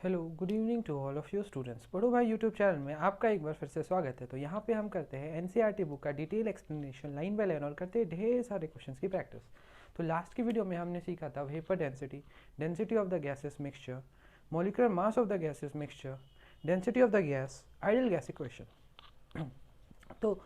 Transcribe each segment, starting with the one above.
Hello good evening to all of you students. पढ़ो भाई YouTube channel में आपका एक बार फिर से स्वागत है। तो यहाँ पे हम करते हैं एनसीईआरटी बुक का detail explanation line by line और करते हैं ढेर सारे क्वेश्चंस की प्रैक्टिस। तो लास्ट की वीडियो में हमने सीखा था vapour density, density of the gases mixture, molecular mass of the gases mixture, density of the gas, ideal gas equation. तो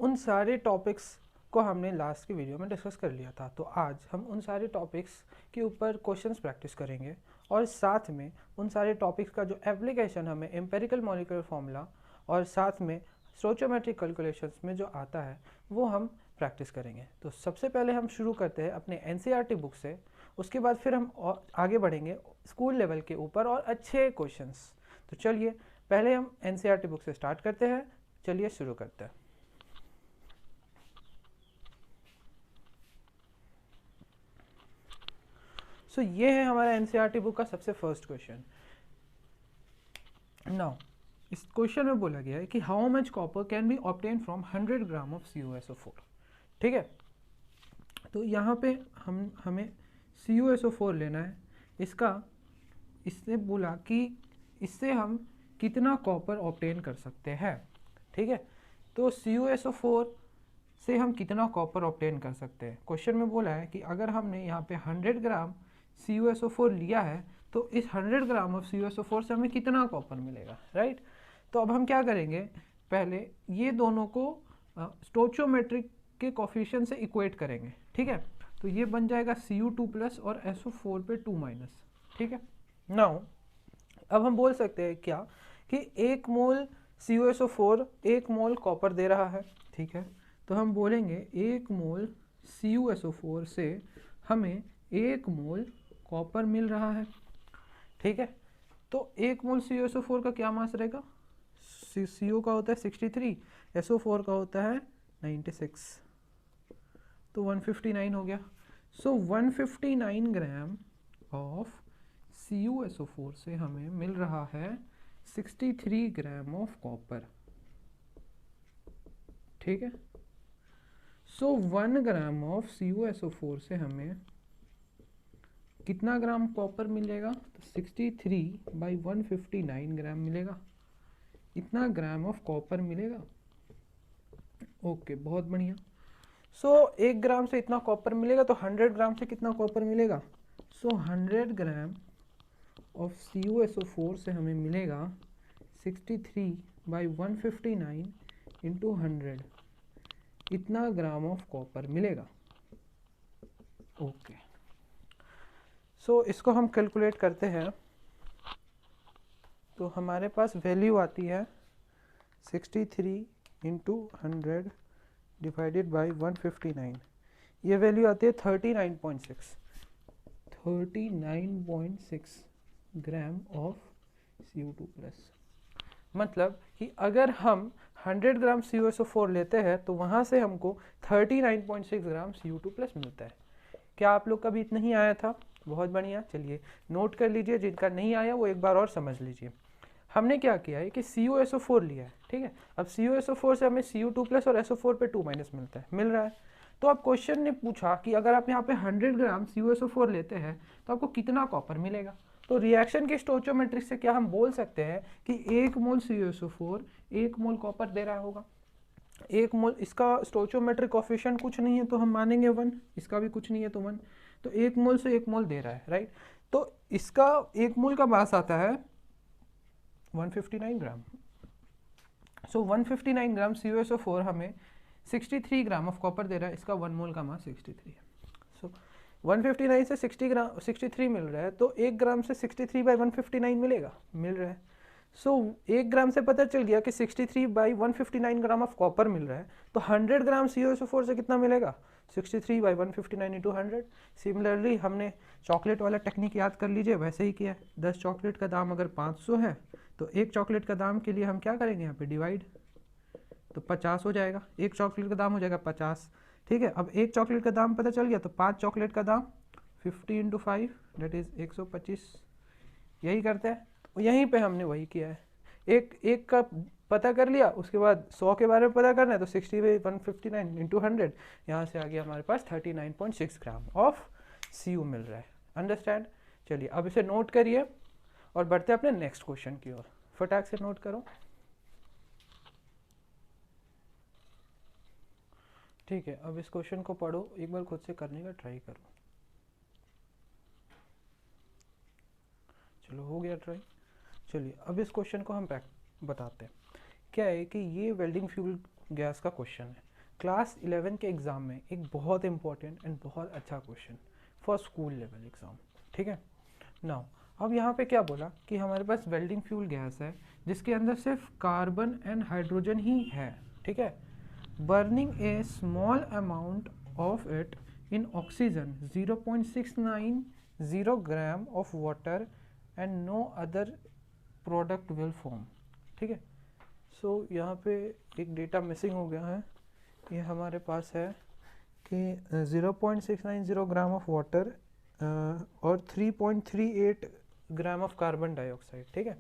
उन सारे टॉपिक्स को हमने लास्ट की वीडियो में डिस्कस कर लिया था। तो आज हम उन सारे टॉपिक्स के ऊपर क्वेश्चंस प्रैक्टिस करेंगे और साथ में उन सारे टॉपिक्स का जो एप्लीकेशन हमें एम्पेरिकल मॉलिक्यूलर फॉर्मूला और साथ में स्टोइचोमेट्रिक कैलकुलेशंस में जो आता है वो हम प्रैक्टिस करेंगे। तो सबसे पहले हम शुरू करते हैं अपने एनसीईआरटी बुक से, उसके बाद फिर हम आगे बढ़ेंगे स्कूल लेवल के ऊपर और अच्छे क्वेश्चंस। तो चलिए पहले हम एनसीईआरटी बुक से स्टार्ट करते हैं। चलिए शुरू करते हैं। सो ये है हमारा एनसीईआरटी बुक का सबसे फर्स्ट क्वेश्चन। नाउ इस क्वेश्चन में बोला गया है कि how much copper can be obtain from 100 gram of CuSO4। ठीक है, तो यहाँ पे हमें CuSO4 लेना है। इसने बोला कि इससे हम कितना कॉपर ऑब्टेन कर सकते हैं। ठीक है, तो CuSO4 से हम कितना कॉपर ऑब्टेन कर सकते हैं। क्वेश्चन में बोला है कि अगर हमने यहाँ पे 100 ग्राम CuSO4 लिया है तो इस 100 ग्राम ऑफ CuSO4 से हमें कितना कॉपर मिलेगा, राइट। तो अब हम क्या करेंगे, पहले ये दोनों को स्टोइचोमेट्रिक के कोफिशिएंट से इक्वेट करेंगे। ठीक है, तो ये बन जाएगा Cu2+ और SO4 पे 2-। ठीक है, नाउ अब हम बोल सकते हैं क्या कि 1 मोल CuSO4 1 मोल कॉपर दे रहा है। ठीक है, तो हम बोलेंगे 1 मोल CuSO4 से हमें 1 मोल कॉपर मिल रहा है। ठीक है, तो 1 मोल CuSO4 का क्या मास रहेगा, Cu का होता है 63, SO4 का होता है 96, तो 159 हो गया। सो 159 ग्राम ऑफ CuSO4 से हमें मिल रहा है 63 ग्राम ऑफ कॉपर। ठीक है, सो 1 ग्राम ऑफ CuSO4 से हमें कितना ग्राम कॉपर मिलेगा, तो 63/159 ग्राम मिलेगा। इतना ग्राम ऑफ कॉपर मिलेगा। ओके, बहुत बढ़िया। सो 1 ग्राम से इतना कॉपर मिलेगा, तो 100 ग्राम से कितना कॉपर मिलेगा। सो 100 ग्राम ऑफ CuSO4 से हमें मिलेगा 63/159 इंटू 100, इतना ग्राम ऑफ कॉपर मिलेगा। ओके, सो इसको हम कैलकुलेट करते हैं तो हमारे पास वैल्यू आती है 63 इंटू 100 डिवाइडेड बाई 159। ये वैल्यू आती है 39.6 ग्राम ऑफ Cu2+। मतलब कि अगर हम 100 ग्राम CuSO4 लेते हैं तो वहाँ से हमको 39.6 ग्राम Cu2+ मिलता है। क्या आप लोग का भी इतना ही आया था? बहुत बढ़िया। चलिए नोट कर लीजिए, जिनका नहीं आया वो एक बार और समझ लीजिए। हमने क्या किया है कि CuSO4 लिया है। ठीक है, अब CuSO4 से हमें Cu2+ और SO4 पे 2- मिल रहा है। तो अब क्वेश्चन ने पूछा कि अगर आप यहाँ पे 100 ग्राम CuSO4 लेते हैं तो आपको कितना कॉपर मिलेगा। तो रिएक्शन के स्टोइचोमेट्रिक से क्या हम बोल सकते हैं कि 1 मोल CuSO4 1 मोल कॉपर दे रहा होगा। 1 मोल, इसका स्टोइचोमेट्रिक कोफिशिएंट कुछ नहीं है तो हम मानेंगे 1, इसका भी कुछ नहीं है तो 1, तो 1 मोल से 1 मोल दे रहा है, राइट। तो इसका 1 मोल का मास आता है 159 ग्राम। सो 159 ग्राम CuSO4 हमें 63 ग्राम ऑफ कॉपर दे रहा है। इसका 1 मोल का मास 63 है। सो 159 से 63 मिल रहा है, तो 1 ग्राम से 63/159 मिल रहा है। सो 1 ग्राम से पता चल गया कि 63/159 ग्राम ऑफ कॉपर मिल रहा है। तो 100 ग्राम CuSO4 से कितना मिलेगा, 63/159 इंटू 100। सिमिलरली हमने चॉकलेट वाला टेक्निक याद कर लीजिए, वैसे ही किया है। 10 चॉकलेट का दाम अगर 500 है तो एक चॉकलेट का दाम के लिए हम क्या करेंगे, यहाँ पे डिवाइड, तो 50 हो जाएगा। एक चॉकलेट का दाम हो जाएगा 50। ठीक है, अब एक चॉकलेट का दाम पता चल गया तो 5 चॉकलेट का दाम 50 इंटू 5 दैट इज 125। यही करते हैं, तो यहीं पे हमने वही किया है। एक का पता कर लिया, उसके बाद 100 के बारे में पता करना है तो 60/159 इंटू 100, यहाँ से आ गया हमारे पास 39.6 ग्राम ऑफ Cu मिल रहा है। अंडरस्टैंड। चलिए अब इसे नोट करिए और बढ़ते हैं अपने नेक्स्ट क्वेश्चन की ओर। फटाक से नोट करो, ठीक है। अब इस क्वेश्चन को पढ़ो, एक बार खुद से करने का ट्राई करो। चलो हो गया ट्राई। चलिए अब इस क्वेश्चन को हम बताते हैं। क्या है कि ये वेल्डिंग फ्यूल गैस का क्वेश्चन है, क्लास 11 के एग्ज़ाम में एक बहुत इंपॉर्टेंट एंड बहुत अच्छा question for school level exam, ठीक है। नाउ अब यहाँ पे क्या बोला कि हमारे पास वेल्डिंग फ्यूल गैस है जिसके अंदर सिर्फ कार्बन एंड हाइड्रोजन ही है, ठीक है। Burning a small amount of it in oxygen 0.690 gram of water and no other product will form, ठीक है। सो यहाँ पे एक डेटा मिसिंग हो गया है। ये हमारे पास है कि 0.690 ग्राम ऑफ वाटर और 3.38 ग्राम ऑफ कार्बन डाइऑक्साइड, ठीक है।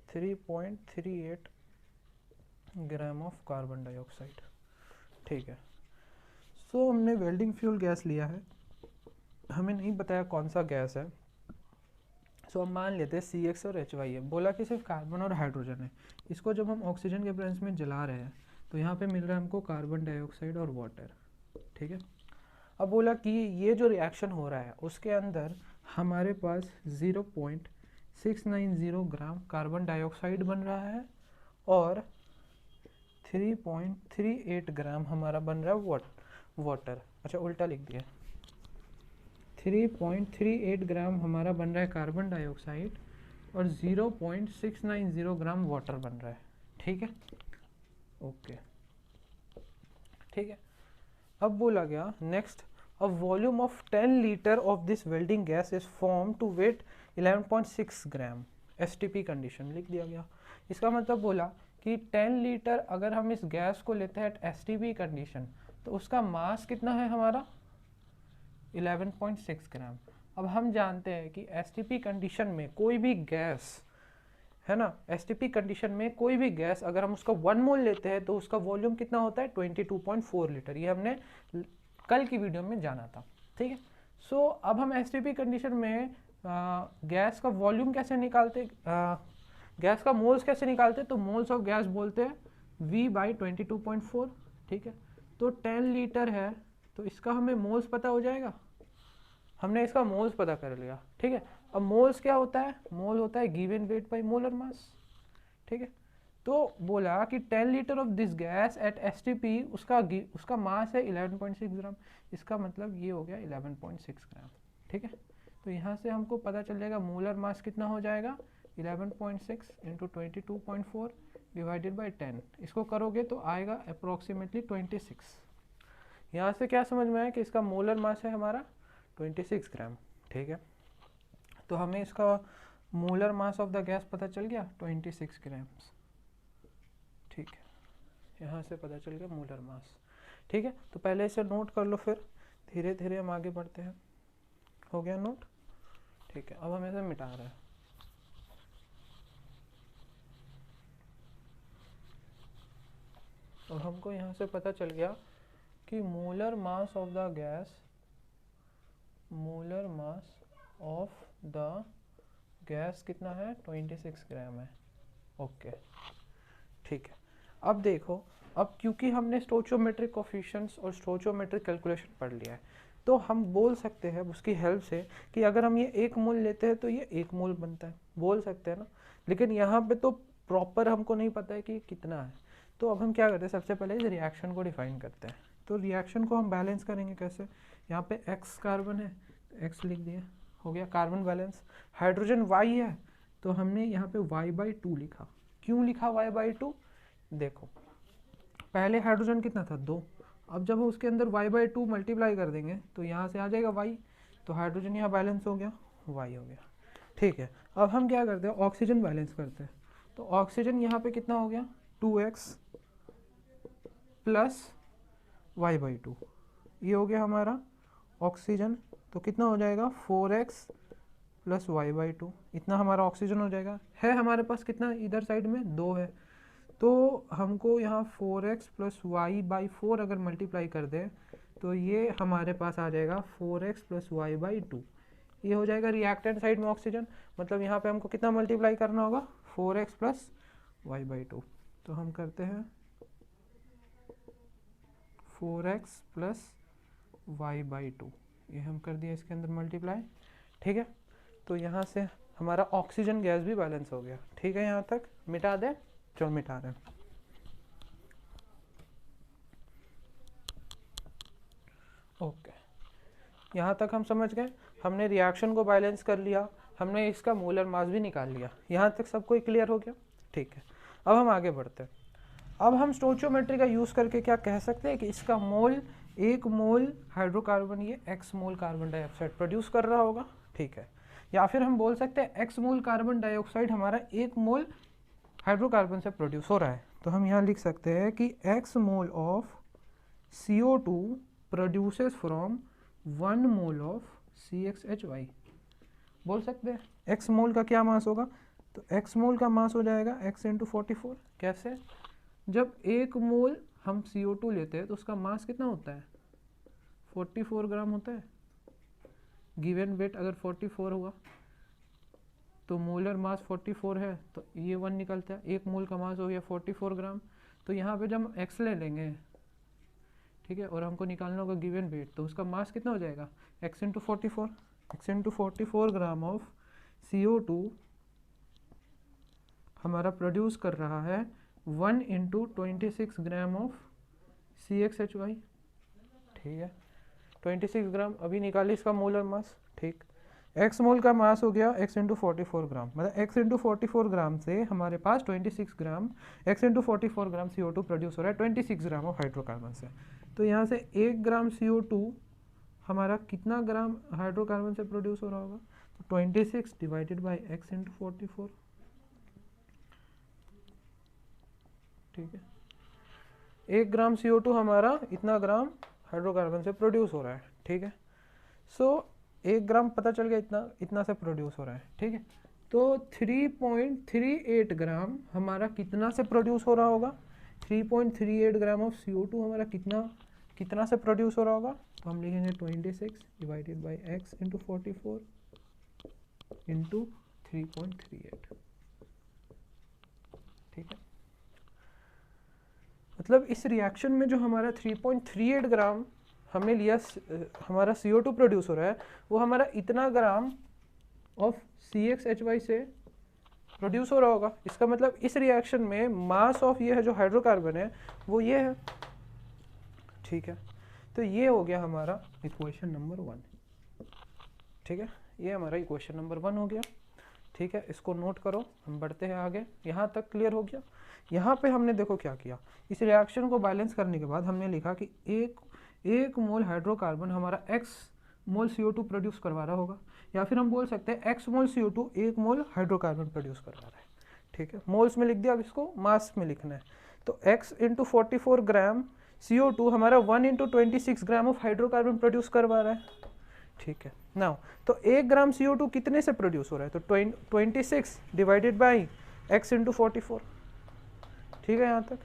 3.38 ग्राम ऑफ कार्बन डाइऑक्साइड, ठीक है। सो हमने वेल्डिंग फ्यूल गैस लिया है, हमें नहीं बताया कौन सा गैस है। सो हम मान लेते हैं CX और HY है, बोला कि सिर्फ कार्बन और हाइड्रोजन है। इसको जब हम ऑक्सीजन के प्रेजेंस में जला रहे हैं तो यहाँ पे मिल रहा है हमको कार्बन डाइऑक्साइड और वाटर, ठीक है। अब बोला कि ये जो रिएक्शन हो रहा है उसके अंदर हमारे पास 0.690 ग्राम कार्बन डाइऑक्साइड बन रहा है और 3.38 ग्राम हमारा बन रहा है वाटर। अच्छा उल्टा लिख दिया, 3.38 ग्राम हमारा बन रहा है कार्बन डाइऑक्साइड और 0.690 ग्राम वाटर बन रहा है, ठीक है। ओके, ठीक है। अब बोला गया next, a volume of 10 litre of this welding gas is form to weight 11.6 gram STP condition, लिख दिया गया। इसका मतलब बोला कि 10 लीटर अगर हम इस गैस को लेते हैं STP कंडीशन तो उसका मास कितना है हमारा 11.6 ग्राम। अब हम जानते हैं कि STP कंडीशन में कोई भी गैस है ना, STP कंडीशन में कोई भी गैस अगर हम उसका 1 मोल लेते हैं तो उसका वॉल्यूम कितना होता है 22.4 लीटर। ये हमने कल की वीडियो में जाना था, ठीक है। सो अब हम STP कंडीशन में गैस का वॉल्यूम कैसे निकालते, गैस का मोल्स कैसे निकालते, तो मोल्स ऑफ गैस बोलते हैं V/22.4, ठीक है। तो 10 लीटर है तो इसका हमें मोल्स पता हो जाएगा, हमने इसका मोल्स पता कर लिया, ठीक है। अब मोल्स क्या होता है, मोल होता है गिवन वेट बाय मोलर मास, ठीक है। तो बोला कि 10 litre of this gas at STP उसका मास है 11.6 ग्राम, इसका मतलब ये हो गया 11.6 ग्राम, ठीक है। तो यहाँ से हमको पता चल जाएगा मोलर मास कितना हो जाएगा 11.6 इंटू 22.4 डिवाइडेड बाई 10, इसको करोगे तो आएगा अप्रोक्सीमेटली 26। यहाँ से क्या समझ में आया कि इसका मोलर मास है हमारा 26 ग्राम, ठीक है। तो हमें इसका molar mass of the gas पता चल गया 26 ग्राम्स, ठीक है। यहाँ से पता चल गया मोलर मास, ठीक है। तो पहले इसे नोट कर लो, फिर धीरे धीरे हम आगे बढ़ते हैं। हो गया नोट, ठीक है। अब हम इसे मिटा रहे हैं। और हमको यहाँ से पता चल गया कि molar mass of the gas, molar mass of the gas कितना है 26 ग्राम है, ओके, ठीक है। अब देखो, अब क्योंकि हमने स्टोइचियोमेट्रिक कोफिशिएंट्स और स्टोइचियोमेट्रिक कैलकुलेशन पढ़ लिया है तो हम बोल सकते हैं उसकी हेल्प से कि अगर हम ये 1 मोल लेते हैं तो ये 1 मोल बनता है, बोल सकते हैं ना। लेकिन यहाँ पे तो प्रॉपर हमको नहीं पता है कि कितना है। तो अब हम क्या करते हैं, सबसे पहले इस रिएक्शन को डिफाइन करते हैं। तो रिएक्शन को हम बैलेंस करेंगे कैसे, यहाँ पे X कार्बन है तो X लिख दिया, हो गया कार्बन बैलेंस। हाइड्रोजन Y है तो हमने यहाँ पे Y/2 लिखा। क्यों लिखा Y/2, देखो पहले हाइड्रोजन कितना था 2, अब जब उसके अंदर Y/2 मल्टीप्लाई कर देंगे तो यहाँ से आ जाएगा Y, तो हाइड्रोजन यहाँ बैलेंस हो गया, Y हो गया, ठीक है। अब हम क्या करते हैं, ऑक्सीजन बैलेंस करते हैं। तो ऑक्सीजन यहाँ पे कितना हो गया 2X प्लस Y/2, ये हो गया हमारा ऑक्सीजन। तो कितना हो जाएगा 4X प्लस Y/2, इतना हमारा ऑक्सीजन हो जाएगा। है हमारे पास कितना इधर साइड में 2 है, तो हमको यहाँ 4X प्लस Y/4 अगर मल्टीप्लाई कर दें तो ये हमारे पास आ जाएगा 4X प्लस Y/2, ये हो जाएगा रिएक्टेंट साइड में ऑक्सीजन, मतलब यहाँ पे हमको कितना मल्टीप्लाई करना होगा 4x प्लस y/2। तो हम करते हैं 4x प्लस y/2, ये हम कर दिए इसके अंदर मल्टीप्लाई। ठीक है, तो यहाँ से हमारा ऑक्सीजन गैस भी बैलेंस हो गया। ठीक है, यहाँ तक मिटा दे, चलो मिटा दें। ओके, यहाँ तक हम समझ गए, हमने रिएक्शन को बैलेंस कर लिया, हमने इसका मोलर मास भी निकाल लिया। यहाँ तक सब कोई क्लियर हो गया? ठीक है, अब हम आगे बढ़ते हैं। अब हम स्टोइचियोमेट्री का यूज़ करके क्या कह सकते हैं कि इसका मोल, 1 मोल हाइड्रोकार्बन ये x mole carbon dioxide produce कर रहा होगा। ठीक है, या फिर हम बोल सकते हैं x मोल कार्बन डाइऑक्साइड हमारा 1 मोल हाइड्रोकार्बन से प्रोड्यूस हो रहा है। तो हम यहाँ लिख सकते हैं कि x mole of CO2 produces from 1 mole of CxHy। बोल सकते हैं x मोल का क्या मास होगा, तो x मोल का मास हो जाएगा x × 44। कैसे? जब 1 मोल हम CO2 लेते हैं तो उसका मास कितना होता है 44 ग्राम होता है। गिवन वेट अगर 44 हुआ तो मोलर मास 44 है, तो ये 1 निकलता है, 1 मोल का मास हो गया 44 ग्राम। तो यहाँ पे जब हम x ले लेंगे, ठीक है, और हमको निकालना होगा गिवन वेट, तो उसका मास कितना हो जाएगा x × 44। x × 44 gram of CO2 हमारा प्रोड्यूस कर रहा है 1 × 26 ग्राम ऑफ CxHy। ठीक है, 26 ग्राम अभी निकाले इसका मोलर मास। ठीक, x मोल का मास हो गया x × 44 ग्राम, मतलब x × 44 ग्राम से हमारे पास 26 ग्राम, x × 44 ग्राम CO2 प्रोड्यूस हो रहा है 26 ग्राम ऑफ हाइड्रोकार्बन से। तो यहाँ से 1 ग्राम CO2 हमारा कितना ग्राम हाइड्रोकार्बन से प्रोड्यूस हो रहा होगा, तो 26 डिवाइडेड बाई x × 44। ठीक है, 1 ग्राम CO2 हमारा इतना ग्राम हाइड्रोकार्बन से प्रोड्यूस हो रहा है। ठीक है, सो 1 ग्राम पता चल गया इतना से प्रोड्यूस हो रहा है। ठीक है, तो 3.38 ग्राम हमारा कितना से प्रोड्यूस हो रहा होगा, 3.38 ग्राम ऑफ CO2 हमारा कितना से प्रोड्यूस हो रहा होगा, तो हम लिखेंगे 26 डिवाइडेड बाई x × 44 × 3.38। ठीक है, मतलब इस रिएक्शन में जो हमारा 3.38 ग्राम हमने लिया, हमारा CO2 प्रोड्यूस हो रहा है, वो हमारा इतना ग्राम ऑफ CxHy से प्रोड्यूस हो रहा होगा। इसका मतलब इस रिएक्शन में मास ऑफ ये है जो हाइड्रोकार्बन है वो ये है। ठीक है, तो ये हो गया हमारा इक्वेशन नंबर 1। ठीक है, ये हमारा इक्वेशन नंबर 1 हो गया। ठीक है, इसको नोट करो, हम बढ़ते हैं आगे। यहाँ तक क्लियर हो गया? यहाँ पे हमने देखो क्या किया, इस रिएक्शन को बैलेंस करने के बाद हमने लिखा कि एक मोल हाइड्रोकार्बन हमारा x मोल CO2 प्रोड्यूस करवा रहा होगा, या फिर हम बोल सकते हैं x मोल CO2 1 मोल हाइड्रोकार्बन प्रोड्यूस करवा रहा है। ठीक है, मोल्स में लिख दिया, अब इसको मास में लिखना है। तो x × 44 ग्राम CO2 हमारा 1 × 26 ग्राम ऑफ हाइड्रोकार्बन प्रोड्यूस करवा रहा है। ठीक है, नाउ तो 1 ग्राम CO2 कितने से प्रोड्यूस हो रहा है, तो 26 डिवाइडेड बाई x × 44। ठीक है, यहाँ तक।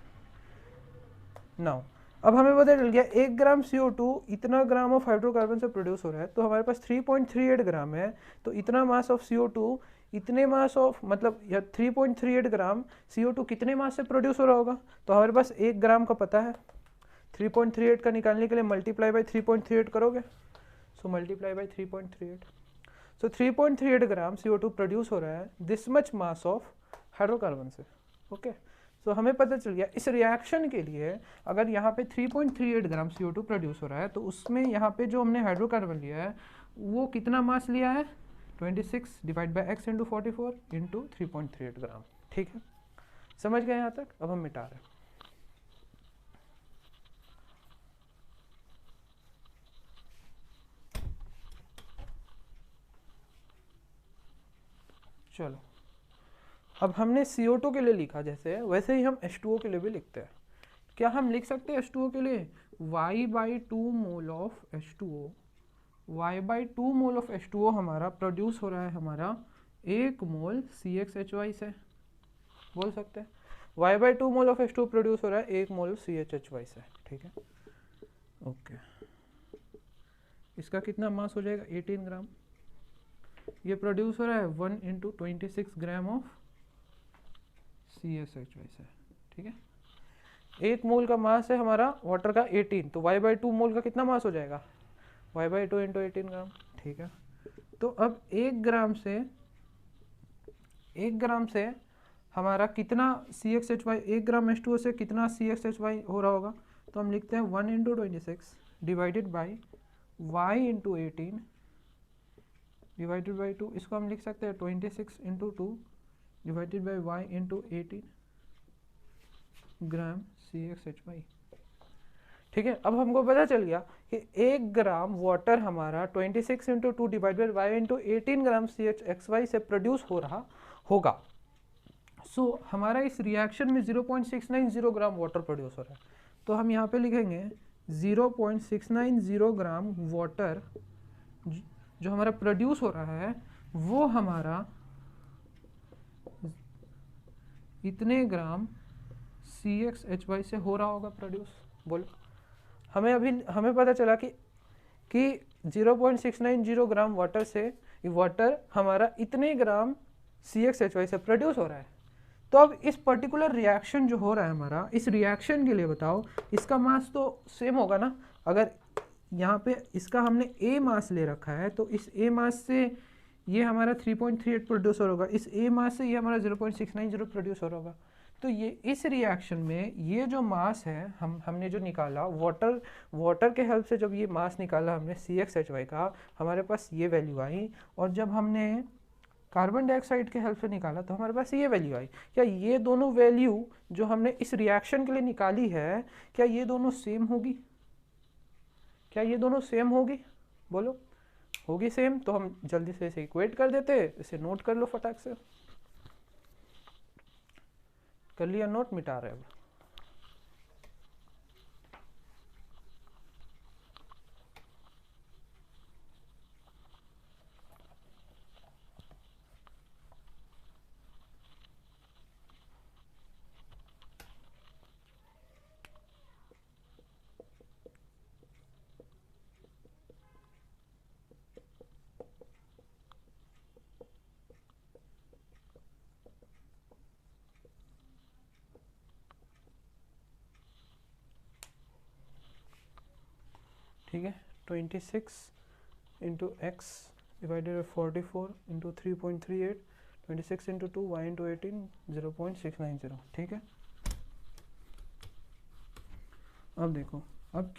नाउ अब हमें पता चल गया 1 ग्राम CO2 इतना ग्राम ऑफ हाइड्रोकार्बन से प्रोड्यूस हो रहा है, तो हमारे पास 3.38 ग्राम है, तो इतना मास ऑफ CO2 इतने मास ऑफ, मतलब 3.38 ग्राम CO2 कितने मास से प्रोड्यूस हो रहा होगा, तो हमारे पास 1 ग्राम का पता है, 3.38 का निकालने के लिए मल्टीप्लाई बाई 3.38 करोगे, so multiply by 3.38, so 3.38 gram CO2 produce हो रहा है this much mass of hydrocarbon से। ओके, सो हमें पता चल गया इस रिएक्शन के लिए अगर यहाँ पे 3.38 ग्राम CO2 प्रोड्यूस हो रहा है, तो उसमें यहाँ पे जो हमने हाइड्रोकार्बन लिया है वो कितना मास लिया है, 26 डिवाइड बाई x × 44 × 3.38 ग्राम। ठीक है, समझ गए यहाँ तक? अब हम मिटा रहे हैं। चलो, अब हमने CO2 के लिए लिखा जैसे, वैसे ही हम H2O के लिए भी लिखते हैं। क्या हम लिख सकते हैं H2O के लिए y/2 mole of H2O, y/2 mole of H2O हमारा प्रोड्यूस हो रहा है हमारा 1 मोल CxHy से, बोल सकते हैं y/2 mole of H2O produce हो रहा है 1 मोल CHHy से। ठीक है, ओके, इसका कितना मास हो जाएगा 18 ग्राम। ये प्रोड्यूस हो रहा है 1 इंटू 26 ग्राम ऑफ CSH2 से, ठीक है। 1 मोल का मास है हमारा वाटर का 18, तो Y/2 मोल का कितना मास हो जाएगा, Y/2 इंटू 18 ग्राम, ठीक है। तो अब 1 ग्राम से हमारा कितना CXHY, 1 ग्राम H2O से कितना CXHY हो रहा होगा, तो हम लिखते हैं 1 into 26 divided by Y into 18 divided by 2, इसको हम लिख सकते हैं 26 into 2 divided by Y into 18 gram CXHY, ठीक है। अब हमको पता चल गया कि 1 ग्राम वाटर हमारा 26 into 2 divided by Y into 18 gram CHXY से प्रोड्यूस हो रहा होगा। सो हमारा इस रिएक्शन में 0.690 ग्राम वाटर प्रोड्यूस हो रहा है, तो हम यहाँ पे लिखेंगे 0.690 ग्राम वाटर जो हमारा प्रोड्यूस हो रहा है वो हमारा इतने ग्राम CXHY से हो रहा होगा प्रोड्यूस। बोलो, हमें पता चला कि 0.690 ग्राम वाटर से वाटर हमारा इतने ग्राम CXHY से प्रोड्यूस हो रहा है। तो अब इस पर्टिकुलर रिएक्शन जो हो रहा है हमारा, इस रिएक्शन के लिए बताओ इसका मास तो सेम होगा ना। अगर यहाँ पे इसका हमने A मास ले रखा है तो इस A मास से ये हमारा 3.38 प्रोड्यूस हो रहा होगा, इस A मास से ये हमारा 0.690 प्रोड्यूस हो रहा होगा। तो ये इस रिएक्शन में ये जो मास है हमने जो निकाला वाटर के हेल्प से, जब ये मास निकाला हमने CXHY का, हमारे पास ये वैल्यू आई। और जब हमने कार्बन डाइऑक्साइड के हेल्प से निकाला तो हमारे पास ये वैल्यू आई। क्या ये दोनों वैल्यू जो हमने इस रिएक्शन के लिए निकाली है, क्या ये दोनों सेम होगी? क्या ये दोनों सेम होगी? बोलो, होगी सेम, तो हम जल्दी से इसे इक्वेट कर देते। इसे नोट कर लो फटाक से, कर लिया नोट, मिटा रहे अब। ठीक है, 26 into x divided by 44 into 3.38, 26 into 2 Y into 18 0.690, ठीक है। अब देखो, अब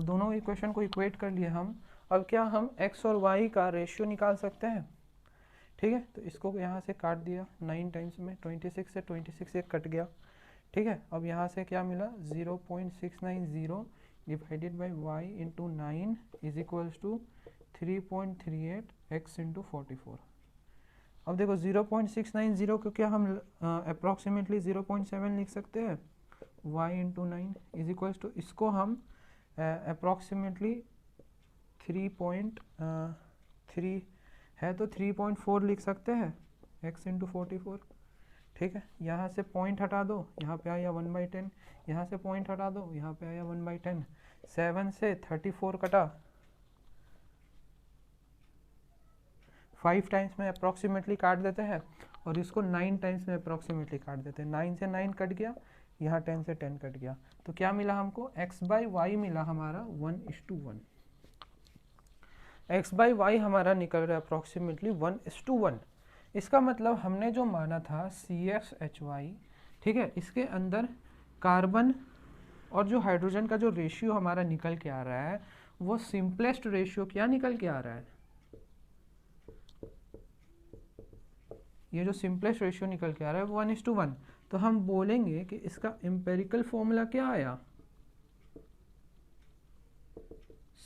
दोनों इक्वेशन को इक्वेट कर लिए हम। अब क्या हम x और y का रेशियो निकाल सकते हैं? ठीक है, तो इसको यहाँ से काट दिया 9 टाइम्स में, 26 से 26 एक कट गया, ठीक है। अब यहाँ से क्या मिला, 0.690 divided by y into 9 is equals to 3.38 x into 44। अब देखो 0.690 को क्या हम अप्रॉक्सीमेटली 0.7 लिख सकते हैं, y into 9 is equals to, इसको हम अप्रॉक्सीमेटली 3.3 है तो 3.4 लिख सकते हैं x इंटू 44, ठीक है। यहाँ से पॉइंट हटा दो, यहाँ पे आया 1/10, यहाँ से पॉइंट हटा दो, यहाँ पे आया 1/10, 7 से 34 कटा, 5 टाइम्स में अप्रॉक्सीमेटली काट देते हैं और इसको 9 टाइम्स में अप्रॉक्सीमेटली काट देते हैं। 9 से 9 कट गया, यहाँ 10 से 10 कट गया, तो क्या मिला हमको, x/y मिला हमारा 1:1। x/y हमारा निकल रहा है अप्रॉक्सीमेटली 1:1। इसका मतलब हमने जो माना था CXHY, ठीक है, इसके अंदर कार्बन और जो हाइड्रोजन का जो रेशियो हमारा निकल के आ रहा है वो सिंपलेस्ट रेशियो क्या निकल के आ रहा है, ये जो सिंपलेस्ट रेशियो निकल के आ रहा है 1:1। तो हम बोलेंगे कि इसका एम्पेरिकल फॉर्मूला क्या आया,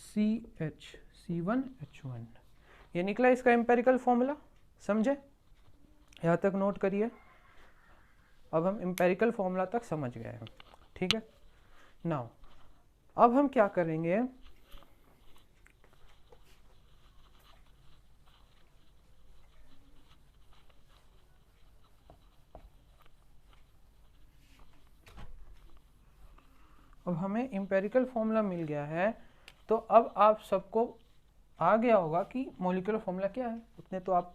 CH(C1H1), ये निकला इसका एम्पेरिकल फॉर्मूला। समझे? यहाँ तक नोट करिए। अब हम एम्पेरिकल फॉर्मूला तक समझ गए हैं, ठीक है। नाउ अब हम क्या करेंगे, अब हमें एम्पेरिकल फॉर्मूला मिल गया है, तो अब आप सबको आ गया होगा कि मॉलिक्यूलर फॉर्मूला क्या है, उतने तो आप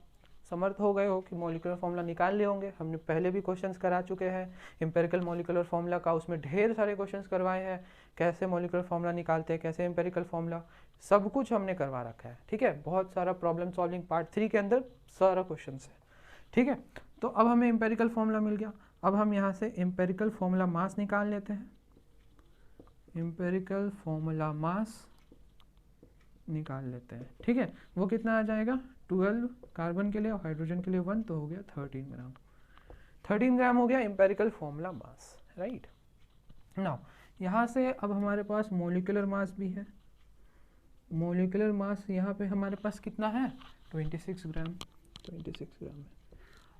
समर्थ हो गए हो कि मॉलिक्यूलर फॉर्मूला निकाल लिए होंगे। हमने पहले भी क्वेश्चंस करा चुके हैं एम्पेरिकल मॉलिक्यूलर फॉर्मूला का, उसमें ढेर सारे क्वेश्चंस करवाए हैं, कैसे मॉलिक्यूलर फॉर्मूला निकालते हैं, कैसे एम्पेरिकल फॉर्मूला, सब कुछ हमने करवा रखा है। ठीक है, बहुत सारा प्रॉब्लम सॉल्विंग पार्ट 3 के अंदर सारा क्वेश्चन है। ठीक है, तो अब हमें एम्पेरिकल फॉर्मूला मिल गया। अब हम यहाँ से एम्पेरिकल फॉर्मूला मास निकाल लेते हैं। एम्पेरिकल फॉर्मूला मास निकाल लेते हैं। ठीक है, वो कितना आ जाएगा, 12 कार्बन के लिए और हाइड्रोजन के लिए 1, तो हो गया 13 ग्राम। 13 ग्राम हो गया empirical formula mass, right. Now यहाँ से अब हमारे पास मोलिकुलर मास भी है। मोलिकुलर मास यहाँ पे हमारे पास कितना है, 26 ग्राम। 26 ग्राम है।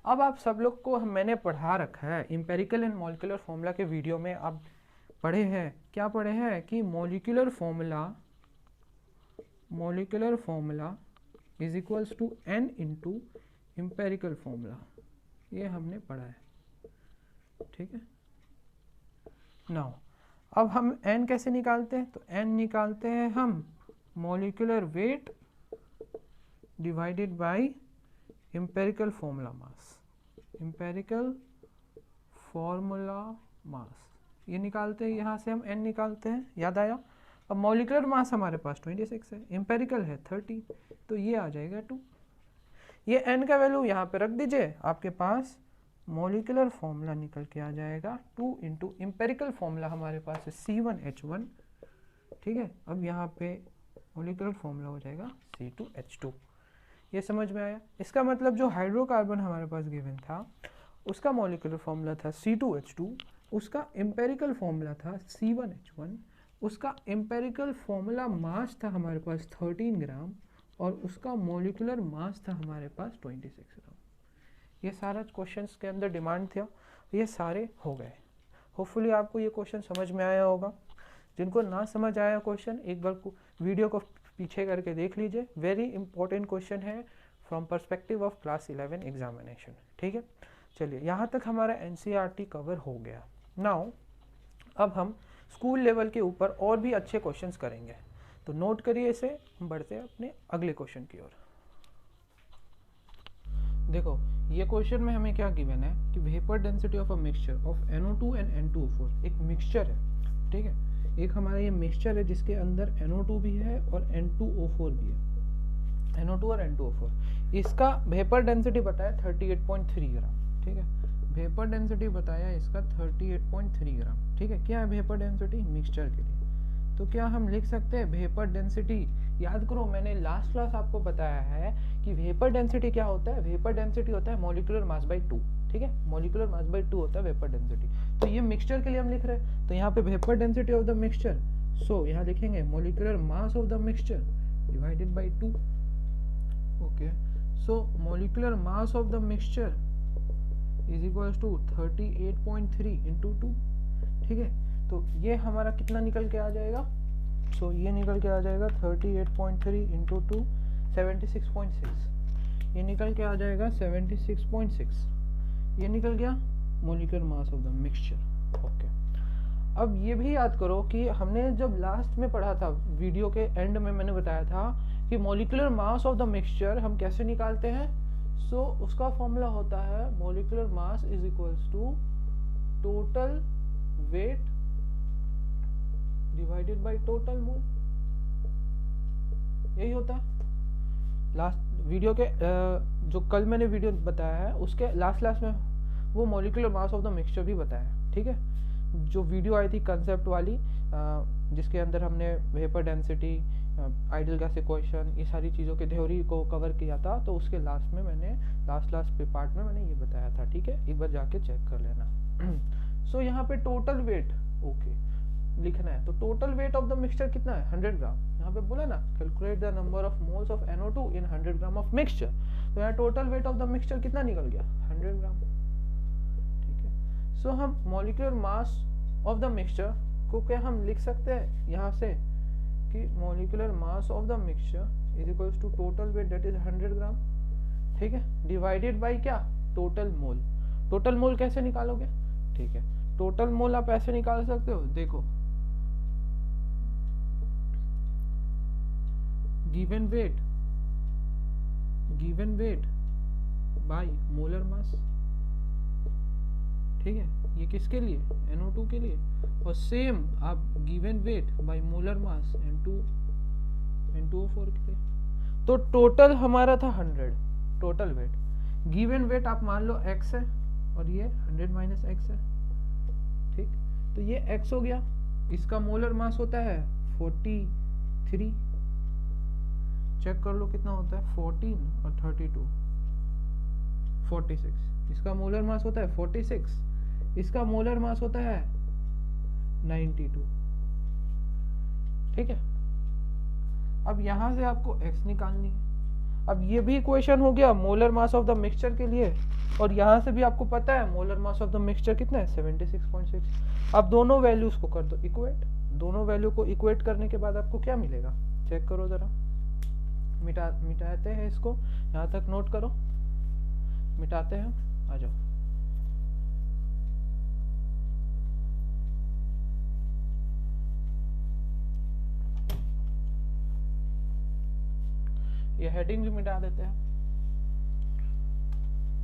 अब आप सब लोग को मैंने पढ़ा रखा है एम्पेरिकल एंड मोलिकुलर फॉर्मूला के वीडियो में, आप पढ़े हैं, क्या पढ़े हैं कि molecular formula is equals to n into empirical formula, ये हमने पढ़ा है। ठीक है, नाउ अब हम n कैसे निकालते हैं, तो n निकालते हैं हम molecular weight divided by empirical formula mass. Empirical formula mass ये निकालते हैं, यहाँ से हम n निकालते हैं, याद आया। अब मॉलिक्यूलर मास हमारे पास 26 है, एम्पेरिकल है 30, तो ये आ जाएगा 2। ये n का वैल्यू यहाँ पे रख दीजिए, आपके पास मॉलिक्यूलर फॉर्मूला निकल के आ जाएगा 2 इंटू एम्पेरिकल फॉर्मूला हमारे पास है C1H1। ठीक है, अब यहाँ पे मॉलिक्यूलर फॉर्मूला हो जाएगा C2H2। ये समझ में आया। इसका मतलब जो हाइड्रोकार्बन हमारे पास गिवन था उसका मॉलिक्यूलर फॉर्मूला था C2H2, उसका एम्पेरिकल फॉर्मूला था C1H1, उसका एम्पेरिकल फॉर्मूला मास था हमारे पास 13 ग्राम और उसका मॉलिक्यूलर मास था हमारे पास 26 ग्राम। ये सारा क्वेश्चंस के अंदर डिमांड था, ये सारे हो गए। होपफुली आपको ये क्वेश्चन समझ में आया होगा। जिनको ना समझ आया क्वेश्चन, एक बार वीडियो को पीछे करके देख लीजिए, वेरी इंपॉर्टेंट क्वेश्चन है from perspective of class 11 examination. ठीक है, चलिए यहाँ तक हमारा NCERT कवर हो गया। नाउ अब हम स्कूल लेवल के ऊपर और भी अच्छे क्वेश्चंस करेंगे, तो नोट करिए इसे। हम बढ़ते हैं अपने अगले क्वेश्चन की ओर। देखो ये क्वेश्चन में हमें क्या गिवन है कि vapour density of a mixture of NO2 and N2O4। एक मिक्सचर है, ठीक है, एक हमारा ये मिक्सचर है जिसके अंदर NO2 भी है और N2O4 भी है, NO2 और N2O4। इसका वेपर डेंसिटी बताया 38.3 ग्राम। ठीक है, वेपर डेंसिटी बताया इसका 38.3 ग्राम। ठीक है, क्या है वेपर डेंसिटी मिक्सचर के लिए, तो क्या हम लिख सकते हैं वेपर डेंसिटी, याद करो मैंने लास्ट क्लास आपको बताया है कि वेपर डेंसिटी क्या होता है, वेपर डेंसिटी होता है मॉलिक्यूलर मास बाय 2। ठीक है, मॉलिक्यूलर मास बाय 2 होता है वेपर डेंसिटी। तो ये मिक्सचर के लिए हम लिख रहे हैं, तो यहाँ पे vapour density of the mixture, so यहाँ लिखेंगे molecular mass of the mixture divided by 2। Okay, so molecular mass of the mixture is equals to 38.3 into 2। ठीक है, तो ये हमारा कितना निकल के आ जाएगा, सो ये निकल के आ जाएगा 38.3 इंटू 2 76.6। ये निकल के आ जाएगा 76.6। ये निकल गया molecular mass of the mixture. Okay, अब ये भी याद करो कि हमने जब लास्ट में पढ़ा था, वीडियो के एंड में मैंने बताया था कि molecular mass of the mixture हम कैसे निकालते हैं। सो उसका फॉर्मूला होता है molecular mass is equals to total weight divided by total mole. यही होता है। लास्ट वीडियो के जो कल मैंने वीडियो बताया है उसके लास्ट में वो molecular mass of the mixture भी बताया। ठीक है, जो वीडियो आई थी कंसेप्ट वाली, जिसके अंदर हमने vapour density, ideal gas equation, ये सारी चीज़ों के थ्योरी को कवर किया था, तो उसके लास्ट में मैंने लास्ट पार्ट में मैंने ये बताया था। ठीक है, एक बार जाके चेक कर लेना। सो यहाँ पे टोटल वेट ओके लिखना है, तो total weight of the mixture कितना है 100 ग्राम। यहाँ पे बोला ना calculate the number of moles of NO2 in 100 gram of mixture, तो यहाँ total weight of the mixture कितना निकल गया 100 ग्राम। ठीक है, सो हम molecular mass of the mixture को क्या हम लिख सकते हैं यहाँ से कि molecular mass of the mixture is equals to total weight that is 100 gram. ठीक है, डिवाइडेड बाय क्या, टोटल मोल। टोटल मोल कैसे निकालोगे, ठीक है, टोटल मोल आप ऐसे निकाल सकते हो, देखो गिवन वेट बाय मोलर मास, ठीक है, ये किसके लिए, NO2 के लिए, और सेम आप given weight by molar mass N2O4 के लिए। तो टोटल हमारा था 100 टोटल वेट, गिवन वेट आप मान लो x है और ये 100 माइनस x है, ठीक, तो ये x हो गया। इसका मोलर मास होता है 43, चेक कर लो कितना होता है 14 और 32 46। इसका मोलर मास होता है 46, इसका मोलर मास होता है 92, ठीक है। अब यहां से आपको x निकालनी है। अब ये भी इक्वेशन हो गया molar mass of the mixture के लिए, और यहां से भी आपको पता है molar mass of the mixture कितना है 76.6। अब दोनों वैल्यूज को कर दो इक्वेट, दोनों वैल्यू को इक्वेट करने के बाद आपको क्या मिलेगा, चेक करो जरा, मिटाते हैं इसको, यहाँ तक नोट करो, मिटाते हैं, आ जाओ। ये हेडिंग भी मिटा देते हैं।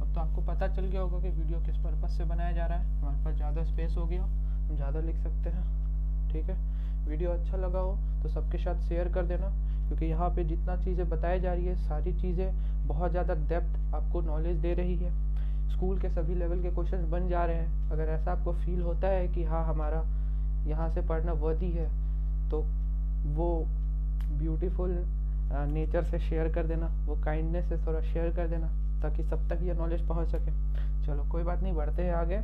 अब तो आपको पता चल गया होगा कि वीडियो किस पर्पज से बनाया जा रहा है। हमारे पास ज़्यादा स्पेस हो गया, हम ज़्यादा लिख सकते हैं, ठीक है। वीडियो अच्छा लगा हो तो सबके साथ शेयर कर देना, क्योंकि यहाँ पे जितना चीज़ें बताई जा रही है सारी चीज़ें बहुत ज़्यादा डेप्थ आपको नॉलेज दे रही है। स्कूल के सभी लेवल के क्वेश्चन बन जा रहे हैं। अगर ऐसा आपको फील होता है कि हाँ हमारा यहाँ से पढ़ना वर्दी है, तो वो ब्यूटीफुल नेचर से शेयर कर देना, वो काइंडनेस से थोड़ा शेयर कर देना, ताकि सब तक ये नॉलेज पहुंच सके। चलो कोई बात नहीं, बढ़ते हैं आगे।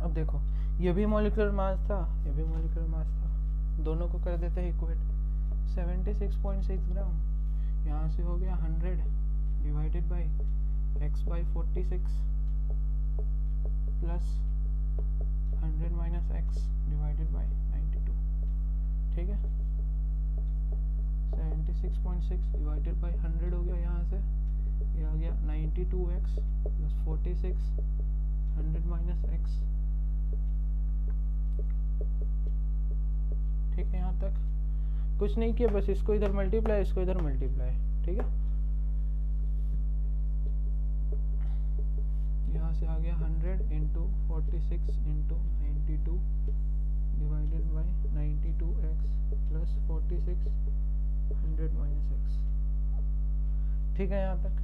अब देखो ये भी मॉलिक्यूलर मास था, ये भी मॉलिक्यूलर मास था, दोनों को कर देते हैं इक्वेट। 76.6 ग्राम, यहाँ से हो गया 100 divided by x/46 plus 100 minus x divided by 92, ठीक है। 76.6 डिवाइडेड बाई 100 हो गया, यहाँ से ये आ गया 92x प्लस 46 100 माइनस x, ठीक है। यहाँ तक कुछ नहीं किया, बस इसको इधर मल्टीप्लाई, इसको इधर मल्टीप्लाई, ठीक है। यहाँ से आ गया 100 into 46 into 92 divided by 92x plus 46 100 minus x, ठीक है। यहाँ तक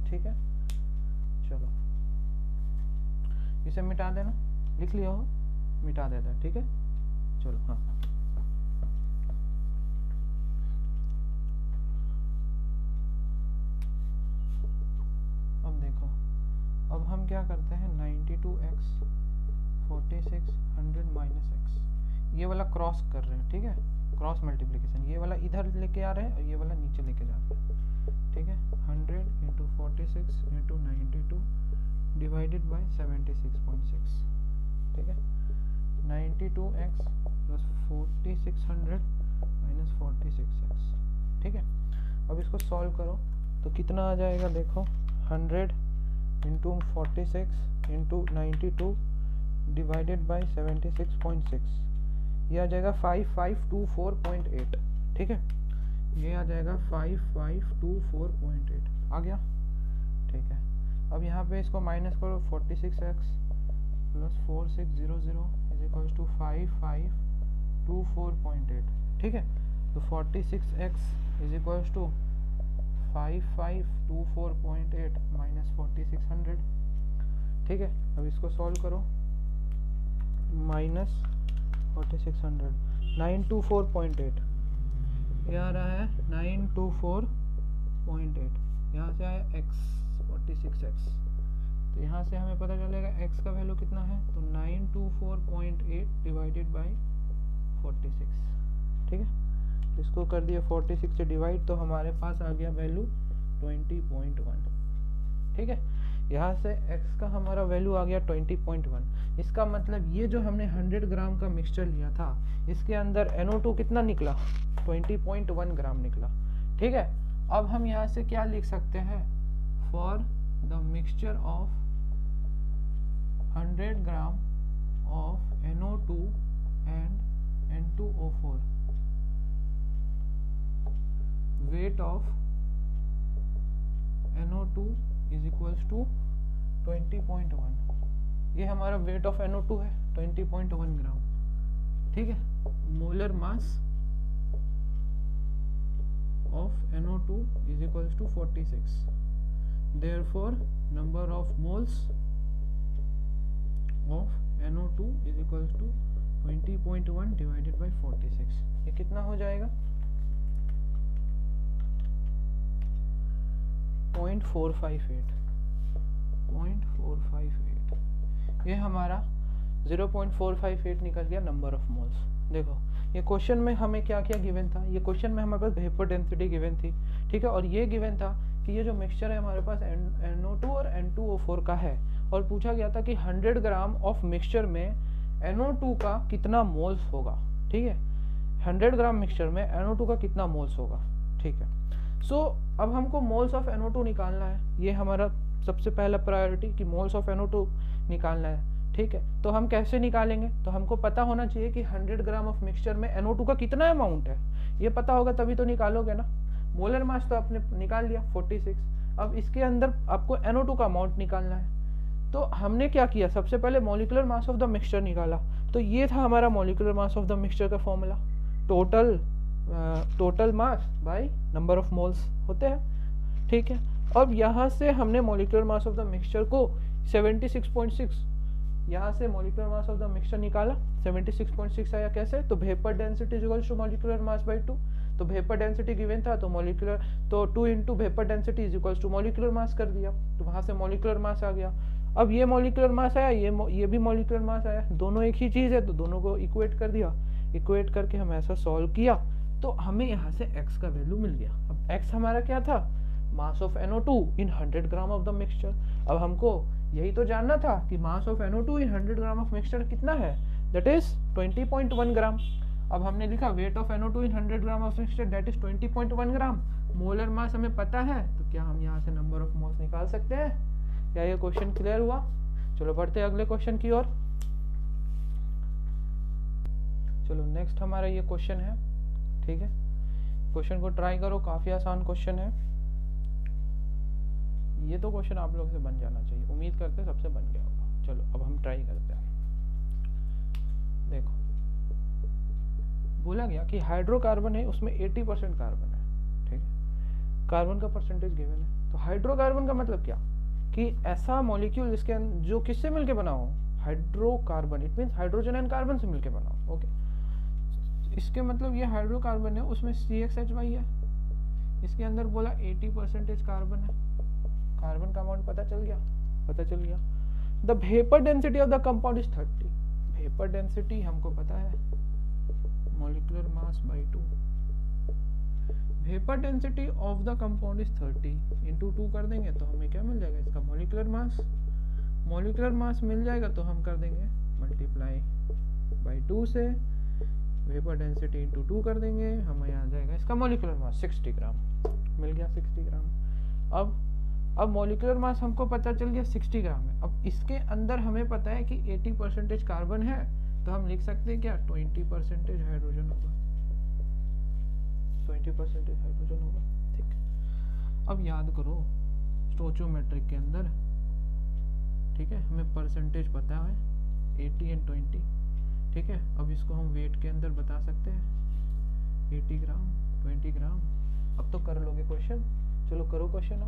ठीक है। चलो इसे मिटा देना, लिख लिया हो, मिटा देता है, ठीक है। चलो हाँ, अब देखो, अब हम क्या करते हैं 92x 46 100 माइनस x, ये वाला क्रॉस कर रहे हैं, ठीक है, क्रॉस मल्टीप्लिकेशन, ये वाला इधर लेके आ रहे हैं और ये वाला नीचे लेके जा रहे हैं, ठीक है। 100 इंटू 46 इंटू 92 डिवाइडेड बाई 76.6, ठीक है। 92x प्लस 4600 माइनस 46x, ठीक है। अब इसको सॉल्व करो तो कितना आ जाएगा, देखो 100 इंटू 46 इंटू 92 डिवाइडेड बाई 76.6, ये आ जाएगा 5524.8, ठीक है। ये आ जाएगा 5524.8 आ गया, ठीक है। अब यहाँ पे इसको माइनस करो, 46x plus 4600 is equal to 5524.8, ठीक है। तो 46x is equal to 5524.8 minus 4600, ठीक है। अब इसको सॉल्व करो, माइनस 4600 924.8, ये आ रहा है 924.8, यहाँ से आया x 46x, तो यहाँ से हमें पता चलेगा x का वैल्यू कितना है, तो 924.8 डिवाइडेड बाई 46, ठीक है। इसको कर दिया 46 से डिवाइड, तो हमारे पास आ गया वैल्यू 20.1, ठीक है। यहाँ से x का हमारा वैल्यू आ गया 20.1। इसका मतलब ये जो हमने 100 ग्राम का मिक्सचर लिया था, इसके अंदर NO2 कितना निकला, 20.1 ग्राम निकला, ठीक है। अब हम यहाँ से क्या लिख सकते हैं, for the mixture of 100 gram of NO2 and N2O4, weight of NO2 is equals to 20.1। ये हमारा वेट ऑफ NO2 है 20.1 ग्राम, ठीक है। Molar mass of NO2 is equals to 46। Therefore number of moles of NO2 is equals to 20.1 divided by 46। ये कितना हो जाएगा? 0.458। ये हमारा 0.458 निकल गया नंबर ऑफ मोल्स। देखो ये क्वेश्चन में हमें क्या क्या गिवन था, ये क्वेश्चन में हमारे पास वेपर डेंसिटी गिवन थी, ठीक है। और ये गिवन था कि ये जो मिक्सचर है हमारे पास NO2 और N2O4 का है, और पूछा गया था कि 100 ग्राम ऑफ मिक्सचर में NO2 का कितना मोल्स होगा, ठीक है। 100 ग्राम मिक्सचर में NO2 का कितना मोल्स होगा, ठीक है। सो अब हमको मोल्स ऑफ NO2 निकालना है, ये हमारा सबसे पहला प्रायोरिटी कि मोल्स ऑफ NO2 निकालना है, ठीक है। तो हम कैसे निकालेंगे? तो हमको पता होना चाहिए कि 100 ग्राम ऑफ मिक्सचर में NO2 का कितना अमाउंट है, ये पता होगा तभी तो निकालोगे ना। मोलर मास तो आपने निकाल लिया 46। अब इसके अंदर आपको NO2 का अमाउंट निकालना है। तो हमने क्या किया, सबसे पहले molecular mass of the mixture निकाला। तो ये था हमारा molecular mass of the mixture का formula, total mass by number of moles होते हैं, ठीक है। अब यहाँ से हमने molecular mass of the mixture को 76.6, यहाँ से molecular mass of the mixture निकाला 76.6 आया। कैसे? तो vapour density is equal to molecular mass by 2। तो वेपर डेंसिटी गिवन था तो मॉलिक्यूलर तो 2 into vapour density is equal to molecular mass कर दिया, तो वहाँ से मॉलिक्यूलर मास आ गया। अब ये मॉलिक्यूलर मास आया, ये भी मॉलिक्यूलर मास आया, दोनों एक ही चीज़ है तो दोनों को इक्वेट कर दिया। इक्वेट करके हम ऐसा सॉल्व किया तो हमें यहाँ से x का वैल्यू मिल गया। अब x हमारा क्या था? मास of NO2 in 100 gram of the mixture. अब हमको यही तो जानना था कि मास of NO2 in 100 gram of mixture कितना है, दैट इज 20.1 ग्राम। अब हमने लिखा wait of NO2 in 100 gram of mixture that is 20.1 gram. Molar mass हमें पता है, तो क्या हम यहाँ से नंबर ऑफ मोल्स निकाल सकते हैं? क्या ये क्वेश्चन क्लियर हुआ? चलो बढ़ते हैं अगले क्वेश्चन की ओर। चलो नेक्स्ट हमारा ये क्वेश्चन है, ठीक है। क्वेश्चन को ट्राई करो, काफी आसान क्वेश्चन है ये। तो क्वेश्चन आप लोग से बन जाना चाहिए, उम्मीद करते हैं सबसे बन गया होगा। चलो अब हम ट्राई करते हैं। देखो बोला गया कि हाइड्रोकार्बन है, उसमें 80% कार्बन है, ठीक है। कार्बन का परसेंटेज गिवन है। तो हाइड्रोकार्बन का मतलब क्या कि ऐसा मॉलिक्यूल जिसके जो किससे मिलके बना हो, hydrocarbon, it means hydrogen and carbon से मिलके बना हो, ओके। इसके मतलब ये हाइड्रोकार्बन है, उसमें CXHY है, इसके अंदर बोला 80% कार्बन है। कार्बन का अमाउंट पता चल गया, पता चल गया। The vapour density of the compound is 30। Vapour density हमको पता है, molecular mass by 2। Vapour density of the compound is 30 into 2 कर देंगे तो हमें क्या मिल जाएगा, इसका मॉलिक्यूलर मास। मॉलिक्यूलर मास मिल जाएगा तो हम कर देंगे मल्टीप्लाई बाय 2 से, वेपर डेंसिटी इंटू 2 कर देंगे, हमें आ जाएगा इसका मॉलिक्यूलर मास 60 ग्राम मिल गया, 60 ग्राम। अब मॉलिक्यूलर मास हमको पता चल गया 60 ग्राम है। अब इसके अंदर हमें पता है कि 80% कार्बन है, तो हम लिख सकते हैं क्या, 20% हाइड्रोजन होगा, 20% हाइड्रोजन होगा, ठीक। अब याद करो स्टोइचियोमेट्रिक के अंदर, ठीक है, हमें परसेंटेज पता है 80 एंड 20, ठीक है। अब इसको हम वेट के अंदर बता सकते हैं 80 ग्राम 20 ग्राम। अब तो कर लोगे क्वेश्चन, चलो करो क्वेश्चन।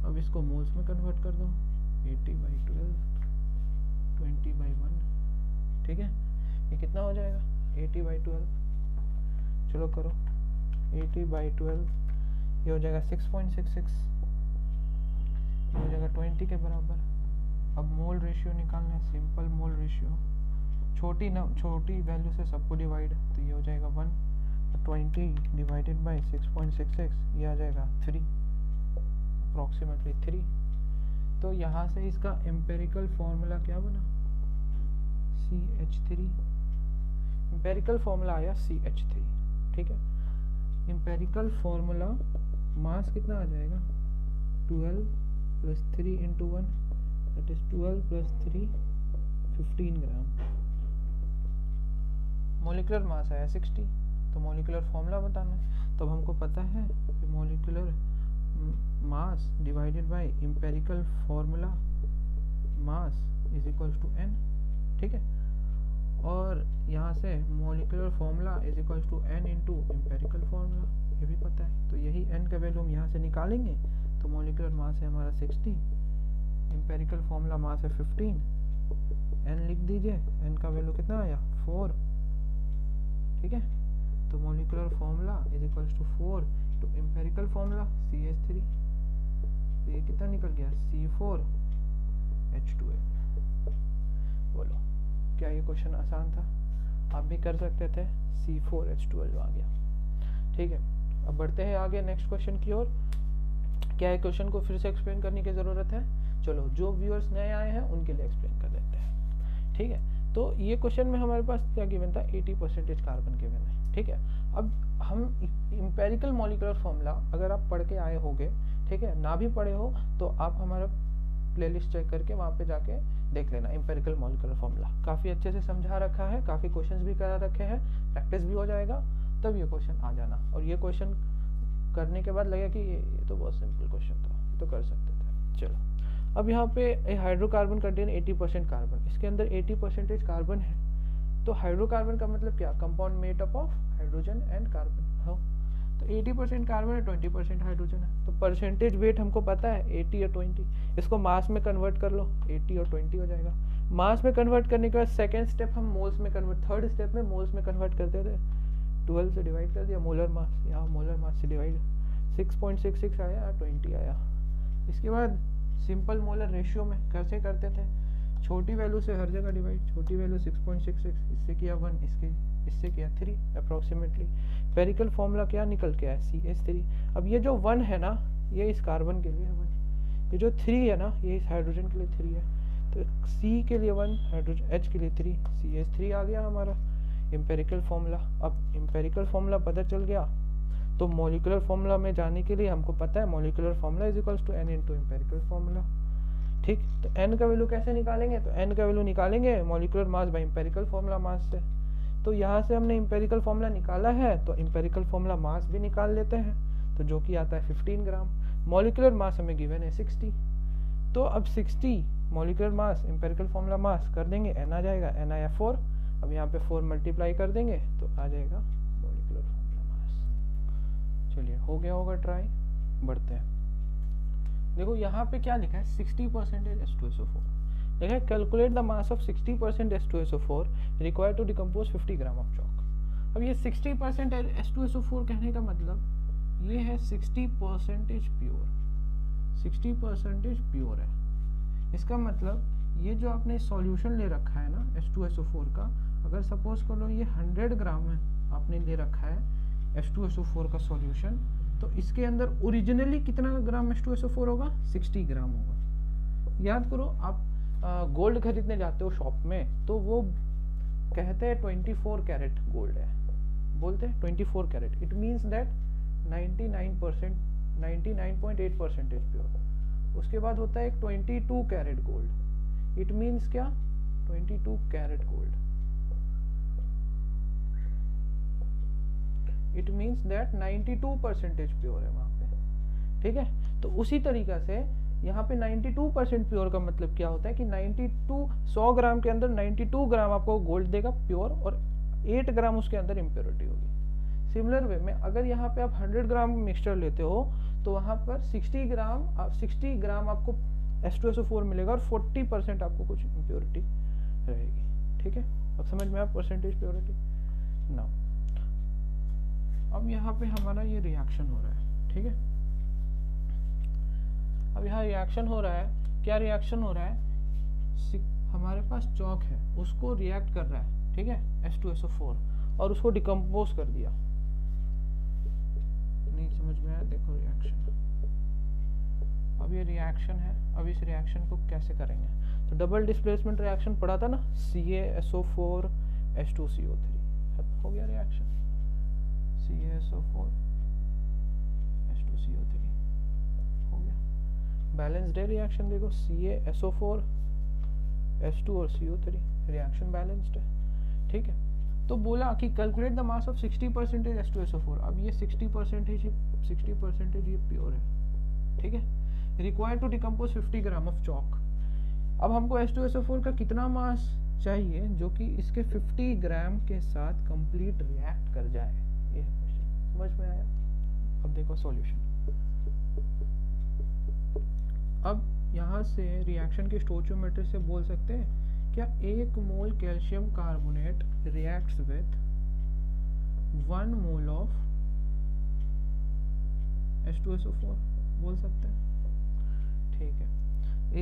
अब इसको मोल्स में कन्वर्ट कर दो, 80/12 20/1, ठीक है। ये कितना हो जाएगा 80/12, चलो करो 80/12, ये हो जाएगा 6.66, ये हो जाएगा 20 के बराबर। अब मोल रेशियो निकालना है, सिंपल मोल रेशियो, छोटी वैल्यू से सबको डिवाइड, तो ये हो जाएगा 1, 20 डिवाइडेड बाय 6.66, ये आ जाएगा 3, अप्रॉक्सीमेटली 3। तो यहाँ से इसका एम्पेरिकल फॉर्मूला क्या बना, CH3। एम्पेरिकल फॉर्मूला आया CH3, ठीक है। एम्पेरिकल फॉर्मूला मास कितना आ जाएगा, 12 + 3 × 1, that is 12 + 3 15 gram. Molecular mass आया 60, तो मॉलिक्यूलर फॉर्मूला बताना है। तो अब हमको पता है कि molecular mass divided by empirical formula mass is equals to n, ठीक है। और यहाँ से molecular formula is equals to n into empirical formula, ये भी पता है। तो यही n का वैल्यू हम यहाँ से निकालेंगे, तो मॉलिक्यूलर मास है हमारा 60, एम्पिरिकल फॉर्मूला मास है 15, n लिख दीजिए, n का वैल्यू कितना आया 4, ठीक है। तो molecular formula is equals to 4 तो एम्पिरिकल फॉर्मूला CH3, तो ये कितना निकल गया C4H12। बोलो क्या ये क्वेश्चन आसान था? आप भी कर सकते थे, C4H12 आ गया, ठीक है। अब बढ़ते हैं आगे नेक्स्ट क्वेश्चन की ओर। क्या है क्वेश्चन को फिर से एक्सप्लेन करने की ज़रूरत है? चलो जो व्यूअर्स नए आए हैं उनके लिए एक्सप्लेन कर देते हैं, ठीक है। तो ये क्वेश्चन में हमारे पास क्या गिवन था, 80% कार्बन गिवन है, ठीक है। अब हम एम्पिरिकल मॉलिक्यूलर फॉर्मूला अगर आप पढ़ के आए होगे, ठीक है, ना भी पढ़े हो तो आप हमारा प्लेलिस्ट चेक करके वहाँ पे जाके देख लेना। एम्पिरिकल मॉलिक्यूलर फॉर्मूला काफ़ी अच्छे से समझा रखा है, काफ़ी क्वेश्चंस भी करा रखे हैं, प्रैक्टिस भी हो जाएगा, तब ये क्वेश्चन आ जाना। और ये क्वेश्चन करने के बाद लगा कि ये तो बहुत सिंपल क्वेश्चन था, ये तो कर सकते थे। चलो अब यहाँ पे हाइड्रोकार्बन कंटेन 80% कार्बन, इसके अंदर 80% कार्बन है। तो हाइड्रोकार्बन का मतलब क्या? Compound made up of hydrogen and carbon. हाँ, तो 80% कार्बन है, 20% हाइड्रोजन है। तो परसेंटेज वेट हमको पता है 80 या 20, इसको मास में कन्वर्ट कर लो, 80 और 20 हो जाएगा। मास में कन्वर्ट करने के बाद सेकेंड स्टेप हम मोल्स में कन्वर्ट, थर्ड स्टेप में मोल्स में कन्वर्ट करते थे, 12 से डिवाइड कर दिया, मोलर मास, यहाँ मोलर मास से डिवाइड, 6.66 आया, 20 आया। इसके बाद सिंपल मोलर रेशियो में कैसे करते थे, छोटी वैल्यू से हर जगह डिवाइड, छोटी वैल्यू 6.66, इससे किया 1, इससे किया 3 अप्रोक्सीमेटली। पेरिकल फॉर्मूला क्या निकल के आया, CH3। अब ये जो 1 है ना, ये इस कार्बन के लिए है 1, ये जो 3 है ना, ये इस हाइड्रोजन के लिए 3 है। तो C के लिए 1, हाइड्रोजन H के लिए 3, CH3 आ गया हमारा एम्पिरिकल फॉर्मूला। अब एम्पिरिकल फॉर्मूला पता चल गया, तो मॉलिक्यूलर फॉर्मूला में जाने के लिए हमको पता है molecular formula is equals to n into empirical formula, ठीक। तो n का वैल्यू कैसे निकालेंगे? तो n का वैल्यू निकालेंगे molecular mass bye empirical formula मास से। तो यहाँ से हमने एम्पिरिकल फॉर्मूला निकाला है, तो एम्पिरिकल फॉर्मूला मास भी निकाल लेते हैं, तो जो कि आता है 15 ग्राम। मॉलिक्यूलर मास हमें गिवन है 60, तो अब 60 मॉलिक्यूलर मास एम्पिरिकल फॉर्मूला मास कर देंगे, n आ जाएगा, n आया 4। अब यहाँ पे 4 मल्टीप्लाई कर देंगे तो आ जाएगा मॉलिक्यूलर फॉर्मूला मास। चलिए हो गया होगा ट्राई, बढ़ते हैं। देखो यहाँ पे क्या लिखा है, 60% H2SO4 लिखा है, calculate the mass of 60% H2SO4 required to decompose 50 gram of chalk. अब ये 60% H2SO4 कहने का मतलब ये है 60% प्योर, 60% प्योर है। इसका मतलब ये जो आपने सॉल्यूशन ले रखा है ना H2SO4 का, अगर सपोज करो ये 100 ग्राम है आपने ले रखा है H2SO4 का सॉल्यूशन, तो इसके अंदर ओरिजिनली कितना ग्राम H2SO4 होगा, 60 ग्राम होगा। याद करो, आप गोल्ड खरीदने जाते हो शॉप में, तो वो कहते हैं 24 कैरेट गोल्ड है, बोलते हैं 24 carat, it means that 99%, 99.8% pure. उसके बाद होता है एक 22 कैरेट गोल्ड, इट मीन्स क्या, 22 carat gold, it means that 92% pure है वहाँ पे, ठीक है। तो उसी तरीका से यहाँ पे 92% प्योर का मतलब क्या होता है कि 100 ग्राम के अंदर 92 ग्राम आपको गोल्ड देगा प्योर, और 8 ग्राम उसके अंदर इम्प्योरिटी होगी। सिमिलर वे में अगर यहाँ पे आप 100 ग्राम मिक्सचर लेते हो, तो वहाँ पर 60 ग्राम आपको H2SO4 मिलेगा, और 40% आपको कुछ इम्प्योरिटी रहेगी, ठीक है। अब समझ में आप परसेंटेज प्योरिटी ना। अब यहाँ पे हमारा ये रिएक्शन हो रहा है, ठीक है। अब यहाँ रिएक्शन हो रहा है, क्या रिएक्शन हो रहा है, हमारे पास चॉक है, उसको रिएक्ट कर रहा है, ठीक है, H2SO4, और उसको डिकम्पोज कर दिया। नहीं समझ में आया, देखो रिएक्शन, अब ये रिएक्शन है, अब इस रिएक्शन को कैसे करेंगे, तो डबल डिस्प्लेसमेंट रिएक्शन पढ़ा था ना, CaSO4 H2CO3, हो गया रिएक्शन, CaSO4 H2CO3 हो गया। बैलेंस्ड है रिएक्शन, देखो CaSO4 H2 और CO3 रिएक्शन बैलेंस्ड है, ठीक है। तो बोला कि calculate the mass of 60% H2SO4। अब ये 60% ये प्योर है, ठीक है। Required to decompose 50 gram of chalk. अब हमको H2SO4 का कितना मास चाहिए जो कि इसके 50 ग्राम के साथ कंप्लीट रिएक्ट कर जाए, ये है क्वेश्चन। समझ में आया? अब देखो सॉल्यूशन। अब यहाँ से रिएक्शन की स्टोइचियोमेट्री से बोल सकते हैं क्या 1 mole calcium carbonate reacts with 1 mole of H2SO4, बोल सकते हैं, ठीक है।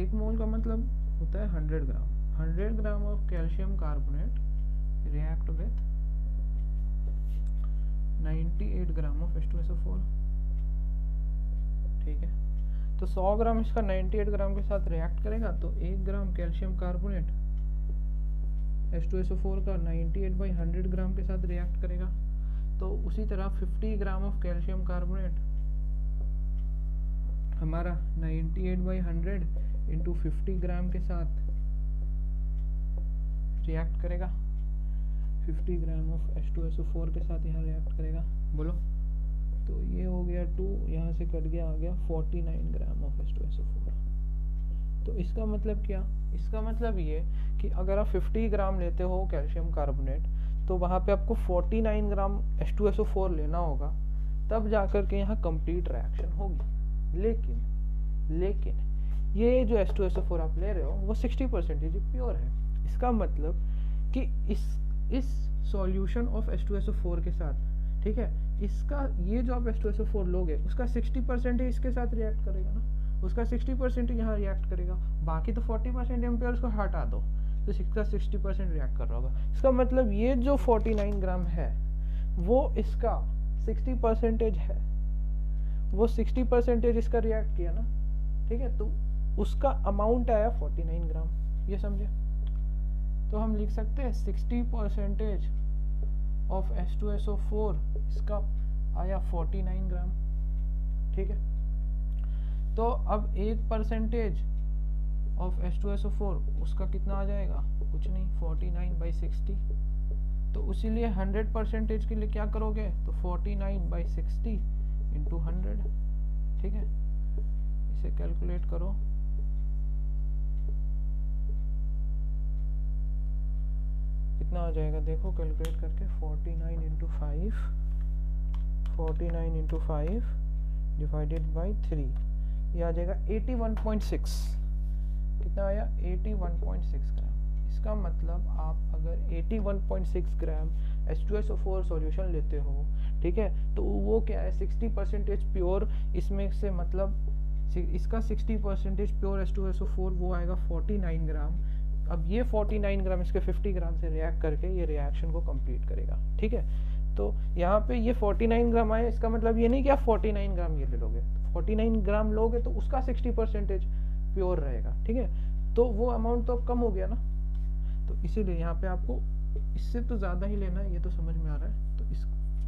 1 मोल का मतलब होता है 100 ग्राम। 100 gram of calcium carbonate react with 98 gram of H2SO4, ठीक है। तो 100 ग्राम इसका 98 ग्राम के साथ रिएक्ट करेगा तो 1 ग्राम कैल्शियम कार्बोनेट H2SO4 का 98/100 ग्राम के साथ रिएक्ट करेगा। तो उसी तरह 50 ग्राम ऑफ कैल्शियम कार्बोनेट हमारा 98/100 इंटू 50 ग्राम के साथ रिएक्ट करेगा। 50 ग्राम ऑफ H2SO4 के साथ यहाँ रिएक्ट करेगा, बोलो। तो ये हो गया 2, यहाँ से कट गया, आ गया 49 ग्राम ऑफ H2SO4। तो इसका मतलब क्या? इसका मतलब ये कि अगर आप 50 ग्राम लेते हो कैल्शियम कार्बोनेट तो वहाँ पे आपको 49 ग्राम H2SO4 लेना होगा, तब जाकर के यहाँ कंप्लीट रिएक्शन होगी। लेकिन ये जो H2SO4 आप ले रहे हो वो 60% प्योर है। इसका मतलब कि इस सॉल्यूशन ऑफ H2SO4 के साथ, ठीक है, इसका ये जो आप H2SO4 लोगे उसका 60% इसके साथ रिएक्ट करेगा ना, उसका 60% यहाँ रिएक्ट करेगा, बाकी तो 40% इम्प्योर उसको हटा दो तो इसका 60% रिएक्ट कर रहा होगा। इसका मतलब ये जो 49 ग्राम है वो इसका 60% है, वो 60% इसका रिएक्ट किया ना, ठीक है, तो उसका अमाउंट आया 49 ग्राम, ये समझे। तो हम लिख सकते हैं 60% ऑफ H2SO4 इसका आया 49 ग्राम, ठीक है। तो अब 1% ऑफ H2SO4 उसका कितना आ जाएगा? कुछ नहीं, 49/60। तो इसीलिए 100% के लिए क्या करोगे तो 49/60 इंटू 100, ठीक है। इसे कैलकुलेट करो, कितना आ जाएगा देखो कैलकुलेट करके। 49 इंटू 5 डिवाइडेड बाई 3, ये आ जाएगा 81.6। कितना आया? 81.6 ग्राम। इसका मतलब आप अगर 81.6 ग्राम H2SO4 सॉल्यूशन लेते हो, ठीक है, तो वो क्या है 60% प्योर, इसमें से मतलब इसका 60% प्योर H2SO4 वो आएगा 49 ग्राम। अब ये 49 ग्राम इसके 50 ग्राम से रिएक्ट करके ये रिएक्शन को कंप्लीट करेगा, ठीक है। तो यहाँ पे ये 49 ग्राम आया, इसका मतलब ये नहीं कि आप 49 ग्राम ये ले लोगे, 49 ग्राम लोगे तो उसका 60% प्योर रहेगा, ठीक है। तो वो अमाउंट तो कम हो गया ना, तो इसीलिए यहाँ पे आपको इससे तो ज़्यादा ही लेना है, ये तो समझ में आ रहा है। तो इस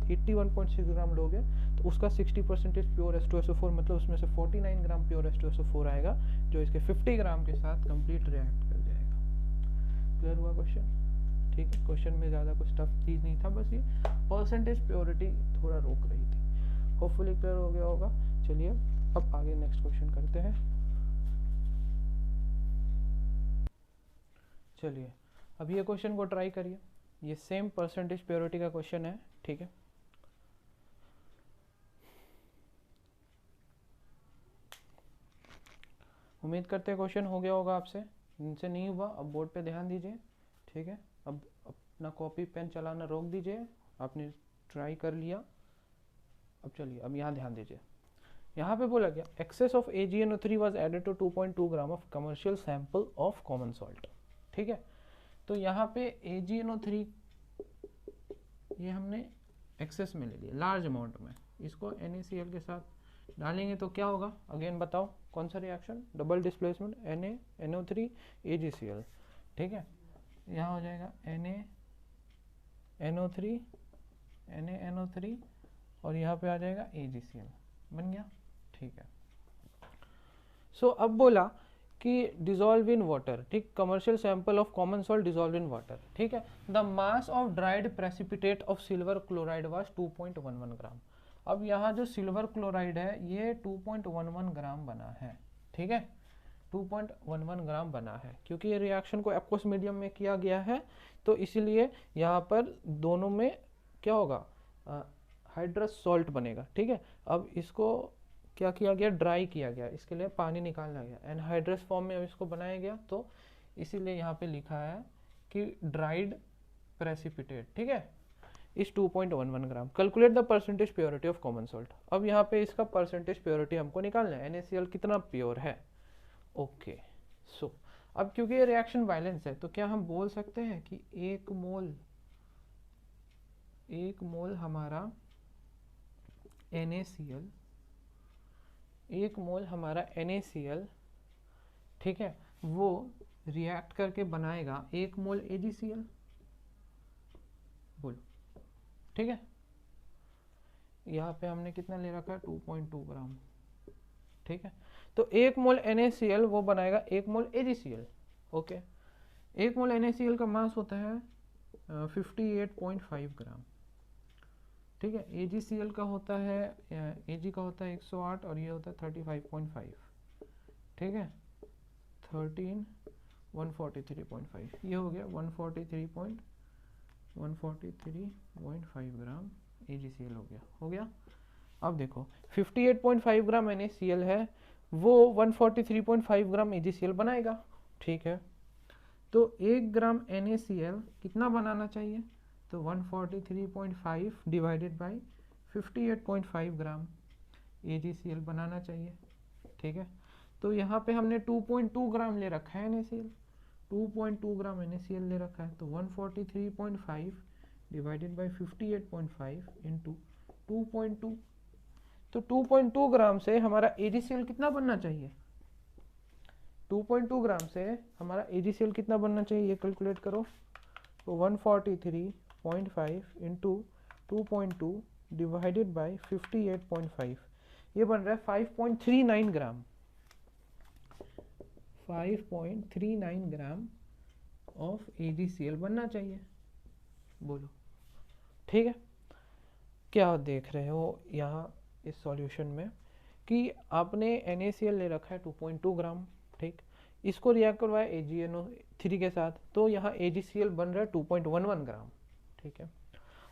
81.6 ग्राम लोगे तो उसका 60% प्योर H2SO4, मतलब उसमें से 49 ग्राम प्योर H2SO4 आएगा जो इसके 50 ग्राम के साथ कंप्लीट रिएक्ट कर जाएगा। क्लियर हुआ क्वेश्चन? ठीक है, क्वेश्चन में ज़्यादा कुछ टफ चीज़ नहीं था, बस ये परसेंटेज प्योरिटी थोड़ा रोक रही थी। होपफुली क्लियर हो गया होगा। चलिए अब आगे नेक्स्ट क्वेश्चन करते हैं। चलिए अब ये क्वेश्चन को ट्राई करिए, ये सेम परसेंटेज प्योरिटी का क्वेश्चन है, ठीक है। उम्मीद करते हैं क्वेश्चन हो गया होगा आपसे, इनसे नहीं हुआ अब बोर्ड पे ध्यान दीजिए, ठीक है। अब अपना कॉपी पेन चलाना रोक दीजिए, आपने ट्राई कर लिया। अब चलिए अब यहाँ ध्यान दीजिए, यहाँ पे बोला गया excess of AgNO3 was added to 2.2 gram of commercial sample of common salt, ठीक है। तो यहाँ पे AgNO3 ये हमने एक्सेस में ले लिया, लार्ज अमाउंट में, इसको NaCl के साथ डालेंगे तो क्या होगा? अगेन बताओ कौन सा reaction? Double displacement NaNO3 AgCl, ठीक है। यहाँ हो जाएगा NaNO3 NaNO3 और यहाँ पे आ जाएगा AgCl, बन गया, ठीक है। सो अब बोला कि डिजोल्व इन वाटर, ठीक, commercial sample of common salt dissolve in water, ठीक है। The mass of dried precipitate of silver chloride was 2.11 ग्राम। अब यहाँ जो सिल्वर क्लोराइड है ये 2.11 ग्राम बना है, ठीक है, 2.11 ग्राम बना है, क्योंकि ये रिएक्शन को एक्वस मीडियम में किया गया है, तो इसीलिए यहाँ पर दोनों में क्या होगा, हाइड्रस सॉल्ट बनेगा, ठीक है। अब इसको क्या किया गया, ड्राई किया गया, इसके लिए पानी निकाला गया, एनहाइड्रस फॉर्म में अब इसको बनाया गया, तो इसीलिए यहाँ पे लिखा है कि ड्राइड प्रेसिपिटेट, ठीक है, इस 2.11 gram. Calculate the percentage purity of common salt. अब यहाँ पे इसका परसेंटेज प्योरिटी हमको निकालना है, NaCl कितना प्योर है। ओके, सो अब क्योंकि ये रिएक्शन वायलेंस है, तो क्या हम बोल सकते हैं कि एक मोल हमारा NaCl, ठीक है, वो रिएक्ट करके बनाएगा 1 मोल AgCl, बोलो, ठीक है। यहाँ पे हमने कितना ले रखा है, 2.2 ग्राम, ठीक है। तो 1 मोल NaCl वो बनाएगा 1 मोल AgCl, ओके। 1 मोल NaCl का मास होता है 58.5 ग्राम, ठीक है। AgCl का होता है, Ag का होता है 108 और ये होता है 35.5, ठीक है, 143.5, ये हो गया 143.5 ग्राम AgCl हो गया। अब देखो 58.5 ग्राम NaCl है, वो 143.5 ग्राम AgCl बनाएगा, ठीक है। तो 1 ग्राम NaCl कितना बनाना चाहिए, तो 143.5 डिवाइडेड बाई 58.5 ग्राम AgCl बनाना चाहिए, ठीक है। तो यहाँ पे हमने 2.2 ग्राम ले रखा है NaCl, 2.2 ग्राम NaCl ले रखा है, तो 143.5 डिवाइडेड बाई 58.5 इंटू 2.2, तो 2.2 ग्राम से हमारा AgCl कितना बनना चाहिए, 2.2 ग्राम से हमारा AgCl कितना बनना चाहिए, ये कैलकुलेट करो। तो 143.5 इंटू 2.2 डिवाइडेड बाई 58.5, ये बन रहा है 5.39 ग्राम, 5.39 ग्राम ऑफ AgCl बनना चाहिए, बोलो, ठीक है। क्या देख रहे हो यहाँ इस सॉल्यूशन में कि आपने NaCl ले रखा है 2.2 ग्राम, ठीक, इसको रिएक्ट करवाया AgNO3 के साथ, तो यहाँ AgCl बन रहा है 2.11 ग्राम, ठीक है।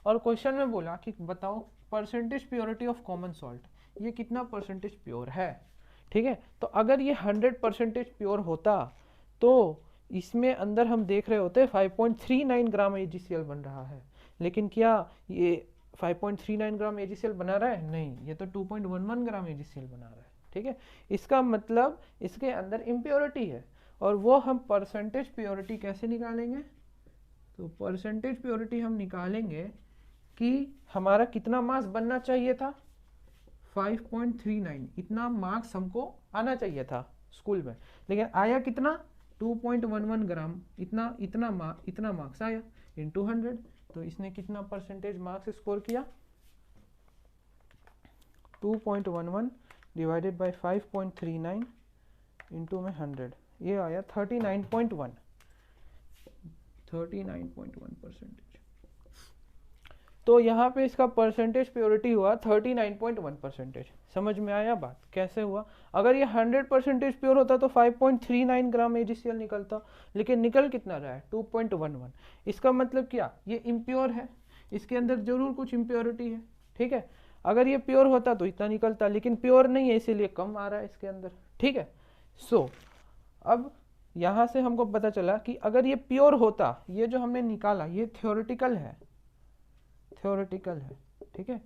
और क्वेश्चन में बोला कि बताओ percentage purity of common salt, ये कितना परसेंटेज प्योर है, ठीक है। तो अगर ये 100% प्योर होता तो इसमें अंदर हम देख रहे होते 5.39 ग्राम AgCl बन रहा है, लेकिन क्या ये 5.39 ग्राम AgCl बना रहा है, नहीं, ये तो 2.11 ग्राम AgCl बना रहा है, ठीक है। इसका मतलब इसके अंदर इम्प्योरिटी है, और वो हम परसेंटेज प्योरिटी कैसे निकालेंगे, तो परसेंटेज प्योरिटी हम निकालेंगे कि हमारा कितना मास बनना चाहिए था, 5.39, इतना मार्क्स हमको आना चाहिए था स्कूल में, लेकिन आया कितना, 2.11 ग्राम, इतना मार्क्स आया इंटू 100, तो इसने कितना परसेंटेज मार्क्स स्कोर किया, 2.11 डिवाइडेड बाई 5.39 इंटू में 100, ये आया 39.1 परसेंटेज। तो यहाँ पे इसका परसेंटेज प्योरिटी हुआ 39.1 परसेंटेज। समझ में आया बात कैसे हुआ? अगर ये 100% प्योर होता तो 5.39 ग्राम AgCl निकलता, लेकिन निकल कितना रहा है 2.11। इसका मतलब क्या, ये इम्प्योर है, इसके अंदर जरूर कुछ इम्प्योरिटी है, ठीक है। अगर ये प्योर होता तो इतना निकलता, लेकिन प्योर नहीं है इसीलिए कम आ रहा है इसके अंदर, ठीक है। सो अब यहाँ से हमको पता चला कि अगर ये प्योर होता, ये जो हमने निकाला ये थ्योरेटिकल है, ठीक है।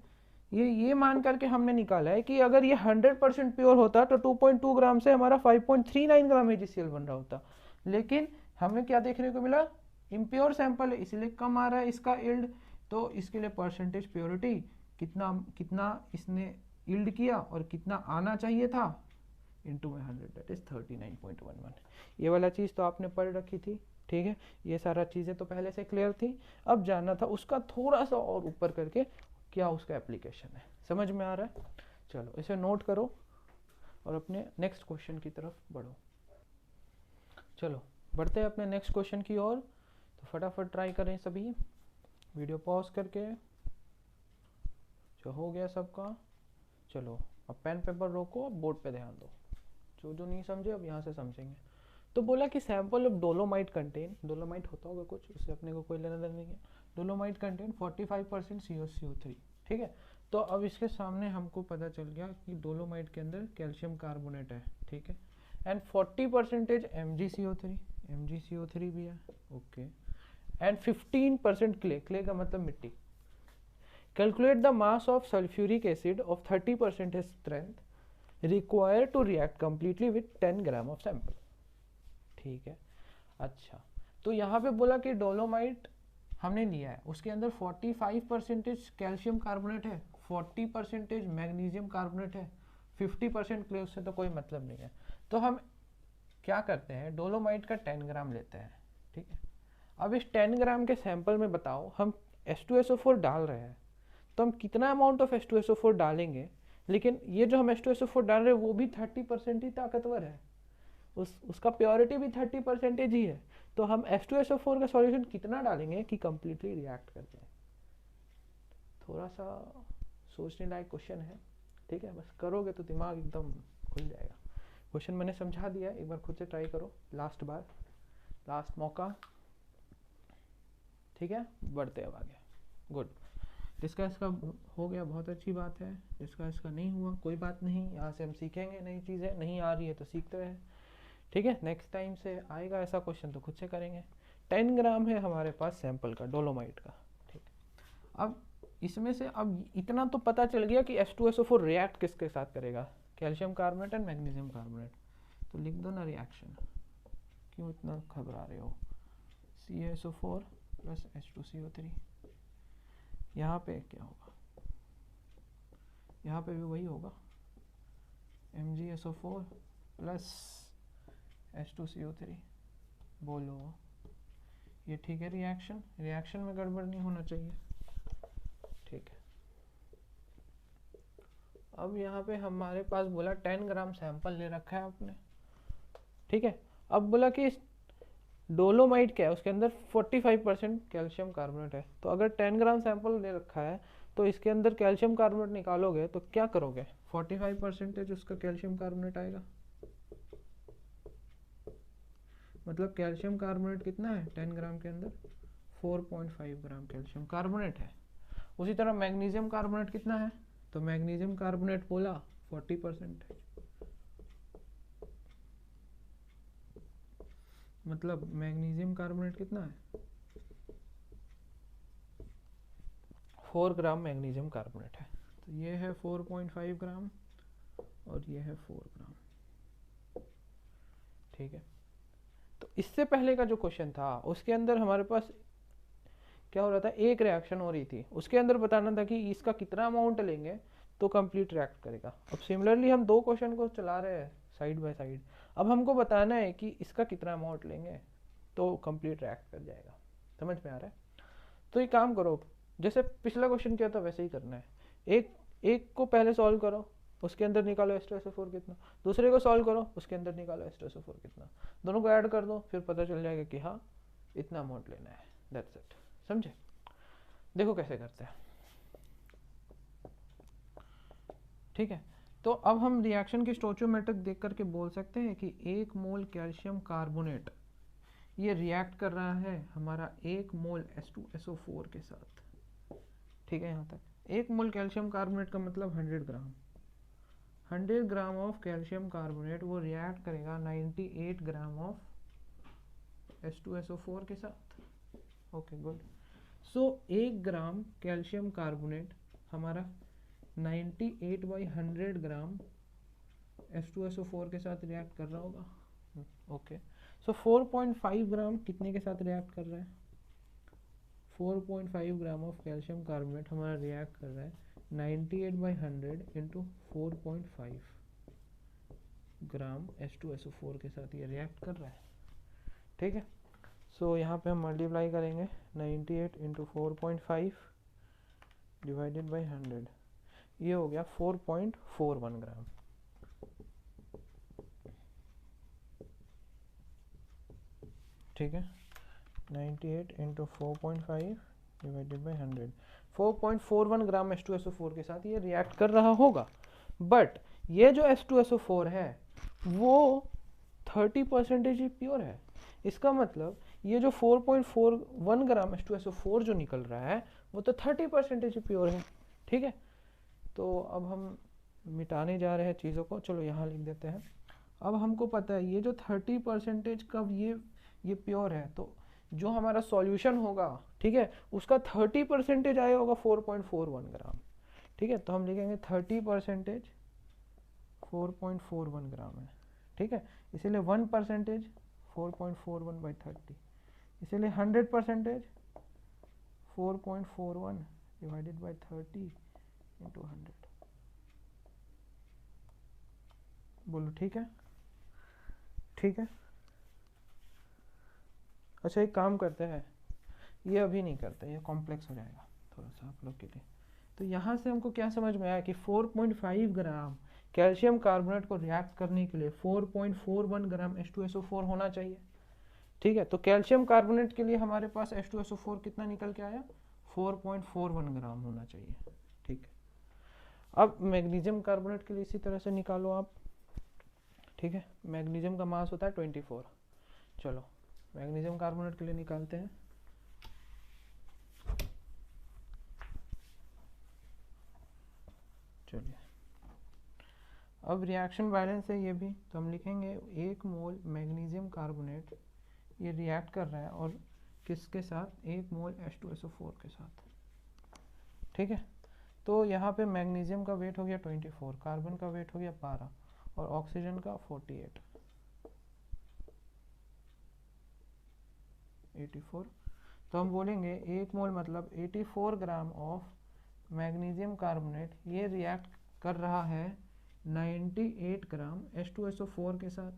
ये मान करके हमने निकाला है कि अगर ये 100% प्योर होता तो 2.2 ग्राम से हमारा 5.39 ग्राम AgCl बन रहा होता, लेकिन हमें क्या देखने को मिला, इम्प्योर सैंपल है इसलिए कम आ रहा है इसका यील्ड, तो इसके लिए परसेंटेज प्योरिटी कितना इसने यील्ड किया और कितना आना चाहिए था इंटू में 100, दैट इज 39.11। ये वाला चीज़ तो आपने पढ़ रखी थी, ठीक है। ये सारा चीज़ें तो पहले से क्लियर थी, अब जानना था उसका थोड़ा सा और ऊपर करके क्या उसका एप्लीकेशन है। समझ में आ रहा है? चलो इसे नोट करो और अपने नेक्स्ट क्वेश्चन की तरफ बढ़ो। चलो बढ़ते हैं अपने नेक्स्ट क्वेश्चन की ओर। तो फटाफट ट्राई करें सभी, वीडियो पॉज करके। जो हो गया सबका, चलो अब पेन पेपर रोको, अब बोर्ड पे ध्यान दो। जो जो नहीं समझे अब यहाँ से समझेंगे। तो बोला कि sample of dolomite contain, dolomite होता होगा कुछ, इससे अपने को कोई लेना देना नहीं है। डोलोमाइट कंटेन 45% CuSO3, ठीक है। तो अब इसके सामने हमको पता चल गया कि डोलोमाइट के अंदर कैल्शियम कार्बोनेट है, ठीक है। एंड 40% MgCO3, MgCO3 भी है, ओके। एंड 15% क्ले, क्ले का मतलब मिट्टी। Calculate the mass of sulphuric acid of 30% strength require to react completely with 10 gram of sample, ठीक है। अच्छा, तो यहाँ पे बोला कि डोलोमाइट हमने लिया है, उसके अंदर 45% कैल्शियम कार्बोनेट है, 40% मैग्नीशियम कार्बोनेट है, 50% क्ले, उससे तो कोई मतलब नहीं है। तो हम क्या करते हैं, डोलोमाइट का 10 ग्राम लेते हैं, ठीक है। अब इस 10 ग्राम के सैंपल में बताओ, हम H2SO4 डाल रहे हैं, तो हम कितना अमाउंट ऑफ H2SO4 डालेंगे। लेकिन ये जो हम H2SO4 डाल रहे हैं वो भी 30% ही ताकतवर है, उसका प्योरिटी भी 30% ही है। तो हम H2SO4 का सॉल्यूशन कितना डालेंगे कि कंप्लीटली रिएक्ट कर जाए। थोड़ा सा सोचने लायक क्वेश्चन है, ठीक है। बस करोगे तो दिमाग एकदम खुल जाएगा। क्वेश्चन मैंने समझा दिया है, एक बार खुद से ट्राई करो, लास्ट बार, लास्ट मौका, ठीक है। बढ़ते अब आगे। गुड, जिसका इसका हो गया बहुत अच्छी बात है, जिसका इसका नहीं हुआ कोई बात नहीं, यहाँ से हम सीखेंगे नई चीज़ें, नहीं आ रही है तो सीखते रहे, ठीक है। नेक्स्ट टाइम से आएगा ऐसा क्वेश्चन तो खुद से करेंगे। 10 ग्राम है हमारे पास सैंपल का डोलोमाइट का, ठीक। अब इसमें से अब इतना तो पता चल गया कि H2SO4 रिएक्ट किसके साथ करेगा, calcium carbonate and magnesium carbonate. तो लिख दो ना रिएक्शन, क्यों इतना घबरा रहे हो। CaSO4 प्लस H2CO3, यहाँ पे क्या होगा, यहाँ पे भी वही होगा, MgSO4 प्लस H2CO3। बोलो ये ठीक है रिएक्शन, रिएक्शन में गड़बड़ नहीं होना चाहिए, ठीक है। अब यहाँ पे हमारे पास बोला 10 ग्राम सैंपल ले रखा है आपने, ठीक है। अब बोला कि डोलोमाइट क्या है, उसके अंदर 45% कैल्शियम कार्बोनेट है। तो अगर 10 ग्राम सैंपल ले रखा है तो इसके अंदर कैल्शियम कार्बोनेट निकालोगे तो क्या करोगे, 45% उसका कैल्शियम कार्बोनेट आएगा। मतलब कैल्शियम कार्बोनेट कितना है 10 ग्राम के अंदर, 4.5 ग्राम कैल्शियम कार्बोनेट है। उसी तरह मैग्नीशियम कार्बोनेट कितना है, तो मैग्नीशियम कार्बोनेट बोला 40%, मतलब मैग्नीशियम कार्बोनेट कितना है, 4 ग्राम मैग्नीशियम कार्बोनेट है। तो ये है 4.5 ग्राम और ये है 4 ग्राम, ठीक है। तो इससे पहले का जो क्वेश्चन था उसके अंदर हमारे पास क्या हो रहा था, एक रिएक्शन हो रही थी, उसके अंदर बताना था कि इसका कितना अमाउंट लेंगे तो कंप्लीट रिएक्ट करेगा। अब सिमिलरली हम दो क्वेश्चन को चला रहे हैं साइड बाय साइड, अब हमको बताना है कि इसका कितना अमाउंट लेंगे तो कंप्लीट रिएक्ट कर जाएगा। समझ में आ रहा है। तो ये काम करो, जैसे पिछला क्वेश्चन किया था वैसे ही करना है। एक को पहले सॉल्व करो, उसके अंदर निकालो H2SO4 कितना, दूसरे को सॉल्व करो, उसके अंदर निकालो H2SO4 कितना, दोनों को ऐड कर दो, फिर पता चल जाएगा कि हाँ इतना अमाउंट लेना है, दैट्स इट। समझे। देखो कैसे करते हैं, ठीक है। तो अब हम रिएक्शन की स्टोइचियोमेट्रिक देख करके बोल सकते हैं कि 1 मोल कैल्शियम कार्बोनेट ये रिएक्ट कर रहा है हमारा 1 मोल H2SO4 के साथ, ठीक है। यहाँ तक 1 मोल कैल्शियम कार्बोनेट का मतलब 100 ग्राम, 100 ग्राम ऑफ कैल्शियम कार्बोनेट वो रिएक्ट करेगा 98 ग्राम ऑफ H2SO4 के साथ, ओके गुड। सो 1 ग्राम कैल्शियम कार्बोनेट हमारा 98/100 ग्राम H2SO4 के साथ रिएक्ट कर रहा होगा, ओके। सो 4.5 ग्राम कितने के साथ रिएक्ट कर रहा है, 4.5 ग्राम ऑफ कैल्शियम कार्बोनेट हमारा रिएक्ट कर रहा है 98/100 इंटू 4.5 ग्राम H2SO4 के साथ ये रिएक्ट कर रहा है, ठीक है। सो यहाँ पे हम मल्टीप्लाई करेंगे 98 इंटू 4.5 डिवाइडेड बाई 100, ये हो गया 4.41 ग्राम, ठीक है, 98 into 4.5 divided by 100, 4.41 gram H2SO4 के साथ ये रिएक्ट कर रहा होगा। बट ये जो H2SO4 है वो 30% ही प्योर है। इसका मतलब ये जो 4.41 ग्राम H2SO4 जो निकल रहा है वो तो 30% प्योर है। ठीक है, तो अब हम मिटाने जा रहे हैं चीज़ों को, चलो यहाँ लिख देते हैं। अब हमको पता है ये जो 30% का ये प्योर है, तो जो हमारा सॉल्यूशन होगा, ठीक है, उसका 30% आया होगा 4.41 ग्राम। ठीक है, तो हम लिखेंगे 30% 4.41 ग्राम है। ठीक है, इसीलिए 1% 4.41 बाई 30, इसीलिए 100% 4.41 डिवाइडेड बाई 30 इंटू 100। बोलो ठीक है? ठीक है, अच्छा एक काम करते हैं, ये अभी नहीं करते, ये कॉम्प्लेक्स हो जाएगा थोड़ा सा आप लोग के लिए। तो यहाँ से हमको क्या समझ में आया कि 4.5 ग्राम कैल्शियम कार्बोनेट को रिएक्ट करने के लिए 4.41 ग्राम H2SO4 होना चाहिए। ठीक है, तो कैल्शियम कार्बोनेट के लिए हमारे पास H2SO4 कितना निकल के आया, 4.41 ग्राम होना चाहिए। ठीक है, अब मैग्नीशियम कार्बोनेट के लिए इसी तरह से निकालो आप। ठीक है, मैग्नीशियम का मास होता है 24। चलो मैग्नीशियम कार्बोनेट के लिए निकालते हैं। चलिए, अब रिएक्शन बैलेंस है ये भी, तो हम लिखेंगे 1 मोल मैग्नीशियम कार्बोनेट ये रिएक्ट कर रहा है और किसके साथ, 1 मोल H2SO4 के साथ। ठीक है, तो यहाँ पे मैग्नीशियम का वेट हो गया 24, कार्बन का वेट हो गया 12 और ऑक्सीजन का 48, 84। तो हम बोलेंगे 1 मोल मतलब 84 ग्राम ऑफ मैग्नीशियम कार्बोनेट ये रिएक्ट कर रहा है 98 ग्राम H2SO4 के साथ।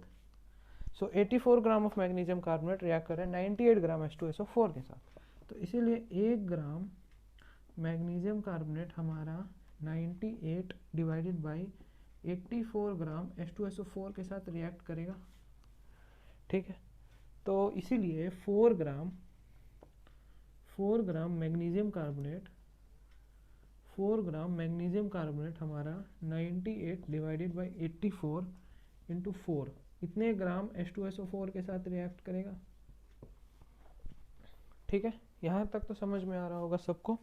सो 84 gram of magnesium carbonate react कर रहा है 98 ग्राम H2SO4 के साथ। तो इसीलिए 1 ग्राम मैग्नीशियम कार्बोनेट हमारा 98 डिवाइडेड बाई 84 ग्राम H2SO4 के साथ रिएक्ट करेगा। ठीक है, तो इसीलिए 4 ग्राम मैग्नीशियम कार्बोनेट, 4 ग्राम मैग्नीशियम कार्बोनेट हमारा 98 डिवाइडेड बाई 84 इंटू 4 इतने ग्राम H2SO4 के साथ रिएक्ट करेगा। ठीक है, यहाँ तक तो समझ में आ रहा होगा सबको।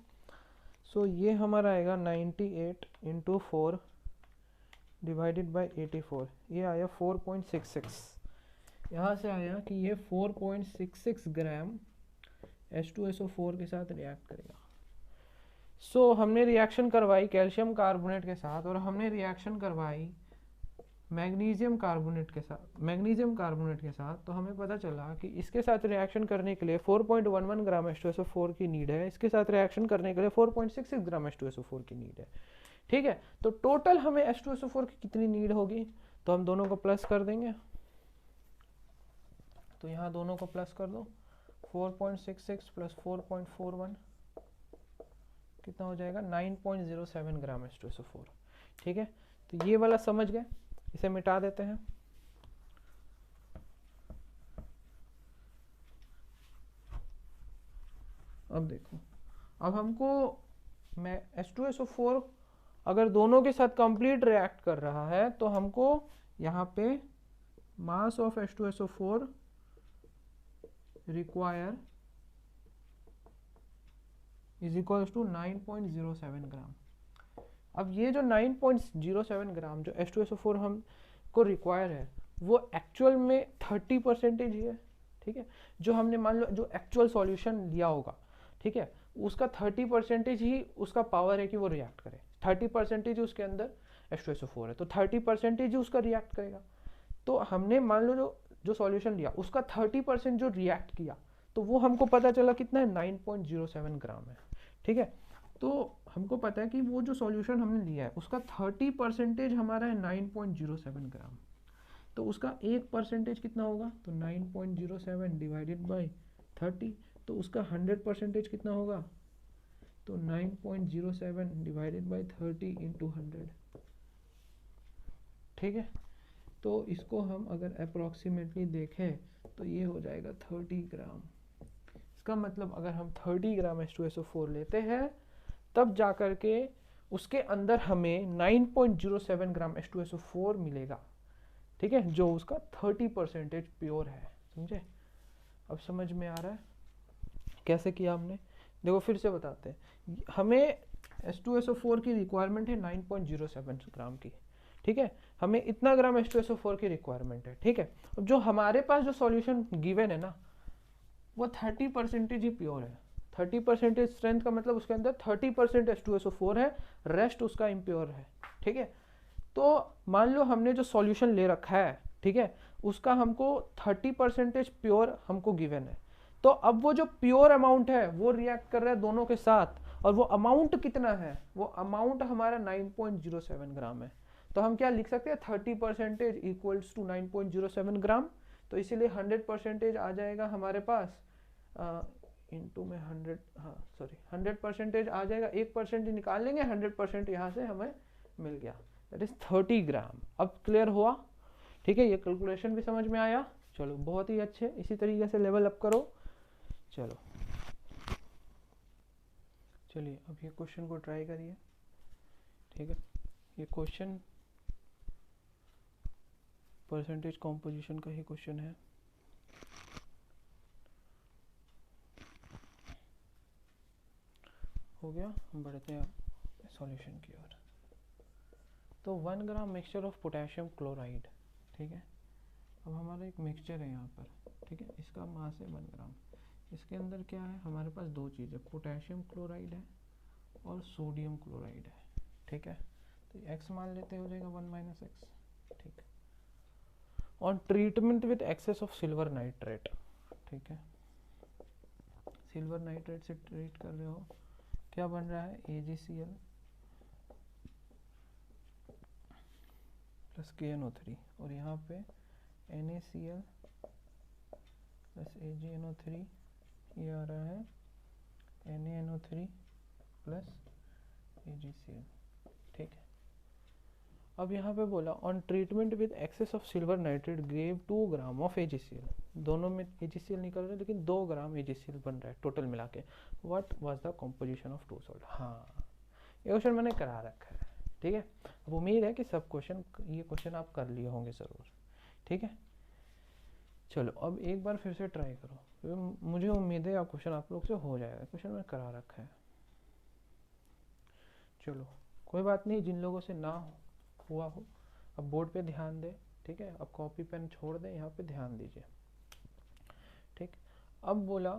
सो ये हमारा आएगा 98 इंटू 4 डिवाइडेड बाई 84, ये आया 4.66। यहाँ से आया कि ये 4.66 ग्राम H2SO4 के साथ रिएक्ट करेगा। सो हमने रिएक्शन करवाई कैल्शियम कार्बोनेट के साथ और हमने रिएक्शन करवाई मैग्नीशियम कार्बोनेट के साथ, तो हमें पता चला कि इसके साथ रिएक्शन करने के लिए 4.11 ग्राम H2SO4 की नीड है, इसके साथ रिएक्शन करने के लिए 4.66 ग्राम H2SO4 की नीड है। ठीक है, तो टोटल हमें H2SO4 की कितनी नीड होगी, तो हम दोनों को प्लस कर देंगे। तो यहाँ दोनों को प्लस कर दो, 4.66 प्लस 4.41 कितना हो जाएगा, 9.07 ग्राम H2SO4। ठीक है, तो ये वाला समझ गए, इसे मिटा देते हैं। अब देखो, अब हमको मैं H2SO4 अगर दोनों के साथ कंप्लीट रिएक्ट कर रहा है तो हमको यहाँ पे mass of H2SO4 require is equal to 9.07 gram. अब ये जो 9.07 ग्राम जो H2SO4 हमको रिक्वायर है वो एक्चुअल में 30% ही है। ठीक है, जो हमने मान लो जो एक्चुअल सॉल्यूशन लिया होगा, ठीक है, उसका 30% ही उसका पावर है कि वो रिएक्ट करे, 30% उसके अंदर H2SO4 है, तो 30% ही उसका रिएक्ट करेगा। तो हमने मान लो जो सॉल्यूशन लिया उसका 30% जो रिएक्ट किया, तो वो हमको पता चला कितना है, 9.07 ग्राम है। ठीक है, तो हमको पता है कि वो जो सॉल्यूशन हमने लिया है उसका 30% हमारा है 9.07 ग्राम, तो उसका 1% कितना होगा, तो 9.07 डिवाइडेड बाई 30, तो उसका 100% कितना होगा, तो 9.07 डिवाइडेड बाई 30 इंटू 100। ठीक है, तो इसको हम अगर अप्रोक्सीमेटली देखें तो ये हो जाएगा 30 ग्राम। इसका मतलब अगर हम 30 ग्राम H2SO4 लेते हैं तब जा कर के उसके अंदर हमें 9.07 ग्राम H2SO4 मिलेगा, ठीक है, जो उसका 30% प्योर है। समझे? अब समझ में आ रहा है कैसे किया हमने? देखो फिर से बताते हैं। हमें H2SO4 की रिक्वायरमेंट है 9.07 ग्राम की, ठीक है, हमें इतना ग्राम H2SO4 की रिक्वायरमेंट है, ठीक है। अब जो हमारे पास जो सॉल्यूशन गिवन है ना वो 30% ही प्योर है। 30% स्ट्रेंथ का मतलब उसके अंदर 30% H2SO4 है, रेस्ट उसका इम्प्योर है, ठीक है। तो मान लो हमने जो सॉल्यूशन ले रखा है, ठीक है, उसका हमको 30% प्योर हमको गिवन है। तो अब वो जो प्योर अमाउंट है वो रिएक्ट कर रहा है दोनों के साथ, और वो अमाउंट कितना है? वो अमाउंट हमारा 9.07 ग्राम है। तो हम क्या लिख सकते हैं? 30% इक्वल्स टू 9.07 ग्राम। तो इसीलिए 100% आ जाएगा हमारे पास, इंटू में 100, हाँ सॉरी 100% आ जाएगा, 1% निकाल लेंगे, 100% यहाँ से हमें मिल गया, दैट इज 30 ग्राम। अब क्लियर हुआ? ठीक है, ये कैलकुलेशन भी समझ में आया? चलो बहुत ही अच्छे, इसी तरीके से लेवल अप करो। चलो चलिए अब ये क्वेश्चन को ट्राई करिए, ठीक है। ये क्वेश्चन परसेंटेज कॉम्पोजिशन का ही क्वेश्चन है। हो गया, हम बढ़ते हैं सॉल्यूशन की ओर। तो 1 ग्राम मिक्सचर ऑफ पोटेशियम क्लोराइड, ठीक है। अब हमारा एक मिक्सचर है यहाँ पर, ठीक है, इसका मास है 1 ग्राम। इसके अंदर क्या है? हमारे पास दो चीज़ें, पोटेशियम क्लोराइड है और सोडियम क्लोराइड है, ठीक है। तो x मान लेते हो जाएगा 1 - x, ठीक है। On treatment with excess of silver nitrate, ठीक है, सिल्वर नाइट्रेट से ट्रीट कर रहे हो, क्या बन रहा है? AgCl प्लस KNO3, और यहाँ पे NaCl प्लस AgNO3, ये आ रहा है NaNO3 प्लस AgCl, ठीक है। अब यहाँ पे बोला on treatment with excess of silver nitrate gave 2 gram of AgCl, दोनों में AgCl निकल रहा है लेकिन 2 ग्राम AgCl बन रहा है टोटल मिला के। What was the composition of two salt? हाँ, ये क्वेश्चन मैंने करा रखा है, ठीक है। अब उम्मीद है कि सब क्वेश्चन, ये क्वेश्चन आप कर लिए होंगे ज़रूर, ठीक है। चलो अब एक बार फिर से ट्राई करो, तो मुझे उम्मीद है आप क्वेश्चन आप लोग से हो जाएगा, क्वेश्चन मैंने करा रखा है। चलो कोई बात नहीं, जिन लोगों से ना हुआ हो अब बोर्ड पे ध्यान दें, ठीक है। अब कॉपी पेन छोड़ दें, यहाँ पे ध्यान दीजिए, ठीक। अब बोला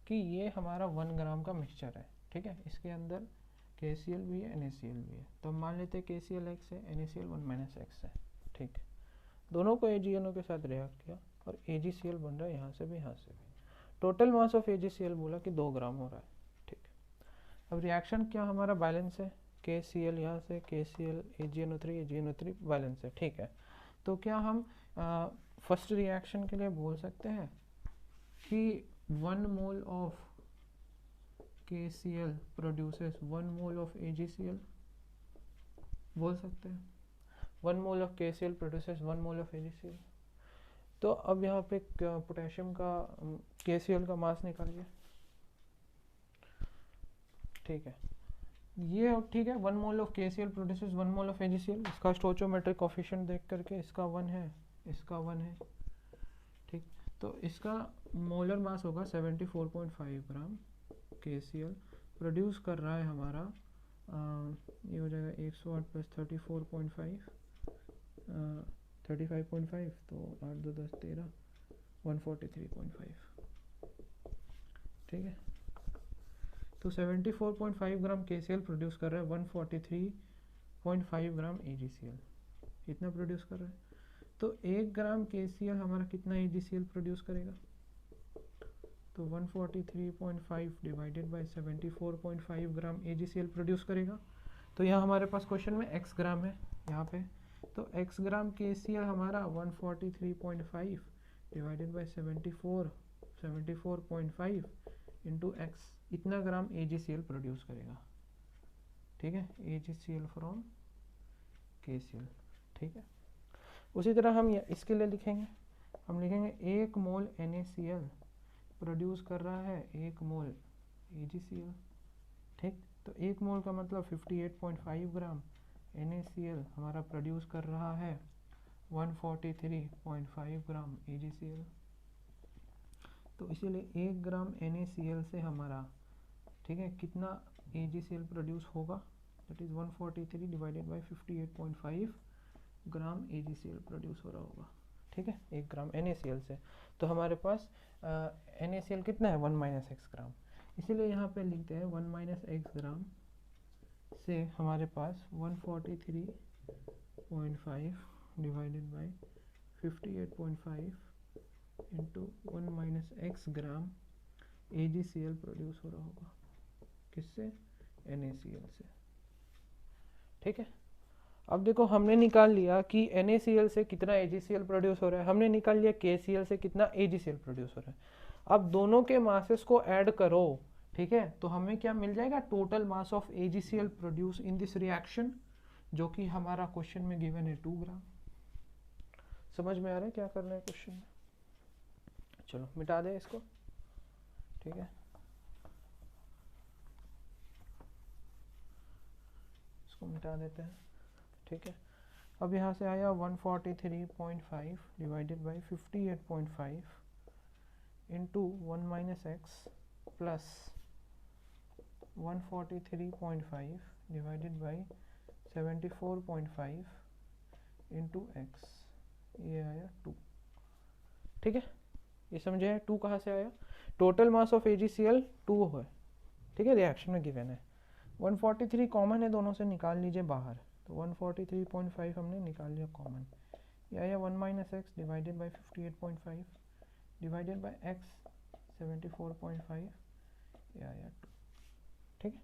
कि ये हमारा 1 ग्राम का मिक्सचर है, ठीक है, इसके अंदर KCl भी है, NaCl भी है। तो हम मान लेते हैं KCl x है, NaCl 1 - x है, ठीक। दोनों को AgNO के साथ रिएक्ट किया और AgCl बन रहा है यहाँ से भी, यहाँ से भी। टोटल मास ऑफ AgCl बोला कि 2 ग्राम हो रहा है, ठीक। अब रिएक्शन क्या हमारा बैलेंस है? KCl यहाँ से, KCl AgNO3 बैलेंस है, ठीक है। तो क्या हम फर्स्ट रिएक्शन के लिए बोल सकते हैं कि 1 mole of KCl produces 1 mole of AgCl? बोल सकते हैं 1 mole of KCl produces 1 mole of AgCl। तो अब यहाँ पे पोटेशियम का KCl का मास निकालिए, ठीक है, ये ठीक है। 1 mole of KCl produces 1 mole of AgCl। इसका स्टोइचोमेट्रिक कोफिशिएंट देख करके इसका 1 है, इसका 1 है, ठीक। तो इसका मोलर मास होगा 74.5 ग्राम। KCl प्रोड्यूस कर रहा है हमारा, ये हो जाएगा 108 प्लस 34.5, 35.5, तो 8 2 10 13, 143.5, ठीक है। तो 74.5 ग्राम KCl प्रोड्यूस कर रहा है, 143.5 ग्राम AgCl, इतना प्रोड्यूस कर रहा है। तो 1 ग्राम KCl हमारा कितना AgCl प्रोड्यूस करेगा? तो 143.5 divided by 74.5 gram AgCl produce करेगा। तो यहाँ हमारे पास क्वेश्चन में x ग्राम है यहाँ पे, तो x ग्राम KCl हमारा 143.5 डिवाइडेड बाय 74.5 इंटू x, इतना ग्राम AgCl प्रोड्यूस करेगा, ठीक है, AgCl फ्रॉम KCl, ठीक है। उसी तरह हम इसके लिए लिखेंगे हम लिखेंगे 1 मोल NaCl प्रोड्यूस कर रहा है 1 मोल AgCl। ठीक, तो 1 मोल का मतलब 58.5 ग्राम NaCl हमारा प्रोड्यूस कर रहा है 143.5 ग्राम AgCl। तो इसीलिए 1 ग्राम NaCl से हमारा, ठीक है, कितना AgCl प्रोड्यूस होगा, that is 143 divided by 58.5 gram AgCl produce हो रहा होगा। ठीक है, 1 ग्राम NaCl से। तो हमारे पास NaCl कितना है, 1 माइनस एक्स ग्राम, इसीलिए यहाँ पे लिखते हैं 1 माइनस एक्स ग्राम से हमारे पास 143.5 divided by 58.5 into 1 minus x gram AgCl produce हो रहा होगा। किससे, NaCl से। ठीक है, अब देखो हमने निकाल लिया कि NaCl से कितना AgCl प्रोड्यूस हो रहा है, हमने निकाल लिया KCl से कितना AgCl प्रोड्यूस हो रहा है। अब दोनों के मासेस को ऐड करो, ठीक है, तो हमें क्या मिल जाएगा, total mass of AgCl produce in this reaction, जो कि हमारा क्वेश्चन में गिवन है 2 ग्राम। समझ में आ रहा है क्या करना है क्वेश्चन में? चलो मिटा दें इसको। ठीक है, इसको मिटा देते हैं। ठीक है, अब यहाँ से आया 143.5 divided by 58.5 into 1 minus x plus 143.5 divided by 74.5 into x, ये आया 2। ठीक है, ये समझे है 2 कहाँ से आया, टोटल मास ऑफ AgCl 2 है। ठीक है, रिएक्शन में गिवन है। 143 कॉमन है, दोनों से निकाल लीजिए बाहर, तो 143.5 हमने निकाल लिया कॉमन। ये आया 1 minus x divided by 58.5 divided by x 74.5, ये आया 2। ठीक है,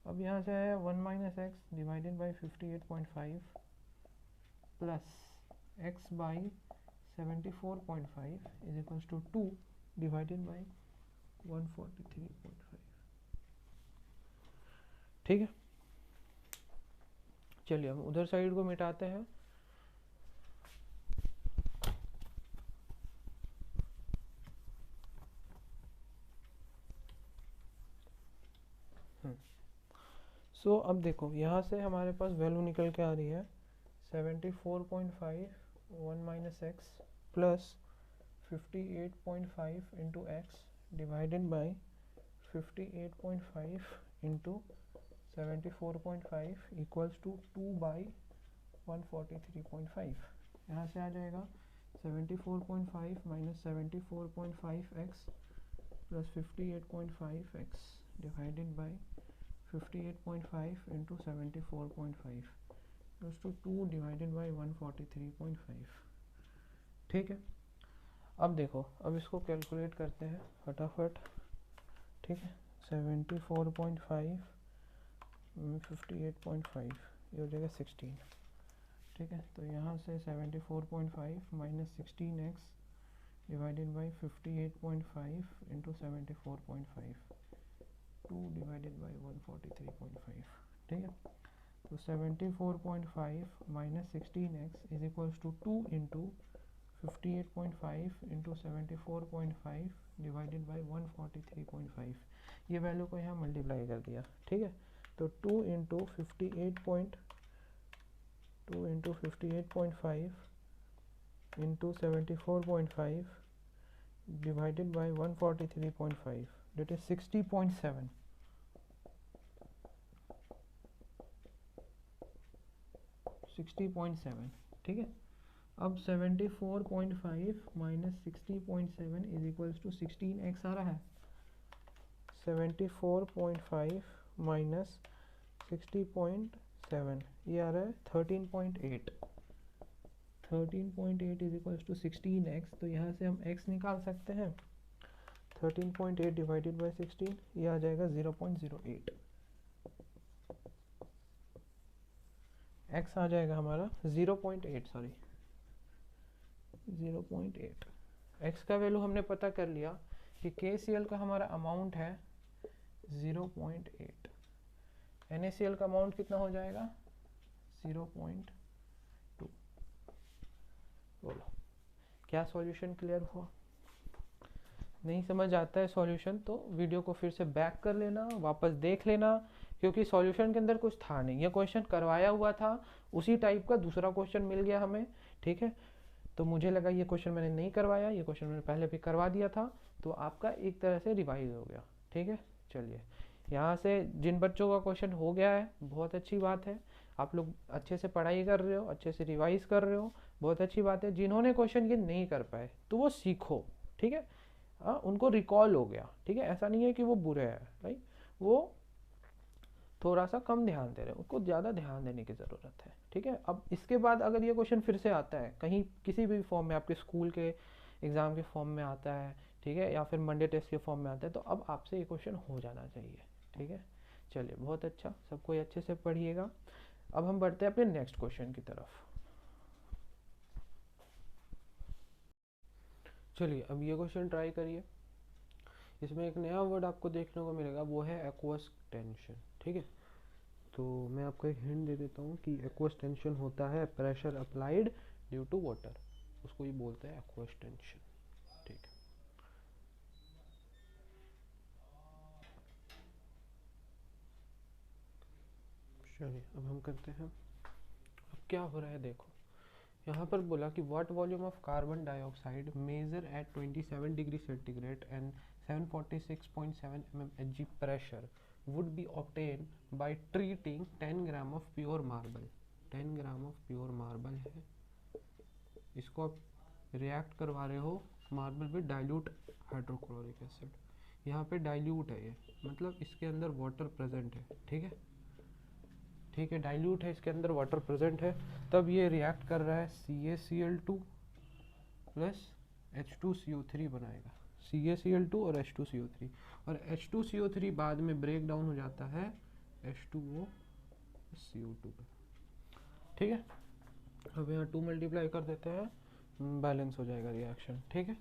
अब यहाँ से आया 1 minus x divided by 58.5 plus x by 74.5 is equals to 2 divided by 143.5। ठीक है, चलिए हम उधर साइड को मिटाते हैं। सो अब देखो यहाँ से हमारे पास वैल्यू निकल के आ रही है 74.5 1 minus x plus 58.5 into x divided by 58.5 into 74.5 equals to 2 by 143.5। यहाँ से आ जाएगा 74.5 minus 74.5 x plus 58.5 x divided by 58.5 into 74.5 equals to 2 divided by 143.5। ठीक है, अब देखो, अब इसको कैलकुलेट करते हैं फटाफट। ठीक है, 74.5 58.5 ये हो जाएगा 16। ठीक है, तो यहाँ से 74.5 minus 16x divided by 58.5 into 74.5 2 divided by 143.5। ठीक है, तो 74.5 minus 16x is equals to 2 into 58.5 into 74.5 divided by 143.5। ये वैल्यू को यहाँ मल्टीप्लाई कर दिया। ठीक है, तो 2 into 58.5 into 74.5 divided by 143.5 that is 60.7। ठीक है, अब 74.5 minus 60.7 is equals to 16x आ रहा है। 74.5 माइनस 60.7 ये आ रहा है 13.8। 13.8 इज इक्वल्स टू 16x, तो यहाँ से हम x निकाल सकते हैं। 13.8 डिवाइडेड बाई 16 ये आ जाएगा 0.08। x आ जाएगा हमारा 0.8, सॉरी 0.8। x का वैल्यू हमने पता कर लिया कि KCl का हमारा अमाउंट है 0.8। NaCl का अमाउंट कितना हो जाएगा 0.2। बोलो क्या सॉल्यूशन क्लियर हुआ? नहीं समझ आता है सॉल्यूशन तो वीडियो को फिर से बैक कर लेना, वापस देख लेना, क्योंकि सॉल्यूशन के अंदर कुछ था नहीं, ये क्वेश्चन करवाया हुआ था, उसी टाइप का दूसरा क्वेश्चन मिल गया हमें, ठीक है। तो मुझे लगा ये क्वेश्चन मैंने नहीं करवाया, ये क्वेश्चन मैंने पहले भी करवा दिया था, तो आपका एक तरह से रिवाइज हो गया, ठीक है। चलिए, यहाँ से जिन बच्चों का क्वेश्चन हो गया है बहुत अच्छी बात है, आप लोग अच्छे से पढ़ाई कर रहे हो, अच्छे से रिवाइज कर रहे हो, बहुत अच्छी बात है। जिन्होंने क्वेश्चन ये नहीं कर पाए तो वो सीखो, ठीक है। उनको रिकॉल हो गया, ठीक है, ऐसा नहीं है कि वो बुरे हैं, राइट, वो थोड़ा सा कम ध्यान दे रहे हैं, उनको ज़्यादा ध्यान देने की ज़रूरत है, ठीक है। अब इसके बाद अगर ये क्वेश्चन फिर से आता है कहीं किसी भी फॉर्म में, आपके स्कूल के एग्ज़ाम के फॉर्म में आता है, ठीक है, या फिर मंडे टेस्ट के फॉर्म में आता है, तो अब आपसे ये क्वेश्चन हो जाना चाहिए, ठीक है। चलिए, बहुत अच्छा, सबको अच्छे से पढ़िएगा। अब हम बढ़ते हैं अपने नेक्स्ट क्वेश्चन की तरफ। चलिए, अब ये क्वेश्चन ट्राई करिए। इसमें एक नया वर्ड आपको देखने को मिलेगा, वो है एक्वस टेंशन, ठीक है। तो मैं आपको एक हिंट दे देता हूँ कि एक्वस टेंशन होता है pressure applied due to water, उसको ही बोलते हैं एक्वस टेंशन, ठीक है। चलिए, अब हम करते हैं। अब क्या हो रहा है देखो, यहाँ पर बोला कि what volume of carbon dioxide measure at 27 degree centigrade and 746.7 mmHg pressure would be obtained by treating 10 gram of pure marble. 10 gram of pure marble है, इसको आप रिएक्ट करवा रहे हो marble with dilute hydrochloric acid. यहाँ पे dilute है, ये मतलब इसके अंदर वाटर प्रेजेंट है, ठीक है, ठीक है, डाइल्यूट है, इसके अंदर वाटर प्रेजेंट है, तब ये रिएक्ट कर रहा है CaCl2 प्लस H2CO3 बनाएगा, CaCl2 और H2CO3, और H2CO3 बाद में ब्रेक डाउन हो जाता है H2O CO2 पे, ठीक है। अब यहाँ 2 मल्टीप्लाई कर देते हैं, बैलेंस हो जाएगा रिएक्शन, ठीक है।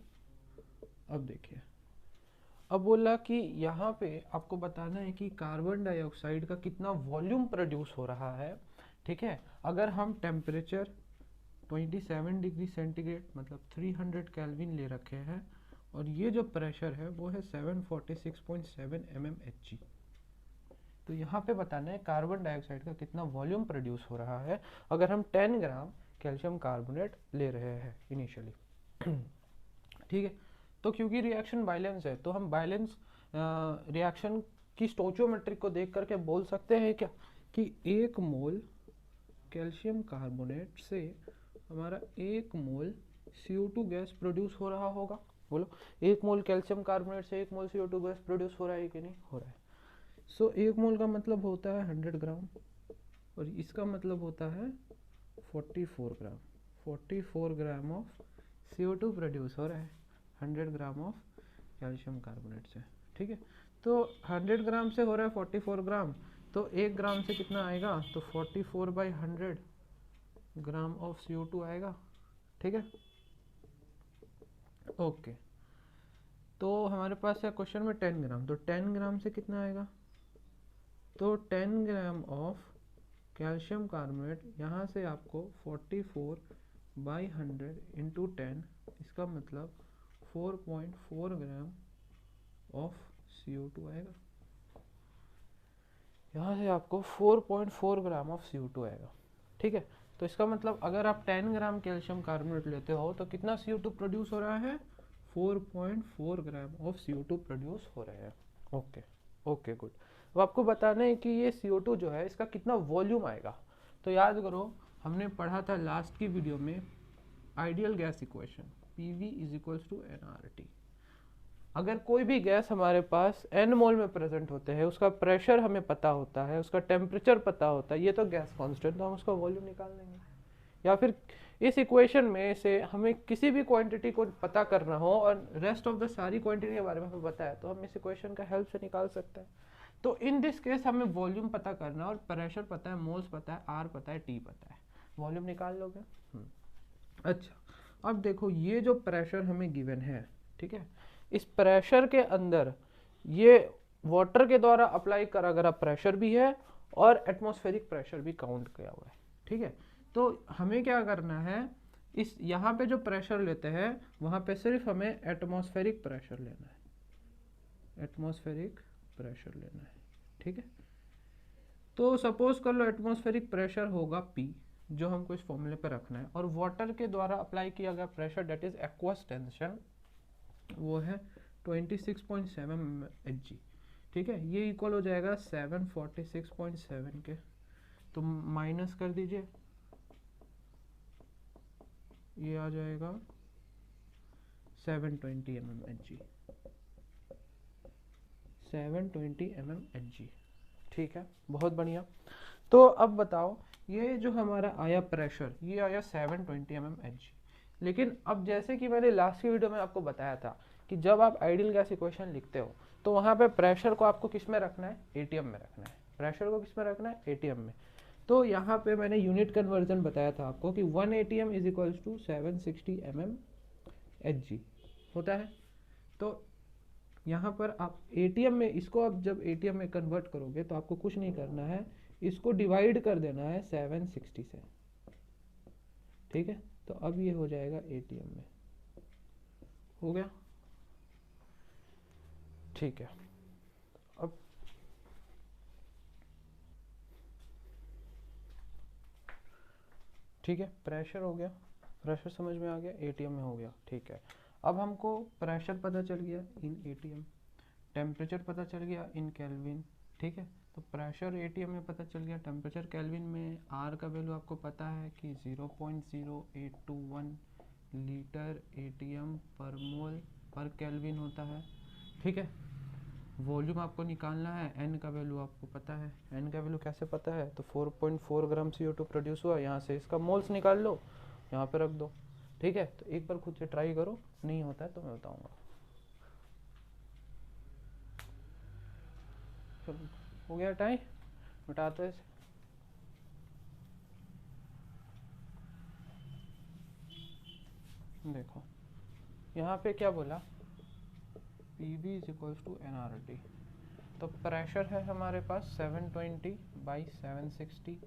अब देखिए, अब बोला कि यहाँ पे आपको बताना है कि कार्बन डाइऑक्साइड का कितना वॉल्यूम प्रोड्यूस हो रहा है, ठीक है। अगर हम टेम्परेचर 27 डिग्री सेंटीग्रेड मतलब 300 केल्विन ले रखे हैं, और ये जो प्रेशर है वो है 746.7 mmHg, तो यहाँ पे बताना है कार्बन डाइऑक्साइड का कितना वॉल्यूम प्रोड्यूस हो रहा है अगर हम 10 ग्राम कैल्शियम कार्बोनेट ले रहे हैं इनिशियली, ठीक है। तो क्योंकि रिएक्शन बैलेंस है, तो हम बैलेंस रिएक्शन की स्टोचियोमेट्रिक को देख करके बोल सकते हैं क्या कि 1 मोल कैल्शियम कार्बोनेट से हमारा 1 मोल CO2 गैस प्रोड्यूस हो रहा होगा। बोलो, 1 मोल कैल्शियम कार्बोनेट से 1 मोल CO2 गैस प्रोड्यूस हो रहा है कि नहीं हो रहा है। सो 1 मोल का मतलब होता है 100 ग्राम, और इसका मतलब होता है 44 ग्राम। 44 ग्राम ऑफ CO2 प्रोड्यूस हो रहा है 100 ग्राम ऑफ कैल्शियम कार्बोनेट से, ठीक है। तो 100 ग्राम से हो रहा है 44 ग्राम, तो 1 ग्राम से कितना आएगा, तो 44/100 ग्राम ऑफ CO2 आएगा, ठीक है। ओके, तो हमारे पास है क्वेश्चन में 10 ग्राम, तो 10 ग्राम से कितना आएगा, तो 10 ग्राम ऑफ कैल्शियम कार्बोनेट, यहाँ से आपको 44/100 इंटू 10, इसका मतलब 4.4 ग्राम ऑफ CO2 आएगा। यहाँ से आपको 4.4 ग्राम ऑफ CO2 आएगा, ठीक है। तो इसका मतलब अगर आप 10 ग्राम कैल्शियम कार्बोनेट लेते हो तो कितना CO2 प्रोड्यूस हो रहा है, 4.4 ग्राम ऑफ CO2 प्रोड्यूस हो रहे हैं। Okay okay, good. अब आपको बताना है कि ये CO2 जो है इसका कितना वॉल्यूम आएगा। तो याद करो, हमने पढ़ा था लास्ट की वीडियो में ideal gas equation, PV = nRT। अगर कोई भी गैस हमारे पास n मोल में प्रेजेंट होते हैं, उसका प्रेशर हमें पता होता है, उसका टेम्परेचर पता होता है, ये तो गैस कांस्टेंट, तो हम उसका वॉल्यूम निकाल लेंगे। या फिर इस इक्वेशन में से हमें किसी भी क्वांटिटी को पता करना हो और रेस्ट ऑफ द सारी क्वांटिटी के बारे में हमें पता है, तो हम इस इक्वेशन का हेल्प से निकाल सकते हैं। तो इन दिस केस हमें वॉल्यूम पता करना और प्रेशर पता है, मोल्स पता है, आर पता है, टी पता है, वॉल्यूम निकाल लोगे। अच्छा, अब देखो ये जो प्रेशर हमें गिवन है, ठीक है, इस प्रेशर के अंदर ये वाटर के द्वारा अप्लाई करा गया प्रेशर भी है और एटमॉस्फेरिक प्रेशर भी काउंट किया हुआ है, ठीक है। तो हमें क्या करना है इस यहाँ पे जो प्रेशर लेते हैं वहाँ पे सिर्फ हमें एटमॉस्फेरिक प्रेशर लेना है, एटमॉस्फेरिक प्रेशर लेना है, ठीक है। तो सपोज कर लो एटमॉस्फेरिक प्रेशर होगा P, जो हमको इस फॉर्मूले पे रखना है, और वाटर के द्वारा अप्लाई किया गया pressure that is aqueous tension, वो है 26.7 Hg, ठीक है। ये इक्वल हो जाएगा 746.7 के, तो माइनस कर दीजिए, ये आ जाएगा 720 mmHg, 720 mmHg, ठीक है, बहुत बढ़िया। तो अब बताओ, ये जो हमारा आया प्रेशर, ये आया 720 mmHg, लेकिन अब जैसे कि मैंने लास्ट की वीडियो में आपको बताया था कि जब आप आइडियल गैस इक्वेशन लिखते हो तो वहाँ पे प्रेशर को आपको किस में रखना है, एटीएम में रखना है, प्रेशर को किस में रखना है, एटीएम में। तो यहाँ पे मैंने यूनिट कन्वर्जन बताया था आपको कि 1 ATM is equals to 760 mmHg होता है। तो यहाँ पर आप एटीएम में, इसको आप जब एटीएम में कन्वर्ट करोगे तो आपको कुछ नहीं करना है, इसको डिवाइड कर देना है 760 से, ठीक है। तो अब ये हो जाएगा एटीएम में, हो गया, ठीक है। अब ठीक है, प्रेशर हो गया, प्रेशर समझ में आ गया, एटीएम में हो गया, ठीक है। अब हमको प्रेशर पता चल गया इन एटीएम, टेम्परेचर पता चल गया इन केल्विन, ठीक है। तो प्रेशर एटीएम में पता चल गया, टेम्परेचर केल्विन में आर का वैल्यू आपको पता है कि 0.0821 लीटर एटीएम पर मोल पर केल्विन होता है, ठीक है। वॉल्यूम आपको निकालना है, एन का वैल्यू आपको पता है, एन का वैल्यू कैसे पता है, तो 4.4 ग्राम CO2 प्रोड्यूस हुआ, यहाँ से इसका मोल्स निकाल लो, यहाँ पे रख दो, ठीक है। तो एक बार खुद से ट्राई करो, नहीं होता है तो मैं बताऊंगा। हो गया टाइम, बता दो इसे, देखो यहाँ पे क्या बोला, PV is equals to NRT। तो प्रेशर है हमारे पास 720/760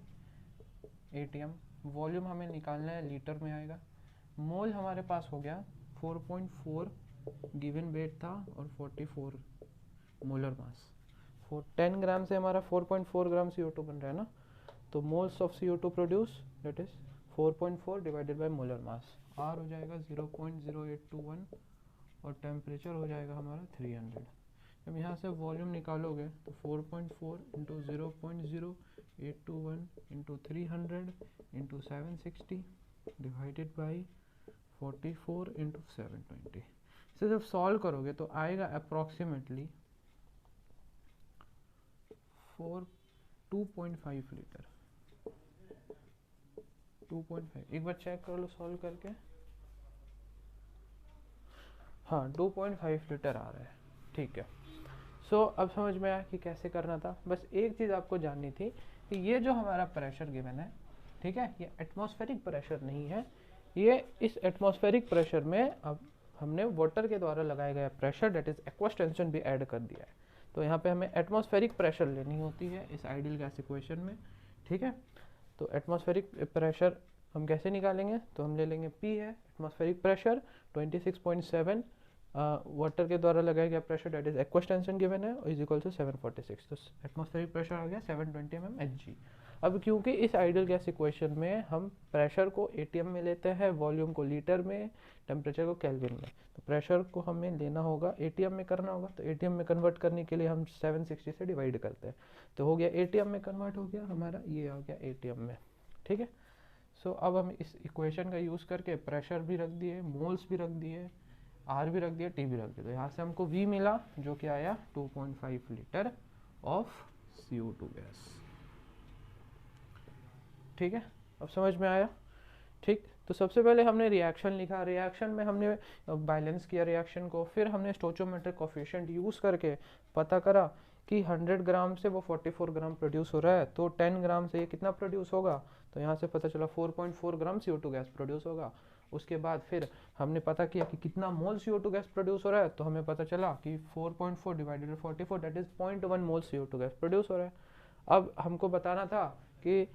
ATM, वॉल्यूम हमें निकालना है, लीटर में आएगा, मोल हमारे पास हो गया 4.4 गिवन वेट था और 44 मोलर मास, 10 ग्राम से हमारा 4.4 ग्राम CO2 बन रहा है ना, तो moles of CO2 produce that is 4.4 divided by molar mass, R हो जाएगा 0.0821 और टेम्परेचर हो जाएगा हमारा 300। जब यहाँ से वॉल्यूम निकालोगे तो 4.4 into 0.0821 into 300 into 760 divided by 44 into 720, इसे जब सॉल्व करोगे तो आएगा अप्रॉक्सीमेटली 2.5 लीटर, 2.5, एक बार चेक कर लो सॉल्व करके, हाँ 2.5 लीटर आ रहा है, ठीक है। सो अब समझ में आया कि कैसे करना था। बस एक चीज़ आपको जाननी थी कि ये जो हमारा प्रेशर गिवन है, ठीक है, ये एटमॉस्फेरिक प्रेशर नहीं है, ये इस एटमॉस्फेरिक प्रेशर में अब हमने वाटर के द्वारा लगाया गया pressure that is aqueous tension भी ऐड कर दिया है। तो यहाँ पे हमें एटमॉस्फेरिक प्रेशर लेनी होती है इस आइडियल गैस इक्वेशन में, ठीक है। तो एटमॉस्फेरिक प्रेशर हम कैसे निकालेंगे, तो हम ले लेंगे P है एटमॉस्फेरिक प्रेशर 26.7 वाटर के द्वारा लगाया गया pressure that is aqueous tension given है इज इक्वल टू 746, तो एटमॉस्फेरिक प्रेशर आ गया 720 mmHg। अब क्योंकि इस आइडियल गैस इक्वेशन में हम प्रेशर को एटीएम में लेते हैं, वॉल्यूम को लीटर में, टेम्परेचर को केल्विन में, तो प्रेशर को हमें लेना होगा एटीएम में करना होगा, तो एटीएम में कन्वर्ट करने के लिए हम 760 से डिवाइड करते हैं, तो हो गया एटीएम में कन्वर्ट हो गया हमारा, ये आ गया एटीएम में, ठीक है। सो अब हम इस इक्वेशन का यूज़ करके प्रेशर भी रख दिए, मोल्स भी रख दिए, आर भी रख दिया, टी भी रख दिया, तो यहाँ से हमको वी मिला जो कि आया 2.5 लीटर ऑफ CO2 गैस, ठीक है। अब समझ में आया, ठीक। तो सबसे पहले हमने रिएक्शन लिखा, रिएक्शन में हमने बैलेंस किया रिएक्शन को, फिर हमने स्टोइचोमेट्रिक कोफिशिएंट यूज़ करके पता करा कि 100 ग्राम से वो 44 ग्राम प्रोड्यूस हो रहा है, तो 10 ग्राम से ये कितना प्रोड्यूस होगा, तो यहाँ से पता चला 4.4 ग्राम CO2 गैस प्रोड्यूस होगा। उसके बाद फिर हमने पता किया कि कितना मोल CO2 गैस प्रोड्यूस हो रहा है, तो हमें पता चला कि 4.4 divided 44 that is 0.1 mole CO2 gas produce हो रहा है। अब हमको बताना था कि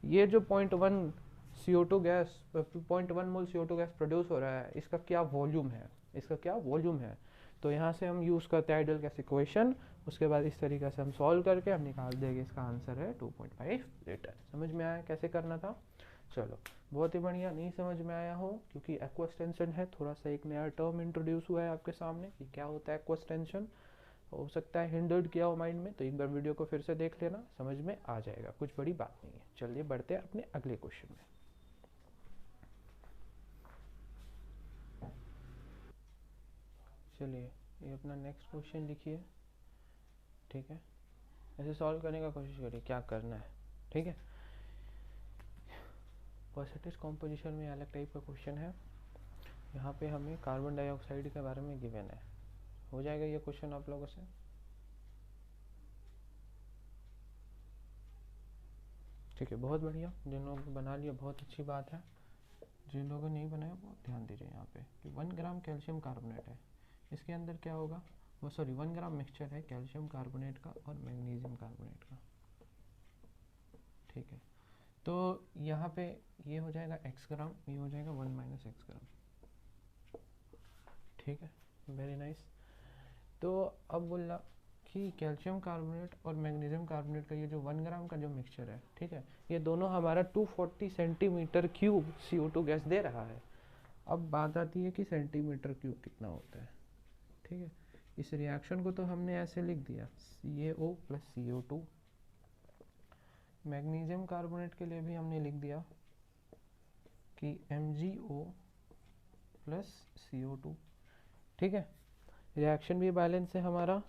ये जो 0.1 CO2 गैस 0.1 मोल CO2 गैस प्रोड्यूस हो रहा है, इसका क्या वॉल्यूम है, इसका क्या वॉल्यूम है। तो यहाँ से हम यूज़ करते हैं आइडियल गैस इक्वेशन, उसके बाद इस तरीके से हम सॉल्व करके हम निकाल देंगे, इसका आंसर है 2.5 लीटर। समझ में आया कैसे करना था। चलो बहुत ही बढ़िया। नहीं समझ में आया हो क्योंकि एक्वास्टेंशन है, थोड़ा सा एक नया टर्म इंट्रोड्यूस हुआ है आपके सामने कि क्या होता है एक्वास्टेंशन, हो सकता है हिंडर्ड किया हो माइंड में, तो एक बार वीडियो को फिर से देख लेना, समझ में आ जाएगा, कुछ बड़ी बात नहीं है। चलिए बढ़ते हैं अपने अगले क्वेश्चन में। चलिए ये अपना नेक्स्ट क्वेश्चन लिखिए, ठीक है। ऐसे सॉल्व करने का कोशिश करिए, क्या करना है, ठीक है। परसेंटेज कॉम्पोजिशन में अलग टाइप का क्वेश्चन है। यहाँ पे हमें कार्बन डाइऑक्साइड के बारे में गिवन है, हो जाएगा ये क्वेश्चन आप लोगों से, ठीक है। बहुत बढ़िया, जिन लोगों ने बना लिया बहुत अच्छी बात है, जिन लोगों ने नहीं बनाया बहुत ध्यान दीजिए यहाँ पे कि 1 ग्राम कैल्शियम कार्बोनेट है, इसके अंदर क्या होगा, वो सॉरी 1 ग्राम मिक्सचर है कैल्शियम कार्बोनेट का और मैग्नीशियम कार्बोनेट का, ठीक है। तो यहाँ पे ये हो जाएगा x ग्राम, ये हो जाएगा 1 माइनस एक्स ग्राम, ठीक है। Very nice. तो अब बोला कि कैल्शियम कार्बोनेट और मैग्नीशियम कार्बोनेट का ये जो 1 ग्राम का जो मिक्सचर है, ठीक है, ये दोनों हमारा 240 सेंटीमीटर क्यूब CO2 गैस दे रहा है। अब बात आती है कि सेंटीमीटर क्यूब कितना होता है, ठीक है। इस रिएक्शन को तो हमने ऐसे लिख दिया CaO plus CO2, magnesium carbonate के लिए भी हमने लिख दिया कि MgO प्लस CO2, ठीक है। रिएक्शन भी बैलेंस है हमारा,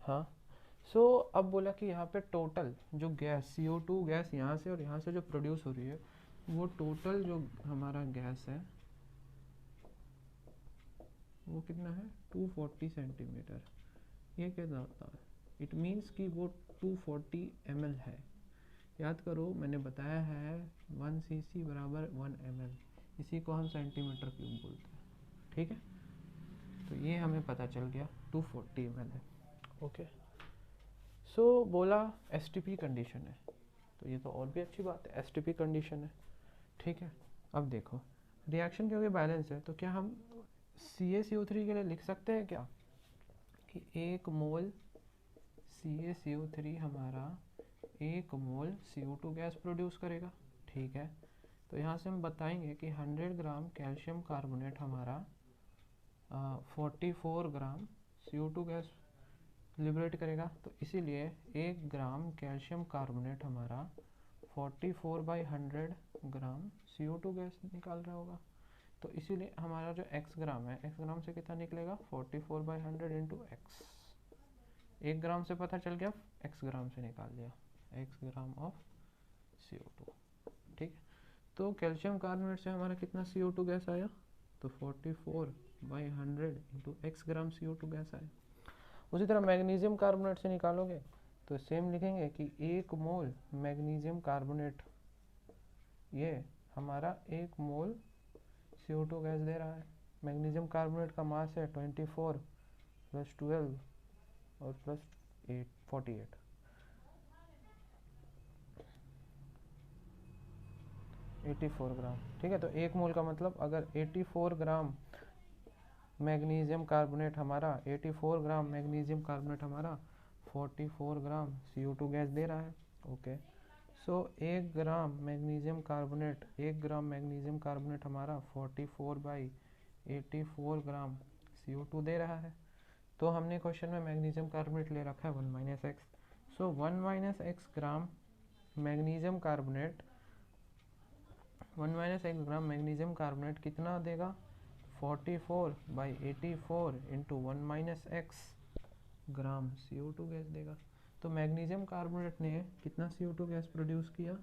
हाँ। सो अब बोला कि यहाँ पे टोटल जो गैस CO2 गैस यहाँ से और यहाँ से जो प्रोड्यूस हो रही है, वो टोटल जो हमारा गैस है वो कितना है 240 सेंटीमीटर। ये क्या होता है, इट मीन्स कि वो 240 ml है। याद करो मैंने बताया है 1 cc बराबर 1 ml, इसी को हम सेंटीमीटर क्यूब बोलते हैं, ठीक है। तो ये हमें पता चल गया 240 ml है, ओके। सो बोला STP कंडीशन है, तो ये तो और भी अच्छी बात है, STP कंडीशन है, ठीक है। अब देखो रिएक्शन क्योंकि बैलेंस है, तो क्या हम CaCO3 के लिए लिख सकते हैं क्या कि 1 मोल CaCO3 हमारा 1 मोल CO2 गैस प्रोड्यूस करेगा, ठीक है। तो यहाँ से हम बताएंगे कि 100 ग्राम कैल्शियम कार्बोनेट हमारा 44 ग्राम CO2 गैस लिबरेट करेगा। तो इसीलिए 1 ग्राम कैल्शियम कार्बोनेट हमारा 44/100 ग्राम CO2 गैस निकाल रहा होगा। तो इसीलिए हमारा जो x ग्राम है, x ग्राम से कितना निकलेगा 44/100 इंटू एक्स, 1 ग्राम से पता चल गया, x ग्राम से निकाल लिया, x ग्राम ऑफ CO2, ठीक है। तो कैल्शियम कार्बोनेट से हमारा कितना CO2 गैस आया, तो 44/100 इंटू एक्स ग्राम CO2 गैस आया। उसी तरह मैग्नीशियम कार्बोनेट से निकालोगे तो सेम लिखेंगे कि 1 मोल मैग्नीशियम कार्बोनेट ये हमारा 1 मोल CO2 गैस दे रहा है। मैग्नीशियम कार्बोनेट का मास है 24 प्लस 12 और प्लस 48, 84 ग्राम, ठीक है। तो 1 मोल का मतलब अगर 84 ग्राम मैग्नीशियम कार्बोनेट हमारा 84 ग्राम मैग्नीशियम कार्बोनेट हमारा 44 ग्राम CO2 गैस दे रहा है, ओके। सो 1 ग्राम मैग्नीशियम कार्बोनेट 1 ग्राम मैग्नीशियम कार्बोनेट हमारा 44/84 ग्राम CO2 दे रहा है। तो हमने क्वेश्चन में मैग्नीशियम कार्बोनेट ले रखा है 1 माइनस एक्स, सो 1 माइनस एक्स ग्राम मैग्नीशियम कार्बोनेट 1 माइनस एक्स ग्राम मैग्नीशियम कार्बोनेट कितना देगा 44/84 इंटू 1 माइनस एक्स ग्राम CO2 गैस देगा। तो मैग्नीशियम कार्बोनेट ने कितना CO2 गैस प्रोड्यूस किया,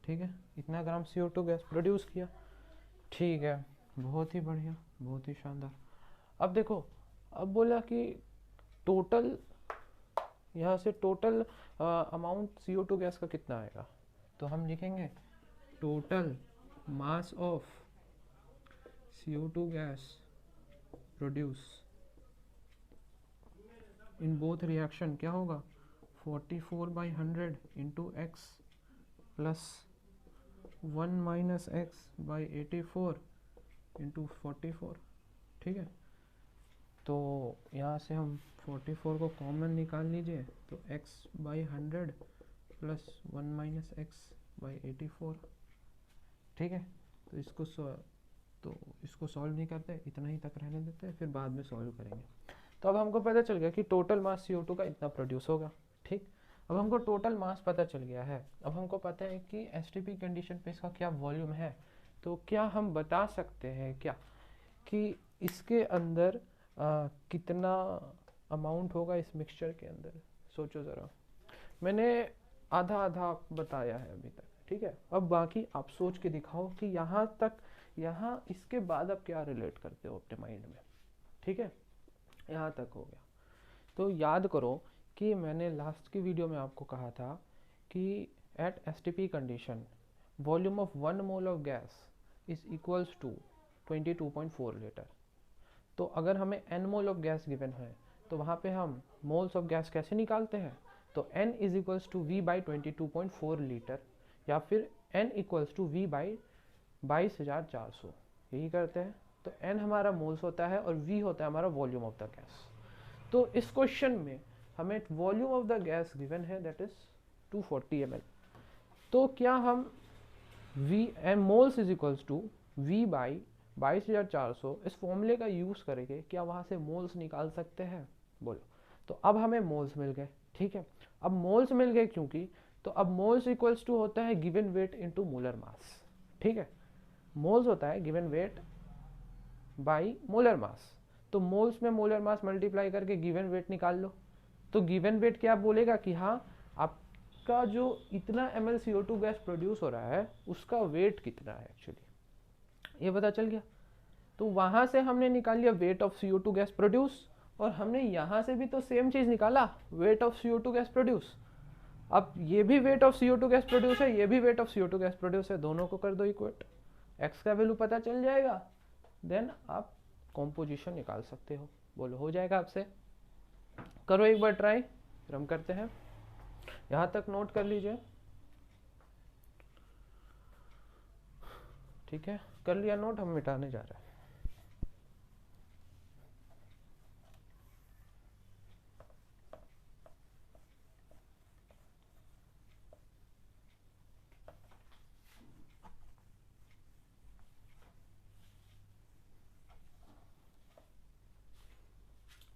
ठीक है, इतना ग्राम CO2 गैस प्रोड्यूस किया, ठीक है। बहुत ही बढ़िया, बहुत ही शानदार। अब देखो, अब बोला कि टोटल यहाँ से टोटल अमाउंट CO2 गैस का कितना आएगा, तो हम लिखेंगे total mass of CO2 gas produce in both reaction क्या होगा 44/100 into x plus 1 minus x by 84 into 44। ठीक है, तो यहाँ से हम 44 को कॉमन निकाल लीजिए, तो x/100 plus 1 minus x by 84। ठीक है, तो इसको सॉल्व नहीं करते, इतना ही तक रहने देते हैं, फिर बाद में सॉल्व करेंगे। तो अब हमको पता चल गया कि टोटल मास CO2 का इतना प्रोड्यूस होगा। ठीक, अब हमको टोटल मास पता चल गया है। अब हमको पता है कि STP कंडीशन पे इसका क्या वॉल्यूम है। तो क्या हम बता सकते हैं क्या कि इसके अंदर कितना अमाउंट होगा इस मिक्सचर के अंदर? सोचो ज़रा, मैंने आधा आधा बताया है अभी तक। ठीक है, अब बाकी आप सोच के दिखाओ कि यहाँ इसके बाद आप क्या रिलेट करते हो अपने माइंड में। ठीक है, यहाँ तक हो गया। तो याद करो कि मैंने लास्ट की वीडियो में आपको कहा था कि at STP condition volume of 1 mole of gas is equals to 22.4 litre. तो अगर हमें n mole of gas given है तो वहाँ पे हम मोल्स ऑफ गैस कैसे निकालते हैं? तो n is equals to v by 22.4 litre, या फिर n equals to v by 22,400, यही करते हैं। तो n हमारा मोल्स होता है और v होता है हमारा वॉल्यूम ऑफ द गैस। तो इस क्वेश्चन में हमें volume of the gas given है, दैट इज 240 ml। तो क्या हम moles is equals to v by 22,400 इस फॉर्मूले का यूज़ करके क्या वहाँ से मोल्स निकाल सकते हैं? बोलो। तो अब हमें मोल्स मिल गए। ठीक है, अब मोल्स मिल गए क्योंकि, तो अब मोल्स इक्वल्स टू होता है given weight into molar mass. ठीक है, मोल्स होता है given weight by molar mass. तो मोल्स में मोलर मास मल्टीप्लाई करके गिवन वेट निकाल लो। तो गिवन वेट क्या बोलेगा कि हाँ, आपका जो इतना ml CO2 गैस प्रोड्यूस हो रहा है उसका वेट कितना है एक्चुअली, ये पता चल गया। तो वहाँ से हमने निकाल लिया weight of CO2 gas produce, और हमने यहाँ से भी तो सेम चीज़ निकाला, weight of CO2 gas produce. अब ये भी weight of CO2 gas produce है, ये भी weight of CO2 gas produce है, दोनों को कर दो इक्वेट, x का वैल्यू पता चल जाएगा, देन आप कॉम्पोजिशन निकाल सकते हो। बोलो, हो जाएगा आपसे? करो एक बार ट्राई, फिर हम करते हैं। यहाँ तक नोट कर लीजिए। ठीक है, कर लिया नोट? हम मिटाने जा रहे हैं।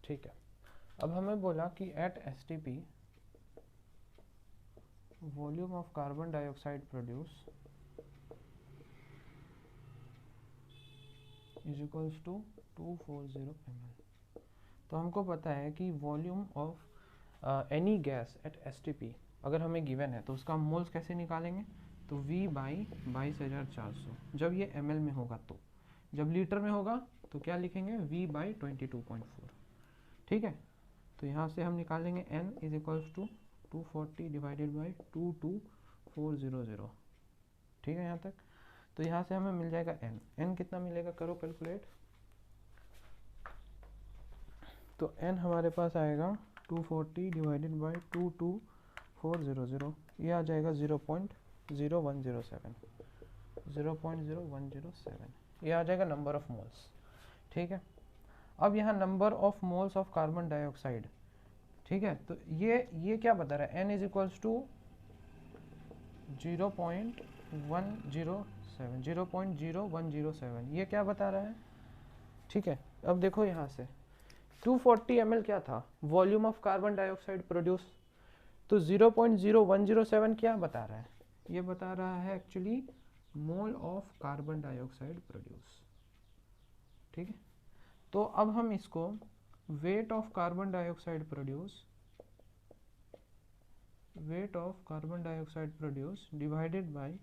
ठीक है, अब हमें बोला कि at STP volume of carbon dioxide produce is equals to 240 ml। तो हमको पता है कि volume of any gas at STP अगर हमें गिवन है तो उसका मोल्स कैसे निकालेंगे? तो v बाई 22,400, जब ये ml में होगा। तो जब लीटर में होगा तो क्या लिखेंगे? v by 22.4। ठीक है, तो यहाँ से हम निकालेंगे n is equals to 240 divided by 22400। ठीक है यहाँ तक? तो यहाँ से हमें मिल जाएगा n कितना मिलेगा? करो कैलकुलेट। तो n हमारे पास आएगा 240 डिवाइडेड बाई 22400, ये आ जाएगा 0.0107, 0.0107, ये आ जाएगा नंबर ऑफ मोल्स। ठीक है, अब यहाँ number of moles of carbon dioxide. ठीक है, तो ये क्या बता रहा है? n इज इक्वल्स टू 0.0107, ये क्या बता रहा है? ठीक है, अब देखो यहाँ से 240 ml क्या था? Volume of carbon dioxide produce. तो 0.0107 क्या बता रहा है? ये बता रहा है actually mole of carbon dioxide produce. ठीक है, तो अब हम इसको weight of carbon dioxide produce, weight of carbon dioxide produce divided by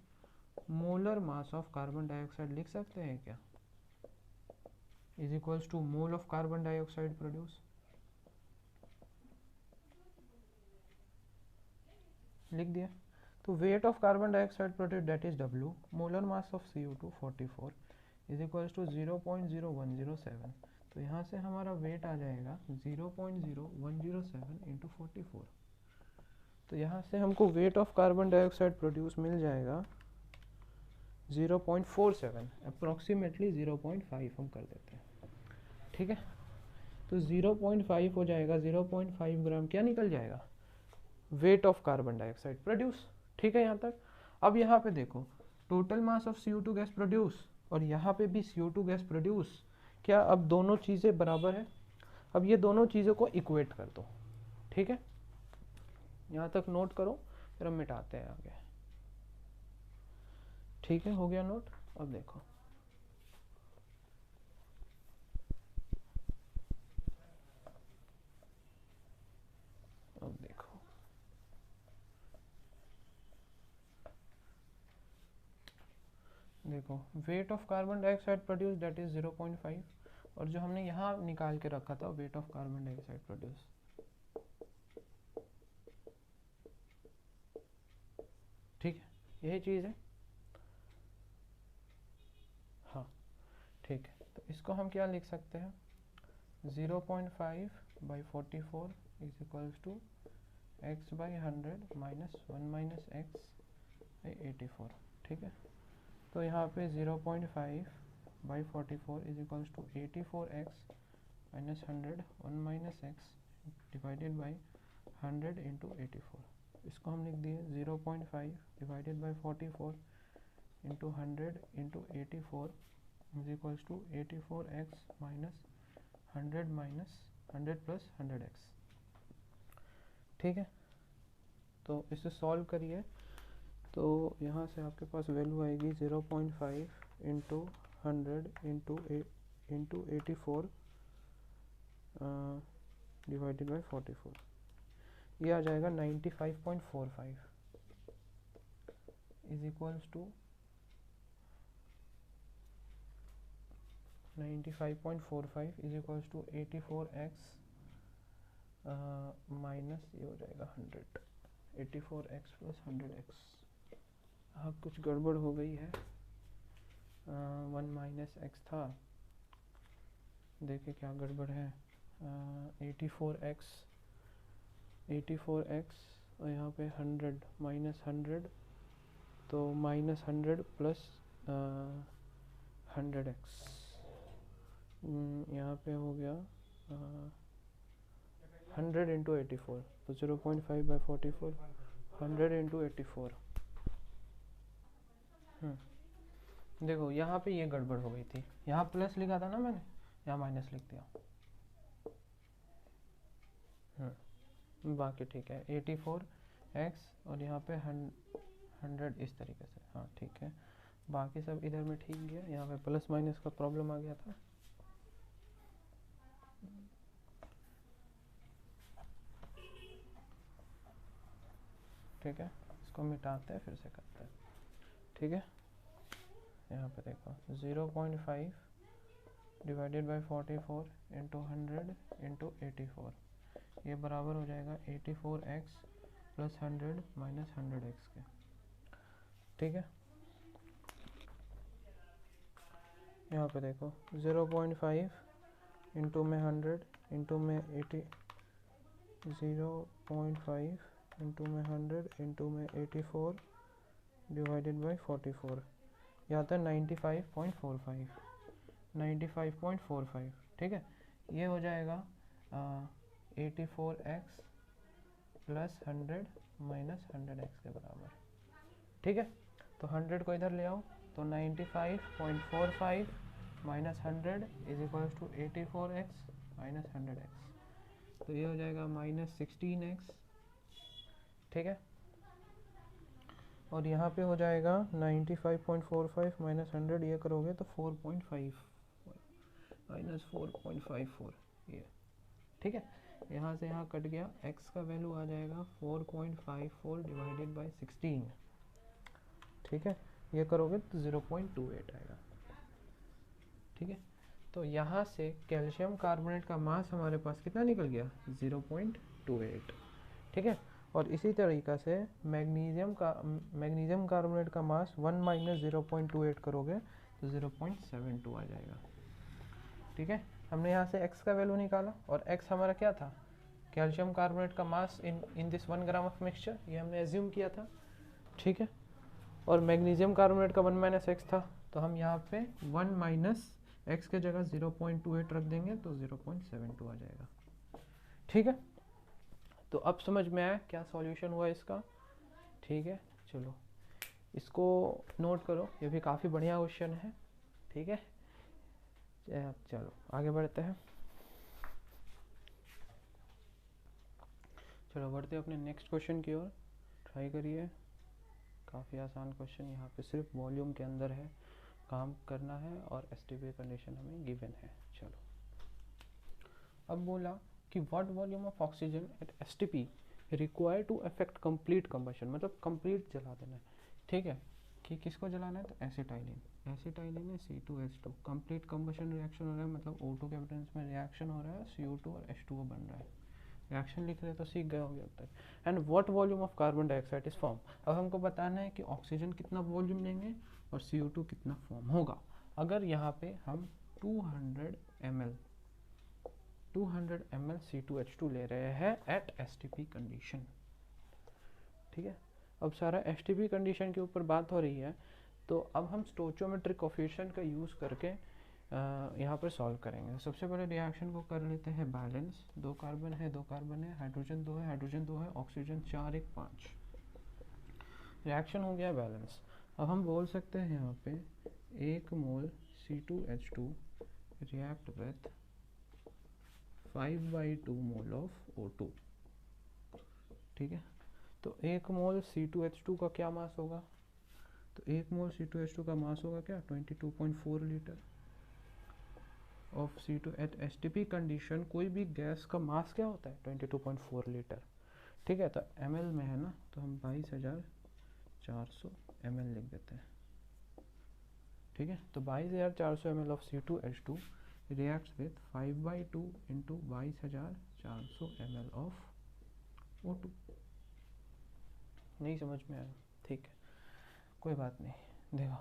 molar mass of carbon dioxide लिख सकते हैं क्या? Is equals to mole of carbon dioxide produce. लिख दिया। तो weight of carbon dioxide produce that is W, molar mass of CO2 44 is equals to 0.0107। तो यहाँ से हमारा वेट आ जाएगा 0.0107 इंटू 44। तो यहाँ से हमको weight of carbon dioxide produce मिल जाएगा 0.47, अप्रॉक्सीमेटली 0.5 हम कर देते हैं, ठीक है। तो 0.5 हो जाएगा, 0.5 ग्राम क्या निकल जाएगा, wait of carbon dioxide produce, ठीक है यहाँ तक। अब यहाँ पे देखो total mass of CO2 gas produce और यहाँ पे भी CO2 गैस प्रोड्यूस, क्या अब दोनों चीज़ें बराबर है। अब ये दोनों चीज़ों को इक्वेट कर दो, ठीक है, यहाँ तक नोट करो, फिर हम मिटाते हैं आगे, ठीक है, हो गया नोट। अब देखो देखो wait of carbon dioxide produce that is 0.5 और जो हमने यहाँ निकाल के रखा था wait of carbon dioxide produce, ठीक है, यही चीज़ है, हाँ ठीक है। तो इसको हम क्या लिख सकते हैं, 0.5/44 is equals to x/100 minus 1 minus x/84, ठीक है। तो यहाँ पे 0.5/44 is equals to 84x minus 100 1 minus x divided by 100 into 84। इसको हम लिख दिए 0.5 divided by 44 into 100 into 84 is equals to 84x minus 100 plus 100x, ठीक है। तो इसे सॉल्व करिए, तो यहाँ से आपके पास वैल्यू आएगी 0.5 इंटू 100 इंटू 84 डिवाइडेड बाई 44, ये आ जाएगा 95.45 is equals to 95.45 is equals to 84x minus ये हो जाएगा 100, 84x प्लस 100x। हाँ कुछ गड़बड़ हो गई है, 1 माइनस एक्स था, देखिए क्या गड़बड़ है, 84x और यहाँ पे 100 माइनस 100, तो माइनस 100 प्लस 100x, यहाँ पे हो गया 100 इंटू 84, तो 0.5/44 100 इंटू 84। देखो यहाँ पे ये गड़बड़ हो गई थी, यहाँ प्लस लिखा था ना मैंने, यहाँ माइनस लिख दिया, बाकी ठीक है, 84x और यहाँ पे 100 इस तरीके से, हाँ ठीक है, बाकी सब इधर में ठीक गया, यहाँ पे प्लस माइनस का प्रॉब्लम आ गया था। ठीक है, इसको मिटाते हैं फिर से करते हैं, ठीक है। यहाँ पे देखो 0.5 डिवाइडेड बाई 44 इंटू 100 इंटू 84, ये बराबर हो जाएगा 84x प्लस 100 माइनस 100x के, ठीक है। यहाँ पे देखो 0.5 इंटू में 100 इंटू में 80, 0.5 इंटू में 100 इंटू में 84 डिवाइडेड बाई 44, यह आता है 95.45, ठीक है। ये हो जाएगा 84x प्लस 100 माइनस 100x के बराबर, ठीक है। तो 100 को इधर ले आओ, तो 95.45 minus 100 is equals to 84x minus 100x, तो ये हो जाएगा माइनस 16x, ठीक है। और यहाँ पे हो जाएगा 95.45 माइनस 100, ये करोगे तो 4.5 माइनस 4.54, ये ठीक है। यहाँ से यहाँ कट गया, x का वैल्यू आ जाएगा 4.54 डिवाइडेड बाई 16, ठीक है। ये करोगे तो 0.28 आएगा, ठीक है। तो यहाँ से कैल्शियम कार्बोनेट का मास हमारे पास कितना निकल गया, 0.28, ठीक है। और इसी तरीक़ा से मैग्नीशियम कार्बोनेट का मास 1 माइनस 0.28 करोगे तो 0.72 आ जाएगा, ठीक है। हमने यहाँ से x का वैल्यू निकाला और x हमारा क्या था, कैल्शियम कार्बोनेट का mass in this 1 gram of mixture, ये हमने एज्यूम किया था, ठीक है। और मैग्नीशियम कार्बोनेट का 1 माइनस एक्स था, तो हम यहाँ पे 1 माइनस एक्स के जगह 0.28 रख देंगे तो 0.72 आ जाएगा, ठीक है। तो अब समझ में आया क्या सॉल्यूशन हुआ इसका, ठीक है। चलो इसको नोट करो, ये भी काफ़ी बढ़िया क्वेश्चन है, ठीक है। चलो आगे बढ़ते हैं, चलो बढ़ते हैं अपने नेक्स्ट क्वेश्चन की ओर, ट्राई करिए। काफ़ी आसान क्वेश्चन, यहाँ पे सिर्फ वॉल्यूम के अंदर है काम करना है और एसटीपी कंडीशन हमें गिवन है। चलो अब बोला कि what volume of oxygen at STP require to affect complete combustion, मतलब कंप्लीट जला देना है, ठीक है। कि किसको जलाना है, तो एसिटाइलिन, एसिटाइलिन है C2H2, कंप्लीट कंबशन रिएक्शन हो रहा है, मतलब O2 के प्रेजेंस में रिएक्शन हो रहा है, CO2 और H2O बन रहा है। रिएक्शन लिख रहे हैं तो सीख गए होंगे अब तक। And what volume of carbon dioxide is form, अब हमको बताना है कि ऑक्सीजन कितना वॉल्यूम लेंगे और CO2 कितना फॉर्म होगा। अगर यहाँ पे हम 200 ml C2H2 ले रहे हैं एट एसटीपी कंडीशन, ठीक है। अब सारा एसटीपी कंडीशन के ऊपर बात हो रही है, तो अब हम स्टोइचियोमेट्रिक कोफिशिएंट का यूज़ करके यहाँ पर सॉल्व करेंगे। सबसे पहले रिएक्शन को कर लेते हैं बैलेंस, 2 कार्बन है, 2 कार्बन है, हाइड्रोजन 2 है, हाइड्रोजन 2 है, ऑक्सीजन 4 1 5, रिएक्शन हो गया बैलेंस। अब हम बोल सकते हैं यहाँ पे 1 मोल C2H2 react with 5/2 mole of O2, ठीक है। तो 1 मोल C2H2 का क्या मास होगा, तो 1 मोल C2H2 का मास होगा क्या 22.4 litre of C2 at STP condition. कोई भी गैस का मास क्या होता है 22.4 लीटर, ठीक है। तो ml में है ना, तो हम 22,400 ml लिख देते हैं, ठीक है। तो 22,400 ml of C2H2 reacts with 5/2 into 22,400 ml of O2। नहीं समझ में आया, ठीक है, कोई बात नहीं। देखो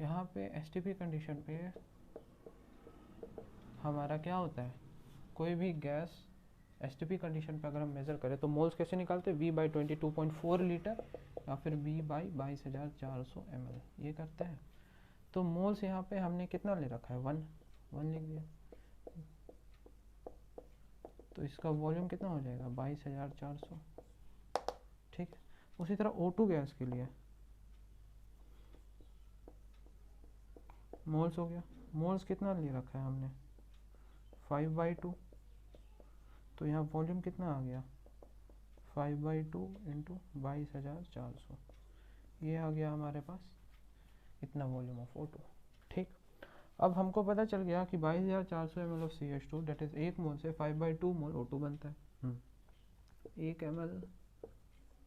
यहाँ पे एसटीपी कंडीशन पे हमारा क्या होता है, कोई भी गैस एसटीपी कंडीशन पे अगर हम मेज़र करें तो मोल्स कैसे निकालते हैं, V/22.4 लीटर या फिर V/22,400 ml, ये करते हैं। तो मोल्स यहाँ पे हमने कितना ले रखा है 1 लिख दिया, तो इसका वॉल्यूम कितना हो जाएगा 22,400, ठीक है। उसी तरह O2 गैस के लिए मोल्स हो गया, मोल्स कितना ले रखा है हमने 5/2, तो यहाँ वॉल्यूम कितना आ गया 5/2 इंटू 22,400, ये आ गया हमारे पास इतना वॉल्यूम ऑफ O2, ठीक। अब हमको पता चल गया कि 22,400 ml of CH2 that is 1 mole से 5/2 मोल O2 बनता है। 1 ml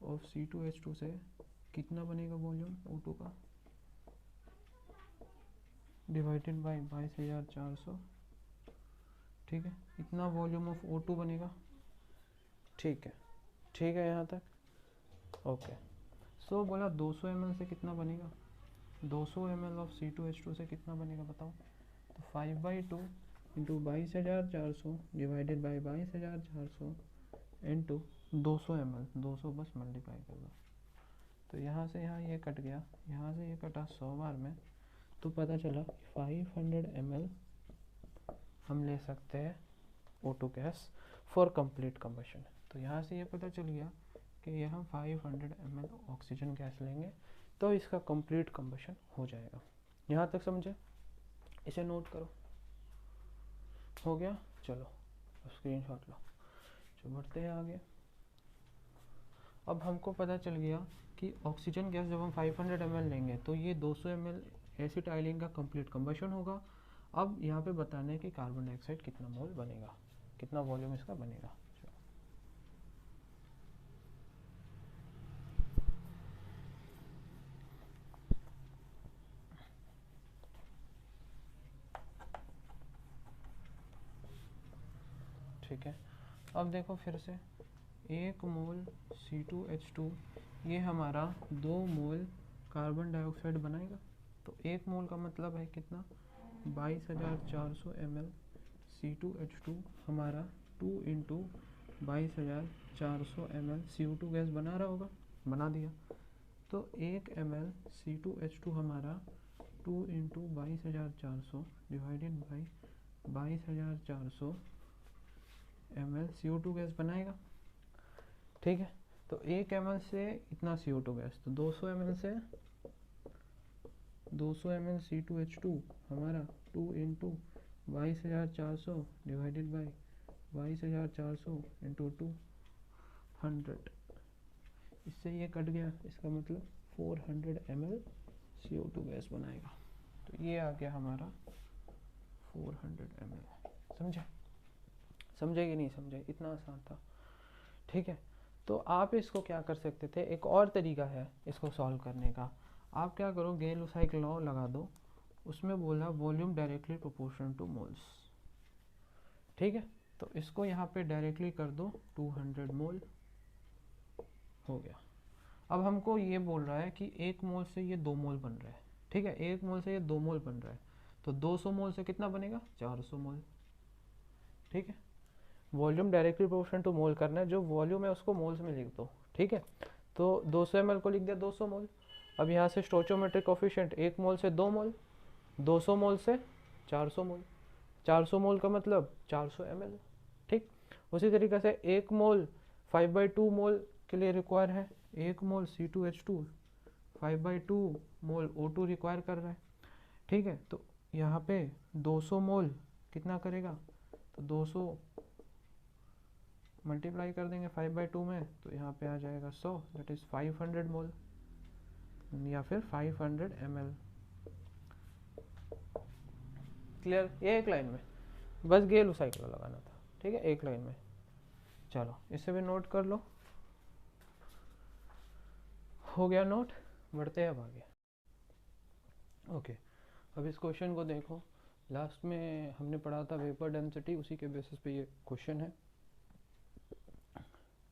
ऑफ C2H2 से कितना बनेगा वॉल्यूम O2 का, डिवाइडेड बाई 22,400, ठीक है। इतना वॉल्यूम ऑफ O2 बनेगा, ठीक है, ठीक है यहाँ तक, ओके। सो बोला 200 ml से कितना बनेगा, 200 ml ऑफ C2H2 से कितना बनेगा बताओ, तो 5/2 into 22,400 divided by 22,400 into 200 ml, 200 बस मल्टीप्लाई कर दो, तो यहाँ से यहाँ ये कट गया, यहाँ से ये कटा 100 बार में, तो पता चला 500 ml हम ले सकते हैं O2 gas for complete combustion. तो यहाँ से ये पता चल गया कि ये हम 500 ml ऑक्सीजन गैस लेंगे तो इसका कंप्लीट कंबशन हो जाएगा। यहाँ तक समझे, इसे नोट करो, हो गया। चलो स्क्रीनशॉट लो, चलो बढ़ते हैं आगे। अब हमको पता चल गया कि ऑक्सीजन गैस जब हम 500 ml लेंगे तो ये 200 ml एसिटाइलिन का कंप्लीट कंबशन होगा। अब यहाँ पे बताना है कि कार्बन डाइऑक्साइड कितना मोल बनेगा, कितना वॉल्यूम इसका बनेगा। ठीक है, अब देखो फिर से 1 मोल C2H2 ये हमारा 2 मोल कार्बन डाइऑक्साइड बनाएगा। तो 1 मोल का मतलब है कितना 22,400 ml C2H2 हमारा 2 इंटू 22,400 ml CO2 गैस बना रहा होगा, बना दिया। तो 1 ml C2H2 हमारा 2 into 22,400 divided by 22,400 ml CO2 gas बनाएगा। ठीक है, तो 1 ml से इतना CO2 गैस, तो 200 ml से 200 ml C2H2 हमारा 2 इंटू 22,400 डिवाइडेड बाई 22,400 इंटू 200, इससे ये कट गया, इसका मतलब 400 ml CO2 गैस बनाएगा। तो ये आ गया हमारा 400 ml। समझे? समझे कि नहीं समझे? इतना आसान था। ठीक है, तो आप इसको क्या कर सकते थे, एक और तरीका है इसको सॉल्व करने का। आप क्या करो, गेल-लुसाइक लॉ लगा दो, उसमें बोला volume directly proportional two moles. ठीक है, तो इसको यहाँ पे डायरेक्टली कर दो, 200 मोल हो गया। अब हमको ये बोल रहा है कि 1 मोल से ये 2 मोल बन रहा है। ठीक है, 1 मोल से ये 2 मोल बन रहा है, तो 200 मोल से कितना बनेगा, 400 मोल। ठीक है, वॉल्यूम डायरेक्टली प्रोपोर्शनल टू मोल करना है, जो वॉल्यूम है उसको मोल्स में लिख दो। ठीक है, तो 200 ml को लिख दिया 200 मोल। अब यहाँ से स्टोइचोमेट्रिक कोफिशिएंट 1 मोल से 2 मोल, 200 मोल से 400 मोल, 400 मोल का मतलब 400 ml। ठीक, उसी तरीके से 1 मोल 5/2 मोल के लिए रिक्वायर है, 1 मोल C2H2 5/2 मोल O2 रिक्वायर कर रहा है। ठीक है, तो यहाँ पे 200 मोल कितना करेगा, तो 200 मल्टीप्लाई कर देंगे 5/2 में, तो यहाँ पे आ जाएगा 100, दैट इज 500 मोल या फिर 500 ml। क्लियर? ये एक लाइन में, बस गेल-लुसाइक लॉ लगाना था। ठीक है, एक लाइन में। चलो इसे भी नोट कर लो, हो गया नोट। बढ़ते हैं अब आगे। ओके, अब इस क्वेश्चन को देखो, लास्ट में हमने पढ़ा था वेपर डेंसिटी, उसी के बेसिस पे ये क्वेश्चन है।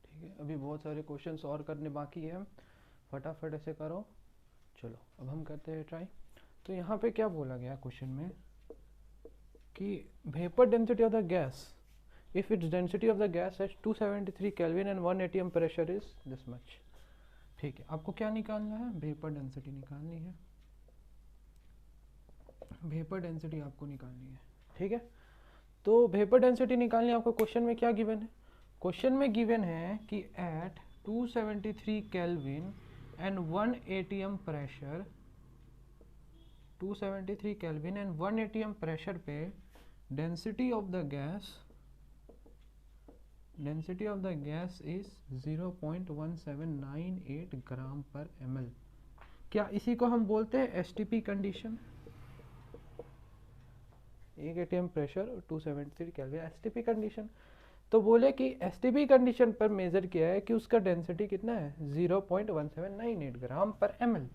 ठीक है, अभी बहुत सारे क्वेश्चंस और करने बाकी है, फटाफट ऐसे करो। चलो अब हम करते हैं ट्राई। तो यहाँ पे क्या बोला गया क्वेश्चन में कि vapour density of the gas, if its density of the gas at 273 kelvin and 1 atm pressure is this much. ठीक है, आपको क्या निकालना है, वेपर डेंसिटी निकालनी है, वेपर डेंसिटी आपको निकालनी है। ठीक है, तो वेपर डेंसिटी निकालनी है आपको। क्वेश्चन में क्या गिवन है, क्वेश्चन में गिवन है कि at 273 kelvin and 1 atm pressure, 273 kelvin and 1 atm pressure पे density of the gas is 0.1798 gram per ml। क्या इसी को हम बोलते हैं एसटीपी कंडीशन? 1 atm प्रेशर और 273 केल्विन एसटीपी कंडीशन। तो बोले कि एसटीपी कंडीशन पर मेजर किया है कि उसका डेंसिटी कितना है, 0.1798 ग्राम पर ml।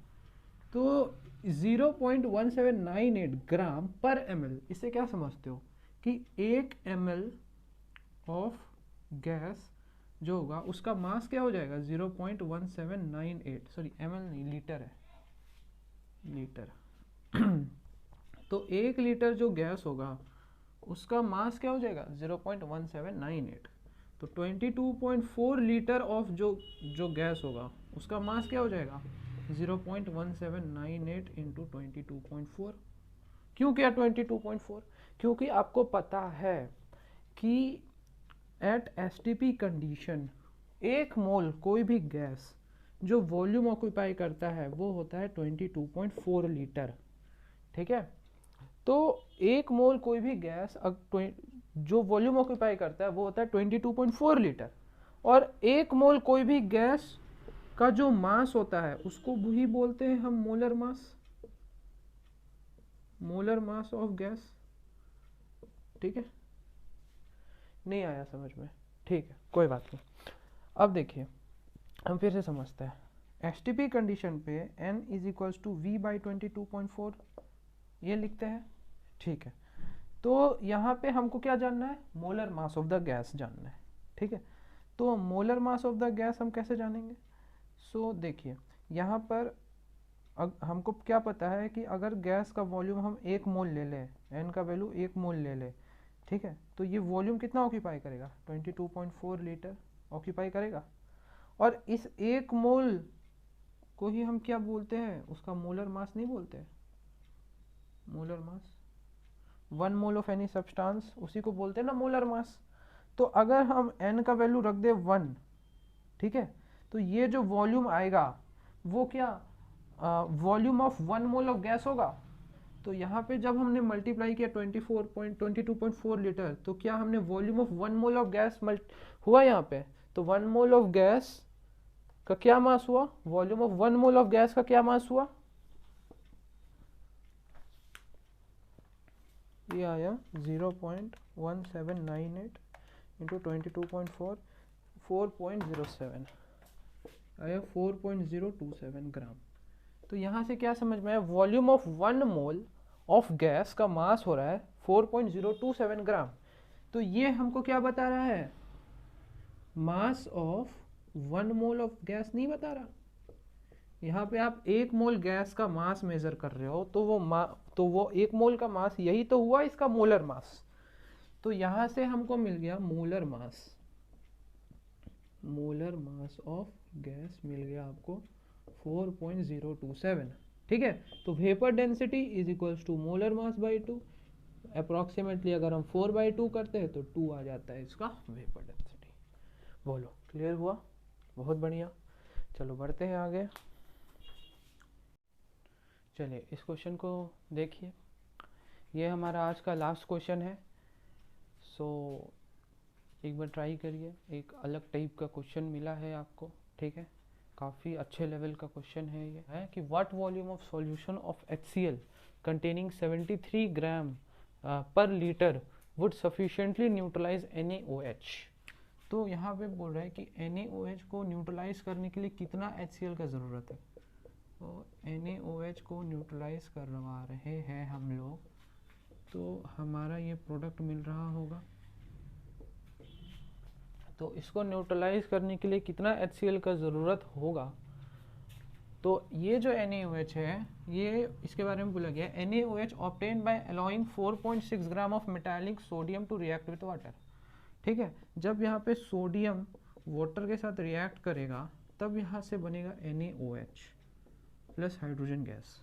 तो 0.1798 ग्राम पर ml, इससे क्या समझते हो कि 1 ml ऑफ गैस जो होगा उसका मास क्या हो जाएगा, 0.1798, सॉरी ml नहीं, लीटर है, लीटर। तो 1 लीटर जो गैस होगा उसका मास क्या हो जाएगा, 0.1798। तो 22.4 लीटर ऑफ जो गैस होगा उसका मास क्या हो जाएगा, 0.1798 इंटू 22.4। क्यों किया 22.4? क्योंकि आपको पता है कि एट एसटीपी कंडीशन 1 मोल कोई भी गैस जो वॉल्यूम ऑक्यूपाई करता है वो होता है 22.4 लीटर। ठीक है, तो 1 मोल कोई भी गैस जो वॉल्यूम ऑक्यूपाई करता है वो होता है 22.4 लीटर, और 1 मोल कोई भी गैस का जो मास होता है उसको भी बोलते हैं हम molar mass, molar mass of gas. ठीक है, नहीं आया समझ में? ठीक है, कोई बात नहीं। अब देखिए हम फिर से समझते हैं, एसटीपी कंडीशन पे n is equals to v by 22.4 ये लिखते हैं। ठीक है, तो यहाँ पे हमको क्या जानना है, molar mass of the gas जानना है। ठीक है, तो molar mass of the gas हम कैसे जानेंगे? सो देखिए यहाँ पर हमको क्या पता है कि अगर गैस का वॉल्यूम हम 1 मोल ले लें, n का वैल्यू 1 मोल ले लें, ठीक है, तो ये वॉल्यूम कितना ऑक्यूपाई करेगा, 22.4 लीटर ऑक्यूपाई करेगा। और इस 1 मोल को ही हम क्या बोलते हैं, उसका मोलर मास नहीं बोलते हैं, molar mass, 1 mole of any substance उसी को बोलते हैं ना मोलर मास। तो अगर हम n का वैल्यू रख दे 1, ठीक है, तो ये जो वॉल्यूम आएगा वो क्या volume of 1 mole of gas होगा। तो यहाँ पे जब हमने मल्टीप्लाई किया 22.4 लीटर, तो क्या हमने volume of 1 mole of gas हुआ यहाँ पे। तो 1 मोल ऑफ गैस का क्या मास हुआ, volume of 1 mole of gas का क्या मास हुआ, ये आया 0.1798 इंटू 22.4, 4.07 आया 4.027 ग्राम। तो यहाँ से क्या समझ में आया, volume of 1 mole of gas का मास हो रहा है 4.027 ग्राम। तो ये हमको क्या बता रहा है, mass of 1 mole of gas नहीं बता रहा। यहाँ पे आप 1 मोल गैस का मास मेजर कर रहे हो, तो वो 1 मोल का मास यही तो हुआ इसका मोलर मास। तो यहाँ से हमको मिल गया molar mass, molar mass of gas मिल गया आपको 4.027, ठीक है। तो vapour density is equals to molar mass by 2, approximately अगर हम 4/2 करते हैं तो 2 आ जाता है इसका वेपर डेंसिटी। बोलो क्लियर हुआ, बहुत बढ़िया। चलो बढ़ते हैं आगे। चलिए इस क्वेश्चन को देखिए, ये हमारा आज का लास्ट क्वेश्चन है। सो एक बार ट्राई करिए, एक अलग टाइप का क्वेश्चन मिला है आपको, ठीक है, काफ़ी अच्छे लेवल का क्वेश्चन है। ये है कि what volume of solution of HCl containing 73 gram per litre would sufficiently neutralise NaOH। तो यहाँ पे बोल रहा है कि NaOH को न्यूट्रलाइज करने के लिए कितना HCl का ज़रूरत है। तो NaOH को न्यूट्रलाइज करवा रहे हैं हम लोग, तो हमारा ये प्रोडक्ट मिल रहा होगा। तो इसको न्यूट्रलाइज करने के लिए कितना HCl का ज़रूरत होगा। तो ये जो NaOH है, ये इसके बारे में बोला गया है, NaOH obtain by allowing 4.6 gram of metallic sodium to react with water, ठीक है। जब यहाँ पे सोडियम वाटर के साथ रिएक्ट करेगा तब यहाँ से बनेगा NaOH प्लस हाइड्रोजन गैस।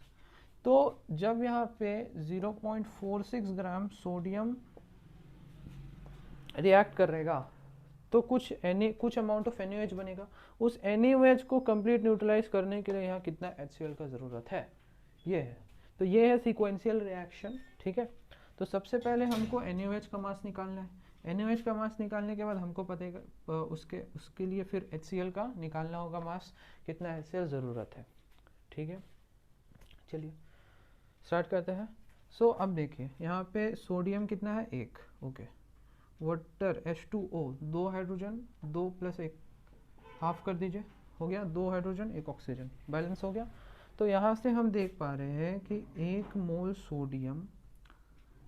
तो जब यहाँ पे 0.46 ग्राम सोडियम रिएक्ट करेगा तो कुछ अमाउंट ऑफ NaOH बनेगा। उस NaOH को कंप्लीट न्यूट्रलाइज करने के लिए यहाँ कितना HCl का ज़रूरत है, ये है। तो ये है सीक्वेंशियल रिएक्शन, ठीक है। तो सबसे पहले हमको NaOH का मास निकालना है। NaOH का मास निकालने के बाद हमको पता उसके लिए फिर HCl का निकालना होगा मास, कितना HCl ज़रूरत है, ठीक है। चलिए स्टार्ट करते हैं। सो अब देखिए यहाँ पे सोडियम कितना है, 1, okay. Water H2O 2 hydrogen, 2 + 1 half कर दीजिए, हो गया 2 हाइड्रोजन 1 ऑक्सीजन, बैलेंस हो गया। तो यहाँ से हम देख पा रहे हैं कि 1 मोल सोडियम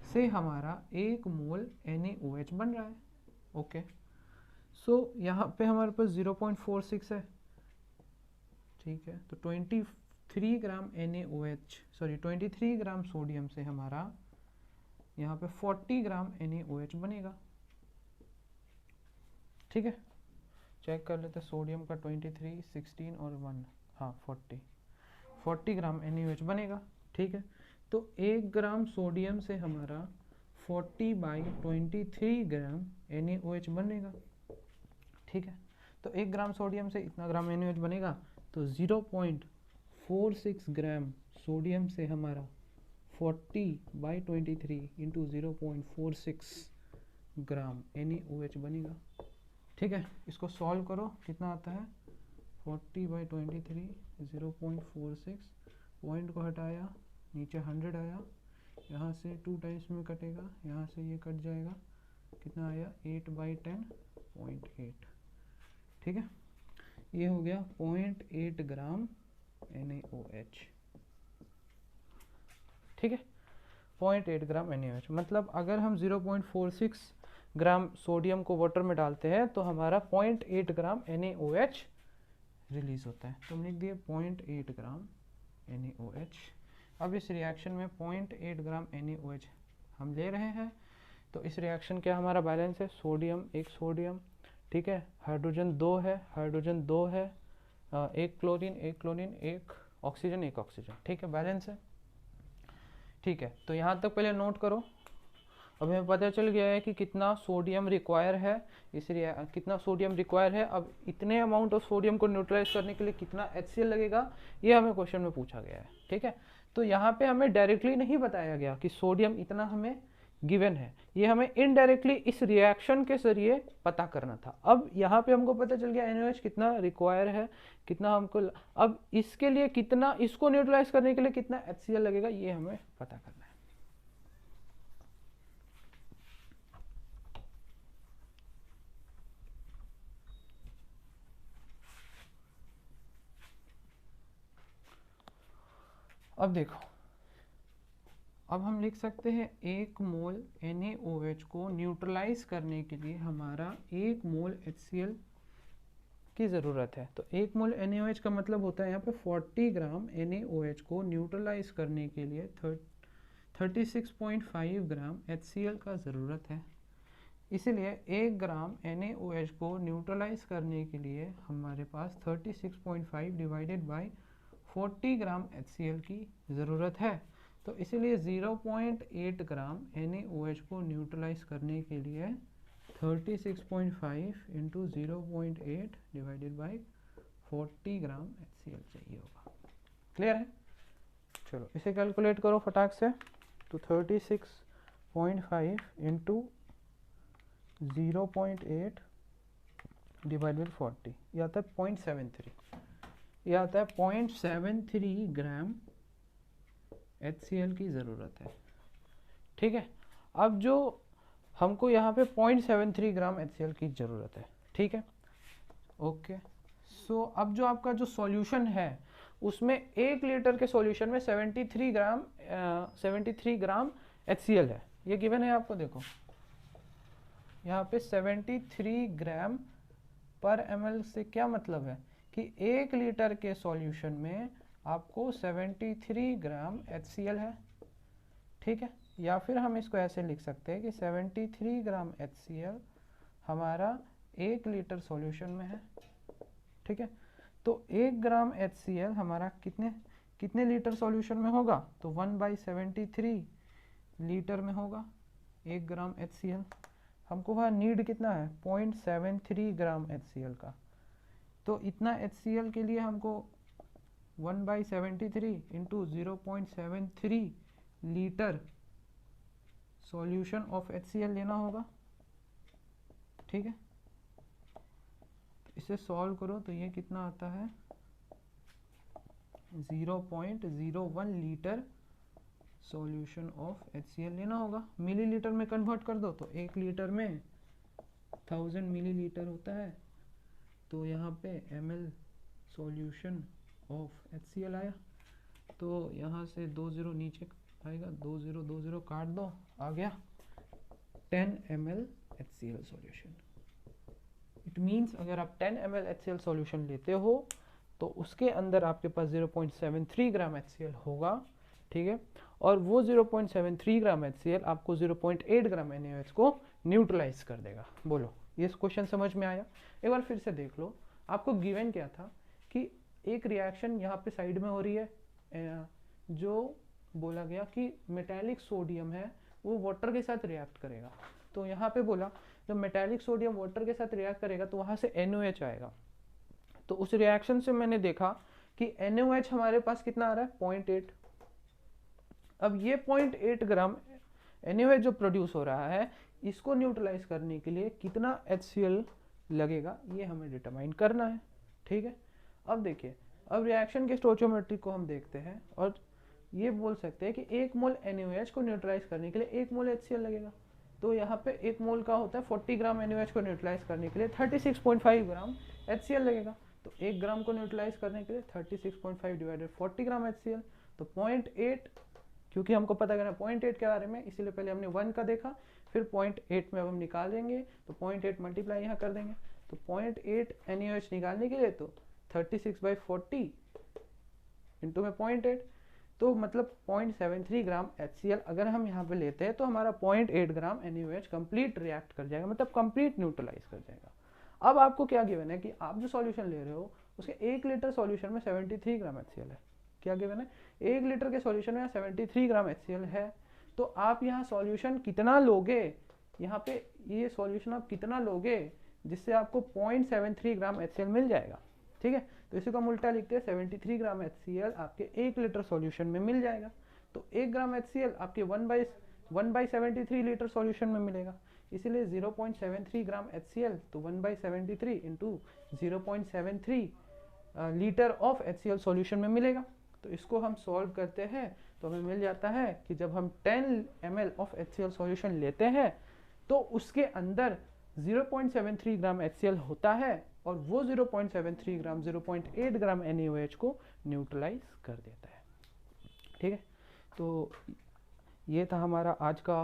से हमारा 1 मोल NaOH बन रहा है, ओके। सो यहाँ पे हमारे पास 0.46 है, ठीक है। तो 23 ग्राम NaOH 23 ग्राम सोडियम से हमारा यहाँ पे 40 ग्राम NaOH बनेगा, ठीक है। चेक कर लेते, सोडियम का 23, 16 और 1, हाँ 40 ग्राम NaOH बनेगा, ठीक है। तो 1 ग्राम सोडियम से हमारा 40/23 ग्राम NaOH बनेगा, ठीक है। तो 1 ग्राम सोडियम से इतना ग्राम NaOH बनेगा। तो 0.46 ग्राम सोडियम से हमारा 40/23 इंटू 0.46 ग्राम NaOH बनेगा, ठीक है। इसको सॉल्व करो, कितना आता है 40/23, 0.46, पॉइंट को हटाया, नीचे 100 आया, यहाँ से 2 टाइम्स में कटेगा, यहाँ से ये कट जाएगा, कितना आया 8/10, 0.8, ठीक है। ये हो गया 0.8 ग्राम NaOH, ठीक है। 0.8 ग्राम NaOH मतलब अगर हम 0.46 ग्राम सोडियम को वाटर में डालते हैं तो हमारा 0.8 ग्राम NaOH रिलीज होता है। तो हम लिख दिए 0.8 ग्राम NaOH। अब इस रिएक्शन में 0.8 ग्राम NaOH हम ले रहे हैं, तो इस रिएक्शन क्या हमारा बैलेंस है, सोडियम एक सोडियम, ठीक है, हाइड्रोजन 2 है, हाइड्रोजन 2 है, एक क्लोरीन एक ऑक्सीजन एक ऑक्सीजन, ठीक है, बैलेंस है। ठीक है, तो यहाँ तक पहले नोट करो। अब हमें पता चल गया है कि कितना सोडियम रिक्वायर है, इसलिए कितना सोडियम रिक्वायर है। अब इतने अमाउंट ऑफ सोडियम को न्यूट्रलाइज करने के लिए कितना HCl लगेगा, ये हमें क्वेश्चन में पूछा गया है। ठीक है, तो यहाँ पे हमें डायरेक्टली नहीं बताया गया कि सोडियम इतना हमें गिवन है, ये हमें इनडायरेक्टली इस रिएक्शन के जरिए पता करना था। अब यहाँ पे हमको पता चल गया NaOH कितना रिक्वायर है, कितना हमको, अब इसके लिए कितना, इसको न्यूट्रलाइज करने के लिए कितना HCl लगेगा, ये हमें पता करना है। अब देखो, अब हम लिख सकते हैं 1 मोल NaOH को न्यूट्रलाइज करने के लिए हमारा 1 मोल HCl की ज़रूरत है। तो 1 मोल NaOH का मतलब होता है यहाँ पे 40 ग्राम NaOH को न्यूट्रलाइज करने के लिए 36.5 ग्राम HCl का ज़रूरत है। इसीलिए 1 ग्राम NaOH को न्यूट्रलाइज करने के लिए हमारे पास 36.5 डिवाइडेड बाई 40 ग्राम HCl की ज़रूरत है। तो इसीलिए 0.8 ग्राम NaOH को न्यूट्रलाइज करने के लिए 36.5 into 0.8 divided by 40 gram HCl चाहिए होगा। क्लियर है? चलो इसे कैलकुलेट करो फटाक से। तो 36.5 इंटू 0.8 डिवाइडेड बाई 40, यह आता है 0.73, यह आता है 0.73 ग्राम HCl की ज़रूरत है। ठीक है, अब जो हमको यहाँ पे 0.73 ग्राम HCl की ज़रूरत है। ठीक है, ओके। सो अब जो आपका जो सॉल्यूशन है उसमें 1 लीटर के सॉल्यूशन में 73 ग्राम HCl है, ये गिवन है आपको। देखो यहाँ पे 73 ग्राम पर ml से क्या मतलब है कि 1 लीटर के सॉल्यूशन में आपको 73 ग्राम HCl है। ठीक है, या फिर हम इसको ऐसे लिख सकते हैं कि 73 ग्राम HCl हमारा 1 लीटर सॉल्यूशन में है। ठीक है, तो 1 ग्राम HCl हमारा कितने लीटर सॉल्यूशन में होगा, तो 1/73 लीटर में होगा 1 ग्राम HCl। हमको वहाँ नीड कितना है, 0.73 ग्राम HCl का। तो इतना HCl के लिए हमको 1/73 into 0.73 litre solution of HCl लेना होगा। ठीक है, तो इसे सॉल्व करो तो ये कितना आता है, 0.01 लीटर सॉल्यूशन ऑफ HCl लेना होगा। मिलीलीटर में कन्वर्ट कर दो तो 1 लीटर में 1000 मिलीलीटर होता है। तो यहाँ पे ml सॉल्यूशन ऑफ HCl आया, तो यहाँ से 20 नीचे आएगा, 20 काट दो, आ गया 10 ml HCl solution. It means अगर आप 10 ml HCl सॉल्यूशन लेते हो तो उसके अंदर आपके पास 0.73 ग्राम HCl होगा। ठीक है, और वो 0.73 ग्राम HCl आपको 0.8 ग्राम NaOH को न्यूट्रलाइज कर देगा। बोलो ये क्वेश्चन समझ में आया? एक बार फिर से देख लो, आपको गिवन क्या था कि एक रिएक्शन यहाँ पे साइड में हो रही है, जो बोला गया कि मेटालिक सोडियम है वो वाटर के साथ रिएक्ट करेगा। तो यहाँ पे बोला जब मेटालिक सोडियम वाटर के साथ रिएक्ट करेगा तो वहाँ से NaOH आएगा। तो उस रिएक्शन से मैंने देखा कि NaOH हमारे पास कितना आ रहा है, 0.8। अब ये 0.8 ग्राम NaOH जो प्रोड्यूस हो रहा है, इसको न्यूट्रलाइज करने के लिए कितना HCl लगेगा, ये हमें डिटरमाइन करना है। ठीक है, अब देखिए, अब रिएक्शन के स्टोइचियोमेट्री को हम देखते हैं और ये बोल सकते हैं कि 1 मोल NaOH को न्यूट्रलाइज करने के लिए 1 मोल HCl लगेगा। तो यहाँ पे 1 मोल का होता है 40 ग्राम NaOH को न्यूट्रलाइज करने के लिए 36.5 ग्राम HCl लगेगा। तो 1 ग्राम को न्यूट्रलाइज करने के लिए 36.5 डिवाइडेड 40 ग्राम HCl, तो 0.8, क्योंकि हमको पता करना 0.8 के बारे में, इसीलिए पहले हमने 1 का देखा, फिर 0.8 में अब हम निकालेंगे तो 0.8 मल्टीप्लाई यहाँ कर देंगे। तो 0.8 NaOH निकालने के लिए तो 36/40 इंटू में 0.8, तो मतलब 0.73 ग्राम HCl अगर हम यहाँ पे लेते हैं तो हमारा 0.8 ग्राम NaOH कंप्लीट रिएक्ट कर जाएगा, मतलब कंप्लीट न्यूट्रलाइज कर जाएगा। अब आपको क्या गिवन है कि आप जो सॉल्यूशन ले रहे हो उसके 1 लीटर सॉल्यूशन में 73 ग्राम HCl है। क्या गिवन है? 1 लीटर के सॉल्यूशन में 73 ग्राम HCl है। तो आप यहाँ सॉल्यूशन कितना लोगे, यहाँ पे ये सॉल्यूशन आप कितना लोगे जिससे आपको 0.73 ग्राम HCl मिल जाएगा। ठीक है, तो इसी को हम उल्टा लिखते हैं, 73 ग्राम HCl आपके 1 लीटर सॉल्यूशन में मिल जाएगा। तो 1 ग्राम HCl आपके 1/73 लीटर सॉल्यूशन में मिलेगा, इसीलिए 0.73 ग्राम HCl तो 1/73 into 0.73 litre of HCl solution में मिलेगा। तो इसको हम सॉल्व करते हैं तो हमें मिल जाता है कि जब हम 10 ml ऑफ HCl सॉल्यूशन लेते हैं तो उसके अंदर 0.73 ग्राम HCl होता है और वो 0.73 ग्राम 0.8 ग्राम NaOH को न्यूट्रलाइज कर देता है। ठीक है, तो ये था हमारा आज का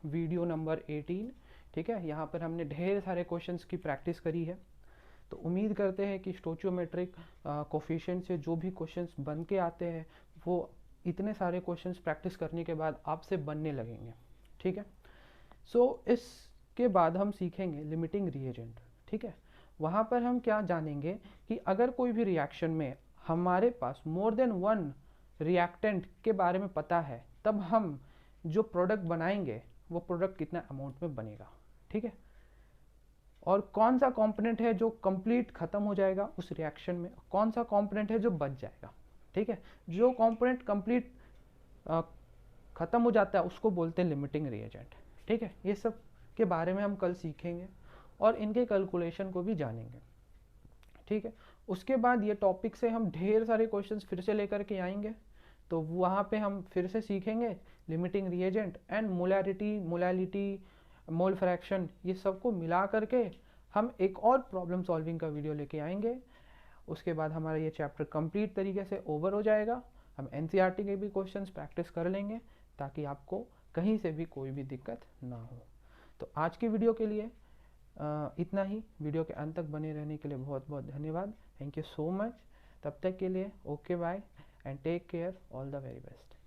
वीडियो नंबर 18। ठीक है, यहाँ पर हमने ढेर सारे क्वेश्चंस की प्रैक्टिस करी है। तो उम्मीद करते हैं कि स्टोचियोमेट्रिक कोफिशिएंट से जो भी क्वेश्चंस बन के आते हैं वो इतने सारे क्वेश्चंस प्रैक्टिस करने के बाद आपसे बनने लगेंगे। ठीक है, सो इसके बाद हम सीखेंगे लिमिटिंग रिएजेंट। ठीक है, वहाँ पर हम क्या जानेंगे कि अगर कोई भी रिएक्शन में हमारे पास मोर देन वन रिएक्टेंट के बारे में पता है तब हम जो प्रोडक्ट बनाएंगे वो प्रोडक्ट कितना अमाउंट में बनेगा। ठीक है, और कौन सा कंपोनेंट है जो कंप्लीट खत्म हो जाएगा उस रिएक्शन में, कौन सा कंपोनेंट है जो बच जाएगा। ठीक है, जो कंपोनेंट कंप्लीट खत्म हो जाता है उसको बोलते हैं लिमिटिंग रिएजेंट। ठीक है, ये सब के बारे में हम कल सीखेंगे और इनके कैलकुलेशन को भी जानेंगे। ठीक है, उसके बाद ये टॉपिक से हम ढेर सारे क्वेश्चंस फिर से लेकर के आएंगे, तो वहाँ पे हम फिर से सीखेंगे limiting reagent and molarity, molality, mole fraction, ये सबको मिला करके हम एक और प्रॉब्लम सॉल्विंग का वीडियो लेके आएंगे। उसके बाद हमारा ये चैप्टर कंप्लीट तरीके से ओवर हो जाएगा। हम NCERT के भी क्वेश्चंस प्रैक्टिस कर लेंगे ताकि आपको कहीं से भी कोई भी दिक्कत ना हो। तो आज की वीडियो के लिए इतना ही। वीडियो के अंत तक बने रहने के लिए बहुत बहुत धन्यवाद। Thank you so much. तब तक के लिए okay bye and take care, all the very best.